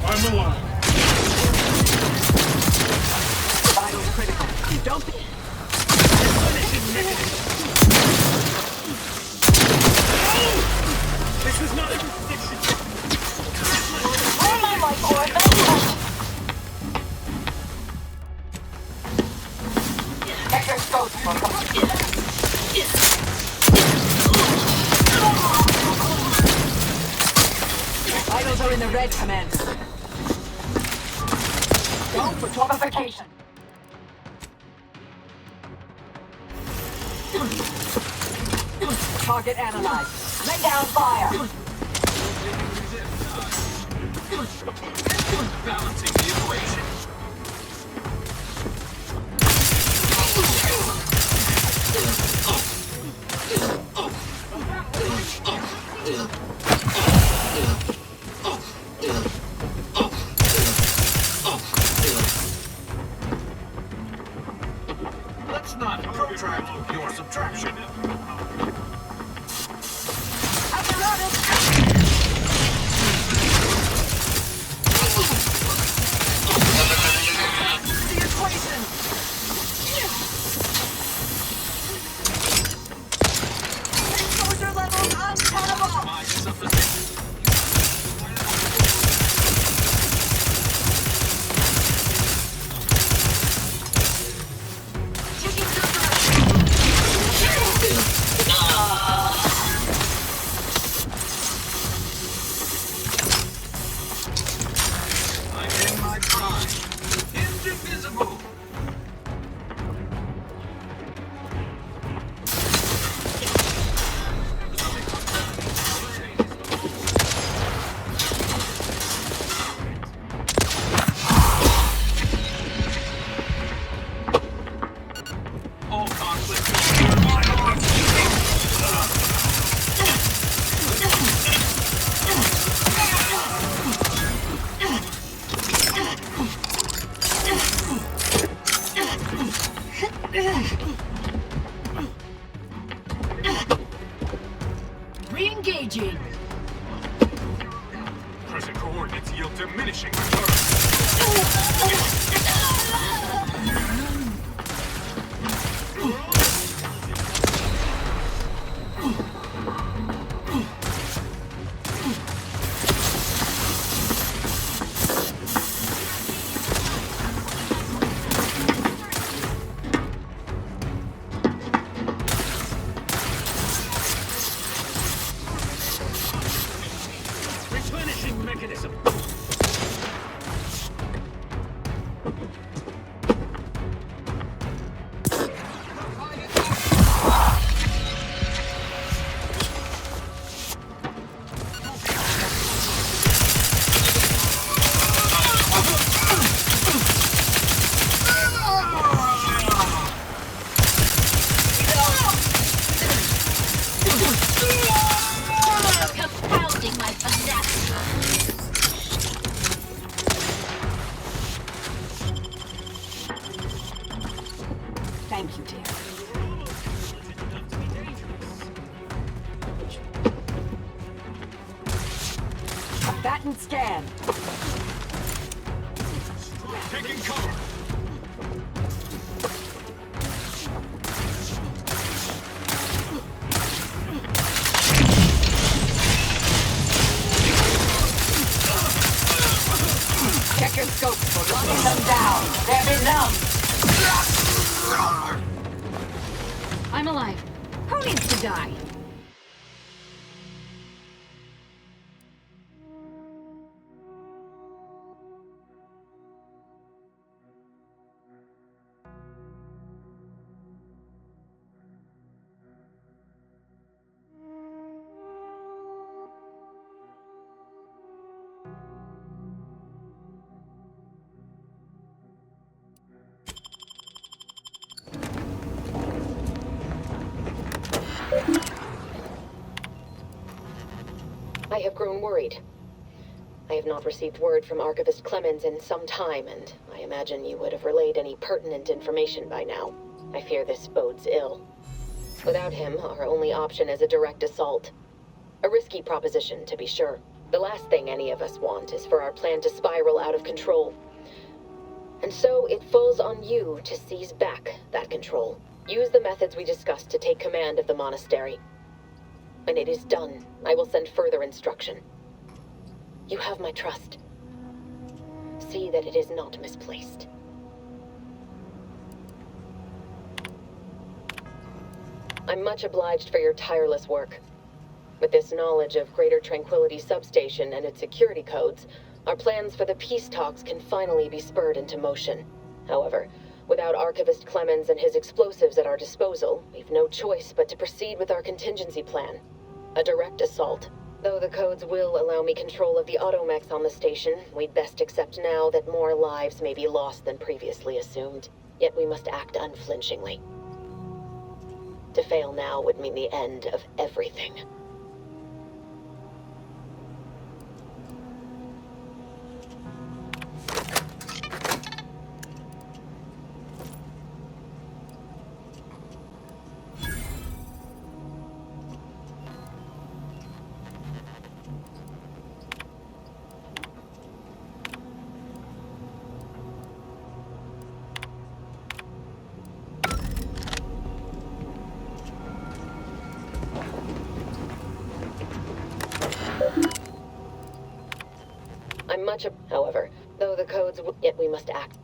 I'm alive. Vitals critical. Don't be... This is not a prediction. Where am I, my core? Vector scope Vitals are in the red, Commander. Go for topification. Target analyzed. Lay down fire. Balancing the equation. Let's not protract your subtraction. The equation. Exposure levels untenable. My supposition. I'm in my prime. Indivisible. All Re-engaging. present coordinates yield diminishing returns. Replenishing mechanism. Compounding my finesse. Thank you, dear. Combatant scan. Taking cover. microscope for locking them down. They're benumbed. I'm alive. Who needs to die? I have grown worried. I have not received word from Archivist Clemens in some time, and I imagine you would have relayed any pertinent information by now. I fear this bodes ill. Without him, our only option is a direct assault. A risky proposition, to be sure. The last thing any of us want is for our plan to spiral out of control. And so it falls on you to seize back that control. Use the methods we discussed to take command of the monastery. When it is done, I will send further instruction. You have my trust. See that it is not misplaced. I'm much obliged for your tireless work. With this knowledge of Greater Tranquility Substation and its security codes, our plans for the peace talks can finally be spurred into motion. However, without Archivist Clemens and his explosives at our disposal, we've no choice but to proceed with our contingency plan. A direct assault. Though the codes will allow me control of the automechs on the station, we'd best accept now that more lives may be lost than previously assumed. Yet we must act unflinchingly. To fail now would mean the end of everything. I'm much however, though the codes yet we must act.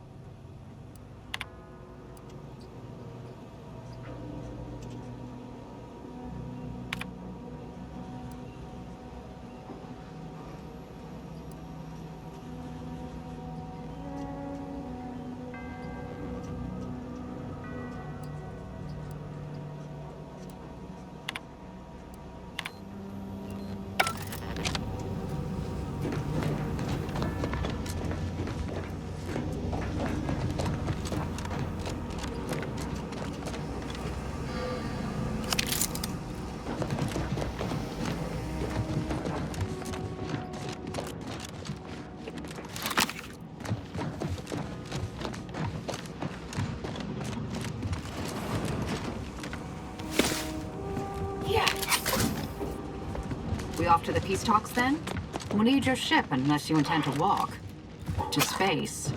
We off to the peace talks then? We'll need your ship unless you intend to walk. To space.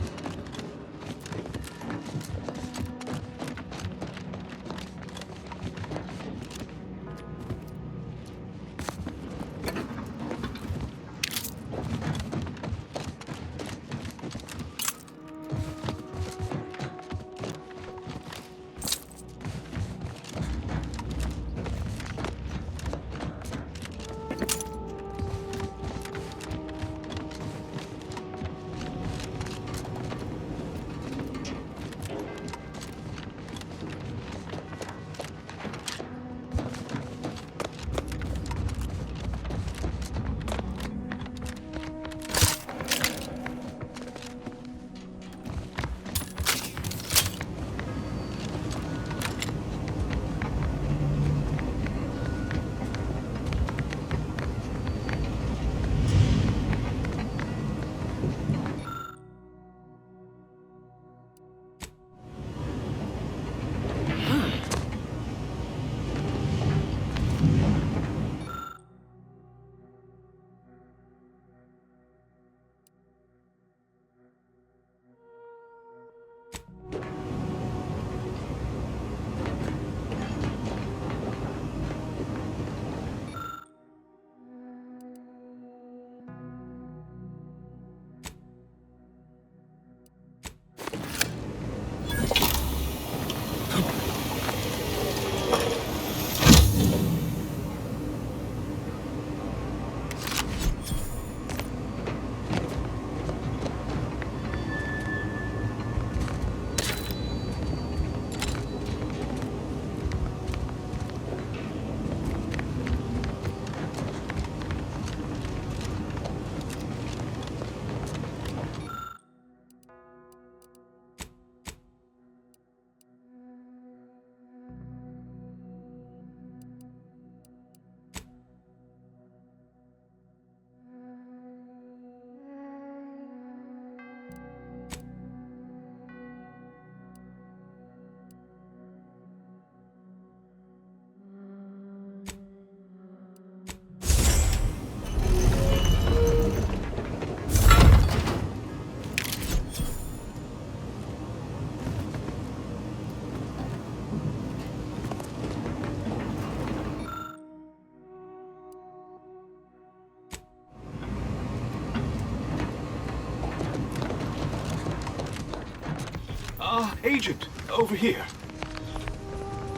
Agent, over here.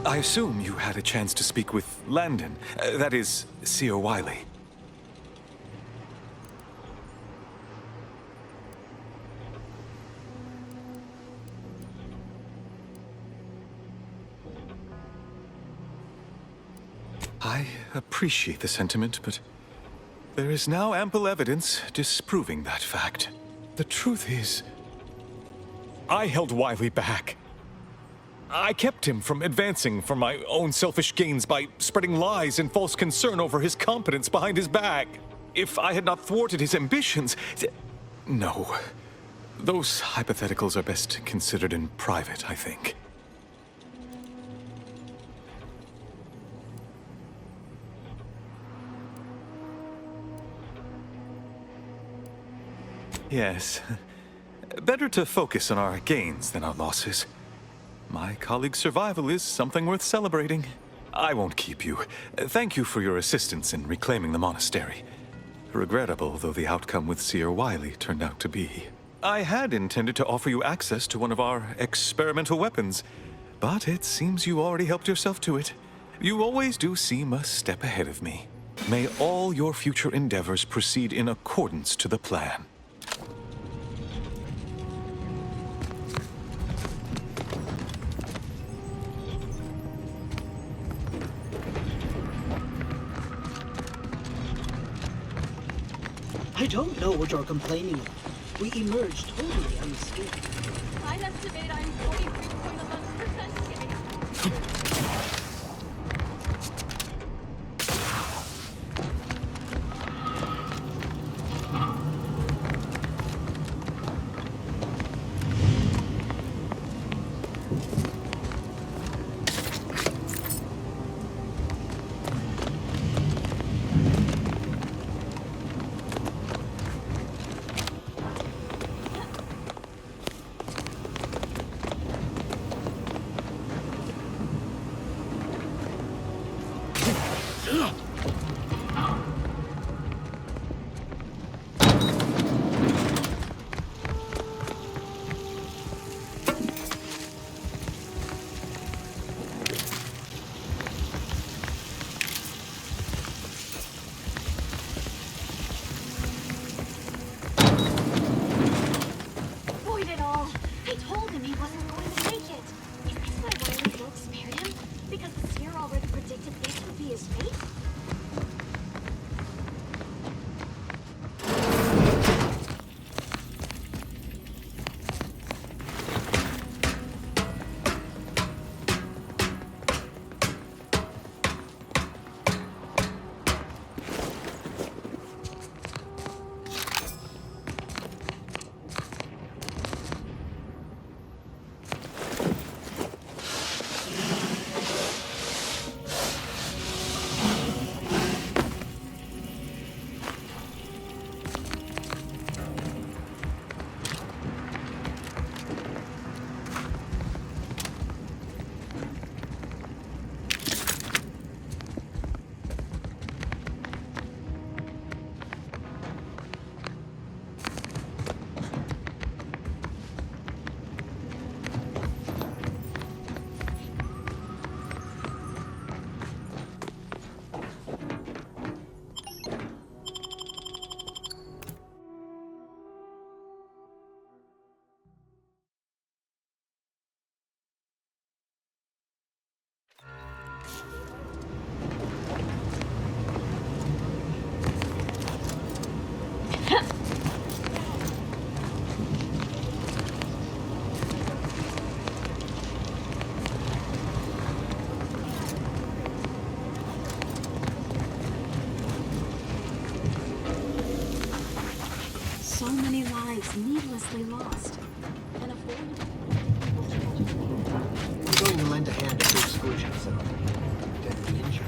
I assume you had a chance to speak with Landon, that is, Seer Wiley. I appreciate the sentiment, but there is now ample evidence disproving that fact. The truth is, I held Wiley back. I kept him from advancing for my own selfish gains by spreading lies and false concern over his competence behind his back. If I had not thwarted his ambitions... No. Those hypotheticals are best considered in private, I think. Yes. Better to focus on our gains than our losses. My colleague's survival is something worth celebrating. I won't keep you. Thank you for your assistance in reclaiming the monastery. Regrettable though the outcome with Seer Wiley turned out to be. I had intended to offer you access to one of our experimental weapons, but it seems you already helped yourself to it. You always do seem a step ahead of me. May all your future endeavors proceed in accordance to the plan. I don't know what you're complaining of. We emerged totally unscathed. I'd estimate I'm 43.11% gay. So many lives needlessly lost. And I'm going to lend a hand to the exclusion zone. Deadly injury.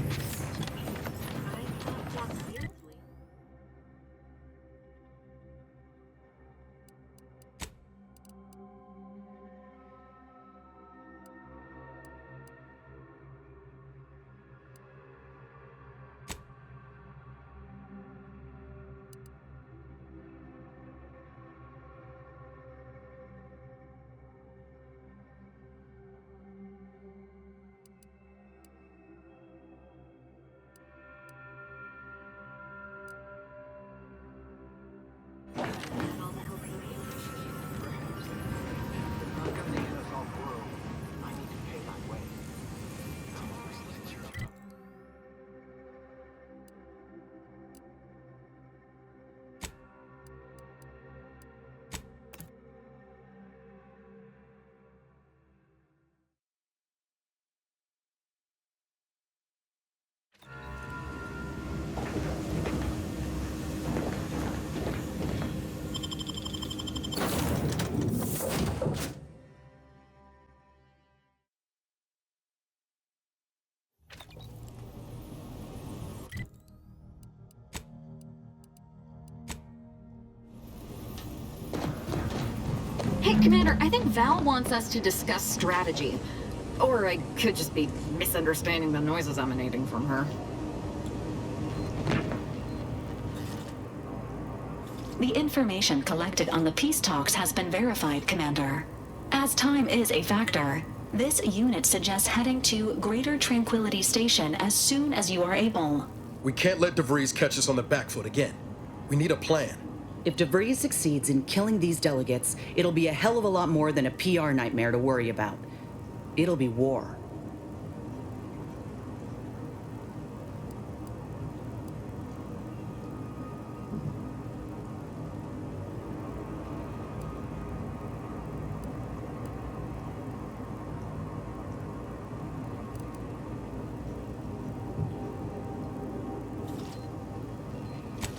Hey, Commander, I think Val wants us to discuss strategy. Or I could just be misunderstanding the noises emanating from her. The information collected on the peace talks has been verified, Commander. As time is a factor, this unit suggests heading to Greater Tranquility Station as soon as you are able. We can't let DeVries catch us on the back foot again. We need a plan. If DeVries succeeds in killing these delegates, it'll be a hell of a lot more than a PR nightmare to worry about. It'll be war.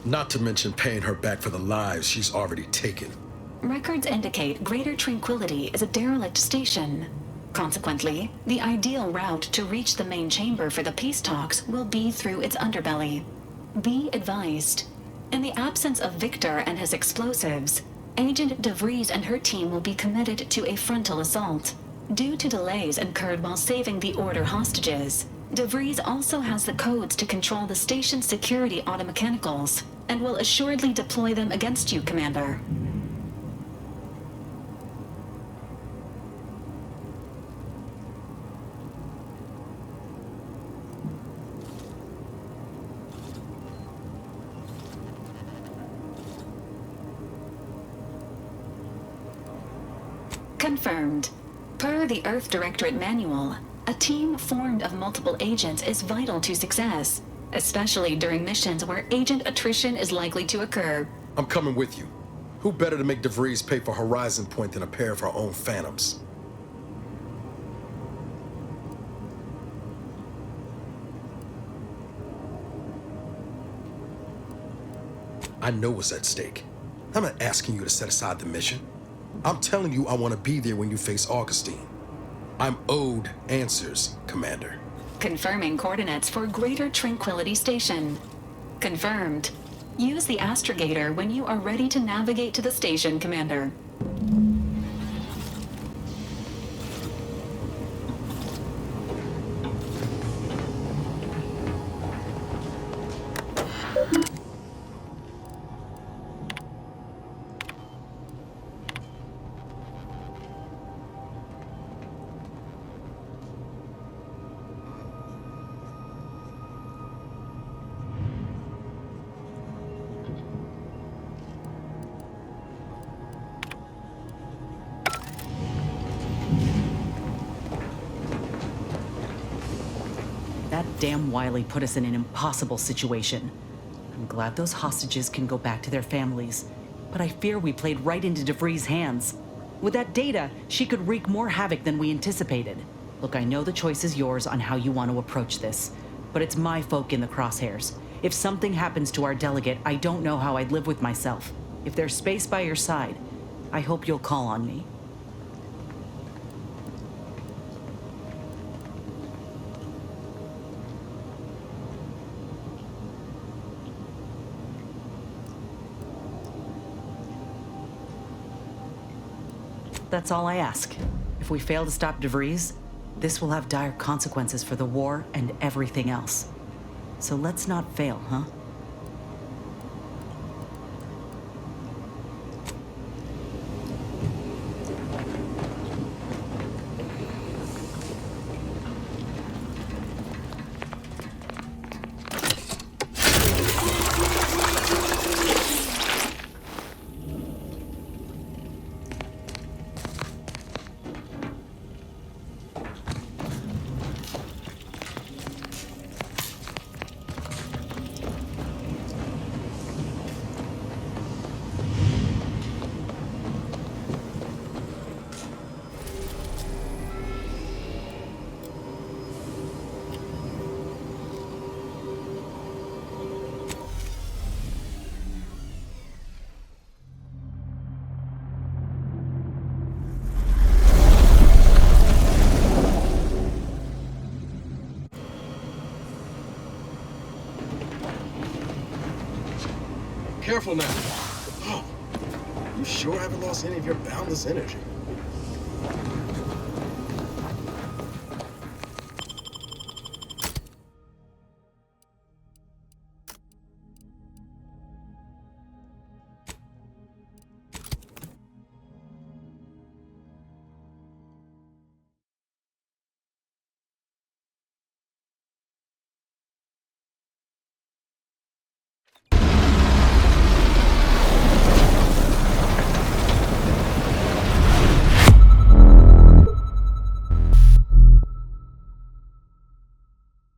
Not to mention paying her back for the lives she's already taken. Records indicate Greater Tranquility is a derelict station. Consequently, the ideal route to reach the main chamber for the peace talks will be through its underbelly. Be advised, in the absence of Victor and his explosives, Agent DeVries and her team will be committed to a frontal assault. Due to delays incurred while saving the Order hostages, DeVries also has the codes to control the station's security automechanicals, and will assuredly deploy them against you, Commander. Confirmed. Per the Earth Directorate Manual, a team formed of multiple agents is vital to success, especially during missions where agent attrition is likely to occur. I'm coming with you. Who better to make DeVries pay for Horizon Point than a pair of her own phantoms? I know what's at stake. I'm not asking you to set aside the mission. I'm telling you I want to be there when you face Augustine. I'm owed answers, Commander. Confirming coordinates for Greater Tranquility Station. Confirmed. Use the astrogator when you are ready to navigate to the station, Commander. That damn Wiley put us in an impossible situation. I'm glad those hostages can go back to their families, but I fear we played right into DeVries' hands. With that data, she could wreak more havoc than we anticipated. Look, I know the choice is yours on how you want to approach this, but it's my folk in the crosshairs. If something happens to our delegate, I don't know how I'd live with myself. If there's space by your side, I hope you'll call on me. That's all I ask. If we fail to stop DeVries, this will have dire consequences for the war and everything else. So let's not fail, huh? Careful now. You sure haven't lost any of your boundless energy?